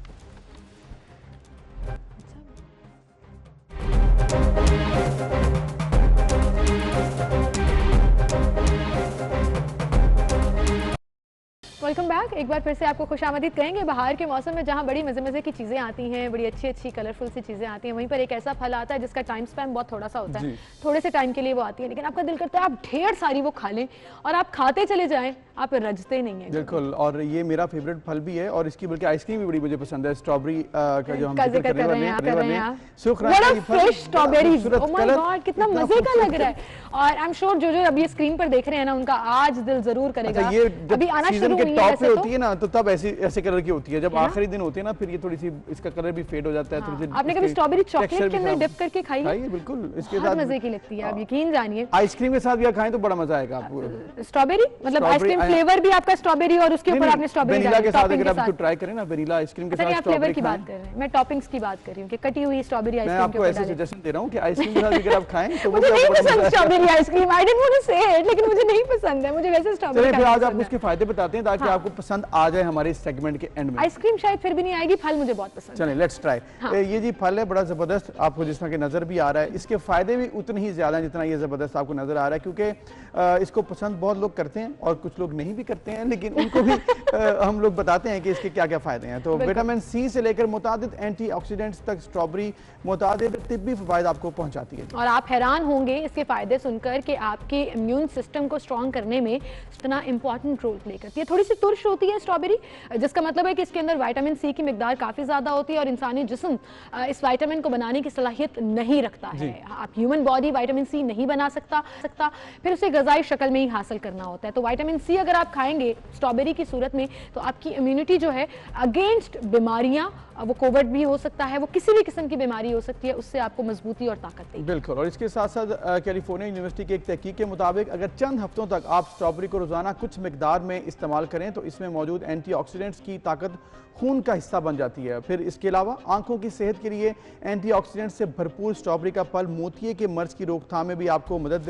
Welcome back. एक बार फिर से आपको खुशामदीद कहेंगे। बाहर के मौसम में जहाँ बड़ी मजे मजे की चीज़ें आती हैं, बड़ी अच्छी अच्छी कलरफुल सी चीज़ें आती हैं, वहीं पर एक ऐसा फल आता है जिसका टाइम स्पैन बहुत थोड़ा सा होता है, थोड़े से टाइम के लिए वो आती है, लेकिन आपका दिल करता है आप ढेर सारी वो खा लें और आप खाते चले जाएं, आप रजते नहीं है। बिल्कुल, और ये मेरा फेवरेट फल भी है और इसकी बल्कि आइसक्रीम भी बड़ी मुझे पसंद है। स्ट्रॉबेरी का जो हम जिक्र करने वाले हैं, fresh strawberries, oh my God कितना मजे का लग रहा है। और आई एम श्योर जो अभी स्क्रीन पर देख रहे हैं ना, उनका आज दिल जरूर करेगा। ये अभी आना शुरू हुई है ऐसे होती है ना, तो तब ऐसे कलर की होती है। जब आखिरी दिन होते हैं ना, फिर ये थोड़ी सी इसका कलर भी फेड हो जाता है। थोड़ी सी आपने कभी स्ट्रॉबेरी चॉकलेट के अंदर डिप करके खाई है? बिल्कुल, इसके साथ मजे की लगती है, आप यकीन जानिए। आइसक्रीम के साथ भी खाएं तो बड़ा मजा आएगा आपको। स्ट्रॉबेरी मतलब आइसक्रीम फ्लेवर भी आपका स्ट्रॉबेरी और उसके ऊपर आपने स्ट्रॉबेरी वेनिला के साथ अगर आप ट्राई करें ना, वेनिला आइसक्रीम के साथ फ्लेवर की बात कर रहे हैं, मैं टॉपिंग्स की बात कर रही हूं कि कटी हुई स्ट्रॉबेरी आइसक्रीम के ऊपर। मैं आपको ऐसे सजेशन दे रहा हूं कि आइसक्रीम के साथ अगर आप खाएं तो मुझे नहीं पसंद strawberry ice cream, I didn't want to say it, लेकिन मुझे नहीं पसंद है, मुझे वैसे स्ट्रॉबेरी। चलिए फिर आज आपको इसके फायदे बताते हैं ताकि आपको पसंद आ जाए हमारे सेगमेंट के एंड में। आइसक्रीम शायद फिर भी नहीं आएगी, फल मुझे बहुत पसंद है। चलिए लेट्स ट्राई। ये जी फल है, बड़ा जबरदस्त आपको जिस तरह के नजर भी आ रहा है। इसके फायदे भी उतने ही ज्यादा हैं जितना ये जबरदस्त आपको नजर आ रहा है, क्योंकि इसको पसंद बहुत लोग करते हैं और कुछ लोग नहीं भी करते हैं, लेकिन उनको भी हम लोग बताते हैं कि इसके क्या क्या फायदे हैं। तो विटामिन सी से लेकर मुतादिद एंटीऑक्सीडेंट्स तक स्ट्रॉबेरी मुतादिद तिब्बी फायदे आपको पहुंचाती है। और आप हैरान होंगे इसके फायदे सुनकर कि आपके इम्यून सिस्टम को स्ट्रॉन्ग करने में इतना इंपॉर्टेंट रोल प्ले करती है। थोड़ी सी तुर्श होती है स्ट्रॉबेरी, जिसका मतलब है कि इसके अंदर विटामिन सी की मिकदार काफी ज्यादा होती है और इंसानी जिस्म इस विटामिन को बनाने की सलाहियत नहीं रखता है। आप ह्यूमन बॉडी विटामिन सी नहीं बना सकता, फिर उसे ग़िज़ाई शक्ल में ही हासिल करना होता है। तो विटामिन सी अगर आप खाएंगे स्ट्रॉबेरी की सूरत में, तो आपकी इम्यूनिटी जो है अगेंस्ट बीमारियां, वो कोविड भी हो सकता है, वो किसी भी किस्म की बीमारी हो सकती है, उससे आपको मजबूती और ताकत देगी। बिल्कुल। और इसके साथ साथ कैलिफोर्निया यूनिवर्सिटी की एक तहकीक के मुताबिक अगर चंद हफ्तों तक आप स्ट्रॉबेरी को रोजाना कुछ मिकदार में इस्तेमाल करें तो इसमें मौजूद एंटीऑक्सीडेंट्स की ताकत खून का हिस्सा बन जाती है। फिर इसके अलावा आंखों की सेहत के लिए एंटीऑक्सीडेंट से भरपूर स्ट्रॉबेरी का फल मोतिये के मर्ज की रोकथाम में भी आपको मदद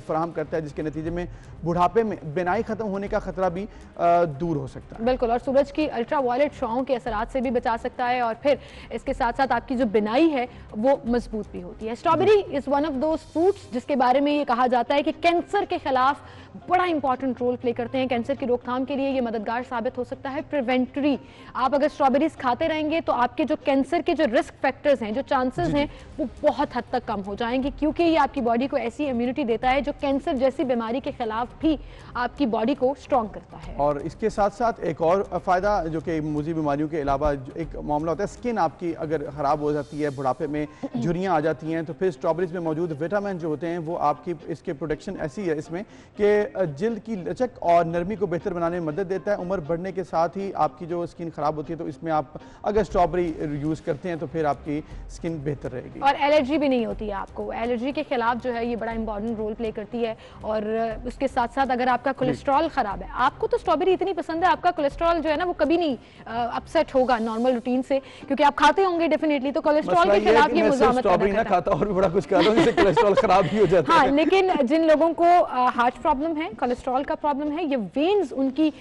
फराहम करता है, जिसके नतीजे में बुढ़ापे में बिनाई खत्म होने का खतरा भी दूर हो सकता है। बिल्कुल। और सूरज की अल्ट्रा वायलेट शॉओं के असरात से भी बचा सकता है और फिर इसके साथ साथ आपकी जो बिनाई है वो मजबूत भी होती है। Strawberry is one of those fruits जिसके बारे में ये कहा जाता है कि कैंसर के खिलाफ बड़ा इंपॉर्टेंट रोल प्ले करते हैं। कैंसर की रोकथाम के लिए ये मददगार साबित हो सकता है। प्रिवेंटरी, आप अगर स्ट्रॉबेरीज खाते रहेंगे तो आपके जो कैंसर के जो रिस्क फैक्टर्स हैं, जो चांसेस हैं, वो बहुत हद तक कम हो जाएंगे, क्योंकि ये आपकी बॉडी को ऐसी इम्यूनिटी देता है जो कैंसर जैसी बीमारी के खिलाफ भी आपकी बॉडी को स्ट्रॉन्ग करता है। और इसके साथ साथ एक और फायदा जो कि मुजी बीमारियों के अलावा एक मामला होता है, स्किन आपकी अगर खराब हो जाती है, बुढ़ापे में झुर्रियाँ आ जाती हैं, तो फिर स्ट्रॉबेरीज में मौजूद विटामिन जो होते हैं वो आपकी इसके प्रोटेक्शन ऐसी है इसमें कि जिल्द की लचक और नरमी को बेहतर बनाने में मदद देता है। उम्र बढ़ने के साथ ही आपकी जो स्किन खराब होती है, तो इसमें आप अगर स्ट्रॉबेरी यूज़ करते हैं तो फिर आपकी स्किन बेहतर रहेगी। और एलर्जी भी नहीं होती है आपको, एलर्जी के खिलाफ जो है ये बड़ा इंपॉर्टेंट रोल प्ले करती है। और उसके साथ साथ अगर आपका कोलेस्ट्रॉल खराब है, आपको तो स्ट्रॉबेरी इतनी पसंद है, आपका कोलेस्ट्रॉल जो है ना वो कभी नहीं अपसेट होगा नॉर्मल रूटीन से, क्योंकि आप खाते होंगे डेफिनेटली, तो कोलेस्ट्रॉल के खिलाफ ये मुजामत स्ट्रॉबेरी ना खाता और भी बड़ा कुछ खाता हूं, जिससे कोलेस्ट्रॉल खराब भी हो जाता है। हाँ, लेकिन जिन लोगों को हार्ट प्रॉब्लम है, कोलेस्ट्रॉल का प्रॉब्लम है, ये वेन्स उनकी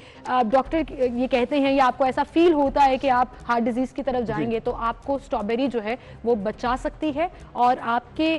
डॉक्टर ये कहते हैं या आपको ऐसा फील होता है कि आप हार्ट डिजीज की तरफ जाएंगे, तो आपको स्ट्रॉबेरी जो है वो बचा सकती है और आपके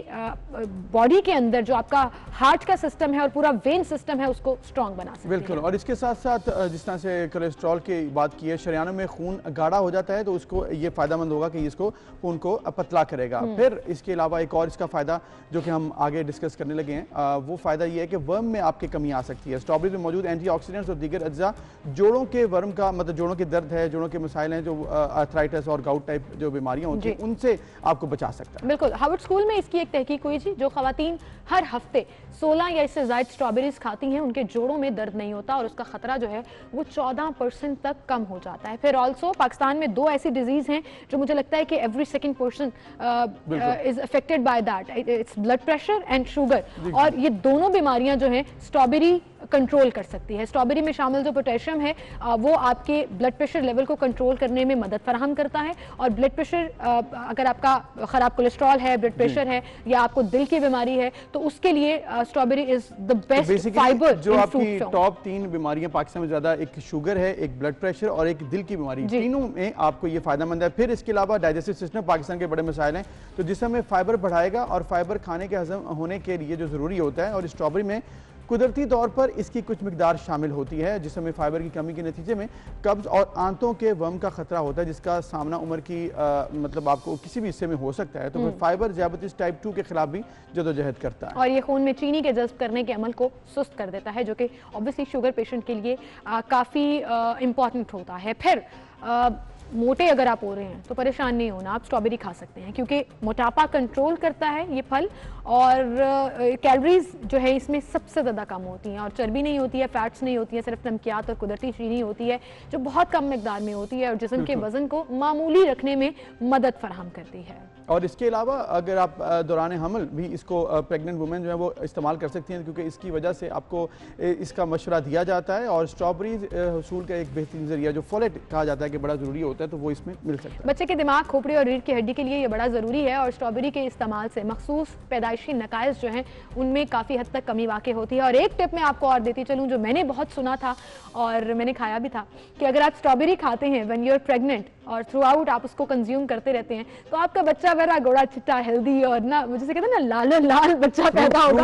बॉडी के अंदर जो आपका हार्ट का सिस्टम है और पूरा वेन सिस्टम है उसको स्ट्रॉन्ग बना सकती है। बिल्कुल। और इसके साथ साथ जिस तरह से कोलेस्ट्रॉल की बात की है, शरियानों में खून गाढ़ा हो जाता है, तो उसको ये फायदेमंद होगा कि इसको खून को पतला करेगा। फिर इसके अलावा एक और इसका फायदा जो कि हम आगे डिस्कस करने लगे हैं, वो फायदा ये है कि वर्म में आपकी कमी आ सकती है। स्ट्रॉबेरी में मौजूद एंटीऑक्सीडेंट्स और दीगर अज्जा जोड़ों के वर्म का मतलब जोड़ों के दर्द है, जोड़ों के मसाइल हैं, जो आर्थराइटिस और गाउट टाइप जो बीमारियां होती हैं, उनसे आपको बचा सकता है। बिल्कुल। हार्वर्ड स्कूल में इसकी एक तहकीक हुई थी, जो खवातीन हर हफ्ते 16 या इससे ज्यादा स्ट्रॉबेरीज खाती हैं, उनके जोड़ों में दर्द नहीं होता और उसका खतरा जो है वो 14% तक कम हो जाता है। फिर ऑल्सो पाकिस्तान में 2 ऐसी डिजीज हैं जो मुझे लगता है कि every second person is affected by that, its blood pressure and sugar, और ये दोनों बीमारियां जो हैं स्ट्रॉबेरी कंट्रोल कर सकती है। स्ट्रॉबेरी में शामिल जो पोटेशियम है वो आपके ब्लड प्रेशर लेवल को कंट्रोल करने में मदद फराहम करता है, और ब्लड प्रेशर अगर आपका खराब कोलेस्ट्रॉल है, ब्लड प्रेशर है या आपको दिल की बीमारी है, तो उसके लिए strawberry is the best fibre. जो आपकी टॉप 3 बीमारियां पाकिस्तान में ज्यादा, एक शुगर है, एक ब्लड प्रेशर और एक दिल की बीमारी, तीनों में आपको ये फायदेमंद है। फिर इसके अलावा डाइजेस्टिव सिस्टम पाकिस्तान के बड़े मसाइल हैं, तो जिसमें में फाइबर बढ़ाएगा, और फाइबर खाने के हजम होने के लिए जो जरूरी होता है, और स्ट्रॉबेरी में कुदरती तौर पर इसकी कुछ मिकदार शामिल होती है, जिसमें फाइबर की कमी के नतीजे में कब्ज और आंतों के वर्म का खतरा होता है, जिसका सामना उम्र की मतलब आपको किसी भी हिस्से में हो सकता है। तो फिर फाइबर ज़ियाबतीस टाइप 2 के खिलाफ भी जदोजहद करता है, और ये खून में चीनी के जज्ब करने के अमल को सुस्त कर देता है, जो कि ऑब्वियसली शुगर पेशेंट के लिए काफ़ी इंपॉर्टेंट होता है। फिर मोटे अगर आप हो रहे हैं तो परेशान नहीं होना, आप स्ट्रॉबेरी खा सकते हैं, क्योंकि मोटापा कंट्रोल करता है ये फल, और कैलोरीज जो है इसमें सबसे ज़्यादा कम होती हैं, और चर्बी नहीं होती है, फैट्स नहीं होती है, सिर्फ नमकियात और कुदरती चीनी होती है जो बहुत कम मिकदार में होती है और जिस्म के वजन को मामूली रखने में मदद फराहम करती है। और इसके अलावा अगर आप दौरान हमल भी इसको प्रेग्नेंट वुमेन जो है वो इस्तेमाल कर सकती हैं, क्योंकि इसकी वजह से आपको इसका मशवरा दिया जाता है, और स्ट्रॉबेरीज हसूल का एक बेहतरीन जरिया जो फोलेट कहा जाता है कि बड़ा ज़रूरी होता है, तो वो इसमें मिल सकता है। बच्चे के दिमाग, खोपड़ी और रीढ़ की हड्डी के लिए ये बड़ा ज़रूरी है, और स्ट्रॉबेरी के इस्तेमाल से मखसूस पैदाइशी नकाइस जो हैं उनमें काफ़ी हद तक कमी वाक़ई होती है। और एक टिप मैं आपको और देती चलूँ जो मैंने बहुत सुना था और मैंने खाया भी था, कि अगर आप स्ट्रॉबेरी खाते हैं व्हेन यू आर प्रेग्नेंट और थ्रू आउट आप उसको कंज्यूम करते रहते हैं, तो आपका बच्चा बड़ा गोरा चिट्टा हेल्दी और ना मुझे कहते हैं ना लाल लाल बच्चा पैदा होगा।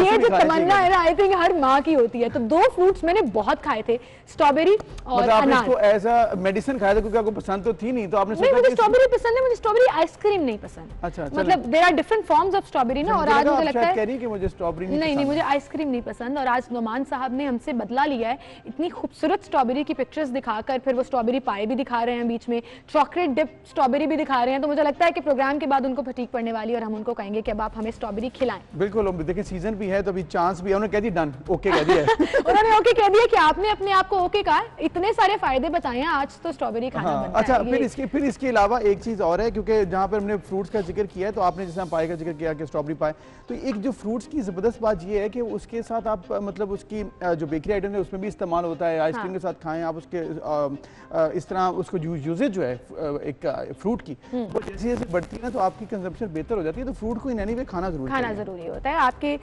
ये जो तमन्ना है ना, आई थिंक हर माँ की होती है। तो 2 फ्रूट्स मैंने बहुत खाए थे, स्ट्रॉबेरी और अनार। इसको एज अ मेडिसिन खाया था क्योंकि आपको पसंद तो थी नहीं, तो आपने सोचा मुझे स्ट्रॉबेरी पसंद है, मुझे स्ट्रॉबेरी आइसक्रीम नहीं पसंद। अच्छा, मतलब there are different forms of strawberry ना, और आज मुझे लगता है कि मुझे स्ट्रॉबेरी नहीं, मुझे आइसक्रीम नहीं पसंद। और आज नोमान साहब ने हमसे बदला लिया है, इतनी खूबसूरत स्ट्रॉबेरी की पिक्चर्स दिखाकर फिर वो स्ट्रॉबेरी पाए भी दिखा रहे हैं, बीच में चॉकलेट डिप स्ट्रॉबेरी भी दिखा रहे हैं। तो मुझे लगता है कि प्रोग्राम के बाद उनको फटीक पड़ने वाली है और हम उनको कहेंगे कि अब आप हमें स्ट्रॉबेरी खिलाएं। बिल्कुल, देखिए सीजन भी है तो अभी चांस भी है। उन्होंने कह दी डन, ओके कह दिया उन्होंने ओके कह दिया कि आपने अपने आप को ओके कहा, इतने सारे फायदे बताए हैं, आज तो स्ट्रॉबेरी खाना बनता अच्छा है। फिर इसके अलावा एक चीज और है, क्योंकि जहाँ पर हमने फ्रूट्स का जिक्र किया है, तो आपने जैसे पाए का जिक्र किया कि स्ट्रॉबेरी पाए, तो एक जो फ्रूट्स की जबरदस्त बात ये है कि उसके साथ आप मतलब उसकी जो बेकरी आइटम है उसमें भी इस्तेमाल होता है, आइसक्रीम के साथ खाएं आप, उसके इस तरह उसको यूजेज यूनिट जो है एक फ्रूट की, वो जैसे जैसे बढ़ती है ना तो आपकी कंजम्पशन बेहतर हो जाती है। तो फ्रूट को इन एनी वे खाना जरूरी होता है। आपके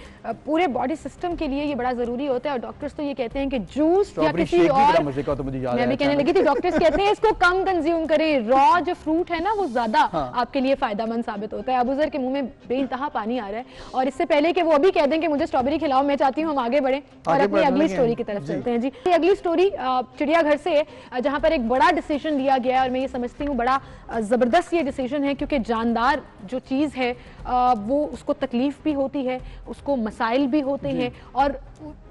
पूरे बॉडी सिस्टम के लिए ये बड़ा जरूरी होता है। और डॉक्टर्स तो ये कहते हैं कि जूस या किसी और, मैं भी कहने लगी थी, डॉक्टर्स कहते हैं इसको कम कंज्यूम करें, रॉ जो फ्रूट है ना वो ज्यादा आपके लिए फायदेमंद साबित होता है। अबूजर के मुंह में बेइंतहा पानी आ रहा है। और इससे पहले कि वो अभी कह दें कि मुझे स्ट्रॉबेरी खिलाओ, मैं चाहती हूँ हम आगे बढ़ें और अपनी अगली स्टोरी की तरफ चलते हैं। जी, अगली स्टोरी चिड़ियाघर से है, जहां पर एक बड़ा डिसीजन लिया गया है और मैं ये समझती हूँ बड़ा जबरदस्त ये डिसीजन है, क्योंकि जानदार जो चीज है वो उसको तकलीफ भी होती है, उसको मसाइल भी होते हैं, और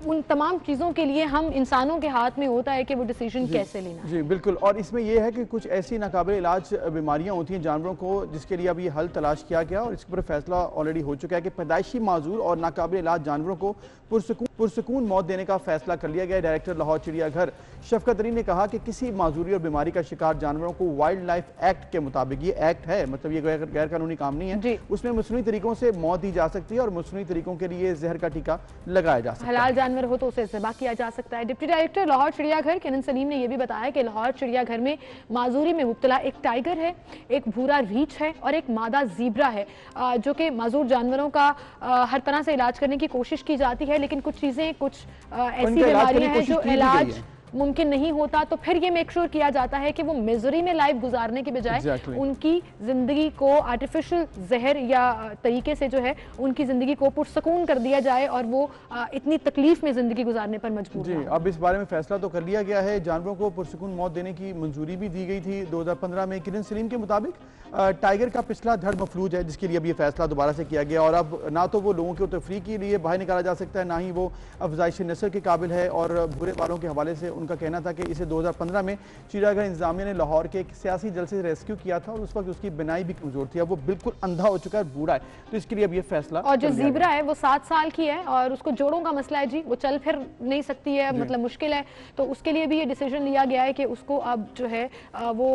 उन तमाम चीज़ों के लिए हम इंसानों के हाथ में होता है कि वो डिसीजन कैसे लेना। जी बिल्कुल। और इसमें यह है कि कुछ ऐसी नाकाबिल इलाज बीमारियां होती हैं जानवरों को जिसके लिए अब ये हल तलाश किया गया और इसके ऊपर फैसला ऑलरेडी हो चुका है कि पैदाइशी माजूर और नाकाबिल इलाज जानवरों को पुरसकून मौत देने का फैसला कर लिया गया। डायरेक्टर लाहौर चिड़ियाघर शफकत अली ने कहा कि किसी माजूरी और बीमारी का शिकार जानवरों को वाइल्ड लाइफ एक्ट के मुताबिक, ये एक्ट है मतलब ये गैर कानूनी काम नहीं है, उसमें मसनूई तरीकों से मौत दी जा सकती है और मसनूई तरीकों के लिए जहर का टीका लगाया जा सकता है। हलाल जानवर हो तो उसे ज़िबा किया जा सकता है। डिप्टी डायरेक्टर लाहौर चिड़ियाघर केनन सलीम ने यह भी बताया कि लाहौर चिड़ियाघर में माजूरी में मुब्तला एक टाइगर है, एक भूरा रीछ है और एक मादा ज़ीब्रा है, जो कि माजूर जानवरों का हर तरह से इलाज करने की कोशिश की जाती है, लेकिन कुछ चीज़ें, कुछ ऐसी बीमारियां हैं जो इलाज मुमकिन नहीं होता, तो फिर ये मेक श्योर किया जाता है कि वो मिजरी में लाइफ गुजारने के बजाय उनकी जिंदगी को आर्टिफिशियल जहर या तरीके से जो है उनकी जिंदगी को पुरसकून कर दिया जाए और वो इतनी तकलीफ में जिंदगी गुजारने पर मजबूर जी। अब इस बारे में फैसला तो कर लिया गया है। जानवरों को पुरसकून मौत देने की मंजूरी भी दी गई थी 2015 में। किरण सलीम के मुताबिक टाइगर का पिछला धड़ मफलूज है जिसके लिए अब ये फैसला दोबारा से किया गया और अब ना तो वो लोगों के तफरी के लिए बाहर निकाला जा सकता है, ना ही वो अफजाइश नस्ल के काबिल है। और बुरे वालों के हवाले से उनका कहना था कि इसे 2015 में चिड़ियाघर इंतजामिया ने लाहौर के एक सियासी जल से रेस्क्यू किया था और उस वक्त उसकी बिनाई भी कमजोर थी। अब वो बिल्कुल अंधा हो चुका है, बूढ़ा है, तो इसके लिए अब ये फैसला। और जो ज़ीब्रा है वो 7 साल की है और उसको जोड़ों का मसला है जी, वो चल फिर नहीं सकती है, मतलब मुश्किल है, तो उसके लिए भी ये डिसीजन लिया गया है कि उसको अब जो है वो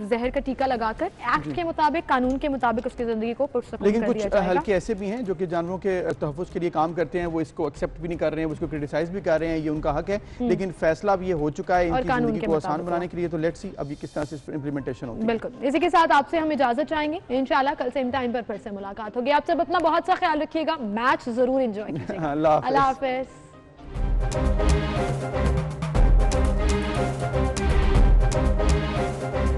जहर का टीका लगाकर एक्ट के मुताबिक, कानून के मुताबिक उसकी जिंदगी को पुरसकून लेकिन कर कुछ दिया जाएगा। हल्के ऐसे भी हैं जो कि जानवरों के तहफ़्फ़ुज़ के लिए काम करते हैं, वो इसको एक्सेप्ट भी नहीं कर रहे हैं, उसको क्रिटिसाइज भी कर रहे हैं, ये उनका हक है, लेकिन फैसला अब ये हो चुका है इनकी जिंदगी को आसान बनाने के लिए। तो लेट्स सी अब ये किस तरह से इम्प्लीमेंटेशन होगी। बिल्कुल, इसी के साथ आपसे हम इजाजत चाहेंगे, इंशाल्लाह कल सेम टाइम पर फिर से मुलाकात होगी। आप सब अपना बहुत सा ख्याल रखिएगा, मैच जरूर एंजॉय कीजिएगा। अल्लाह हाफ़िज़।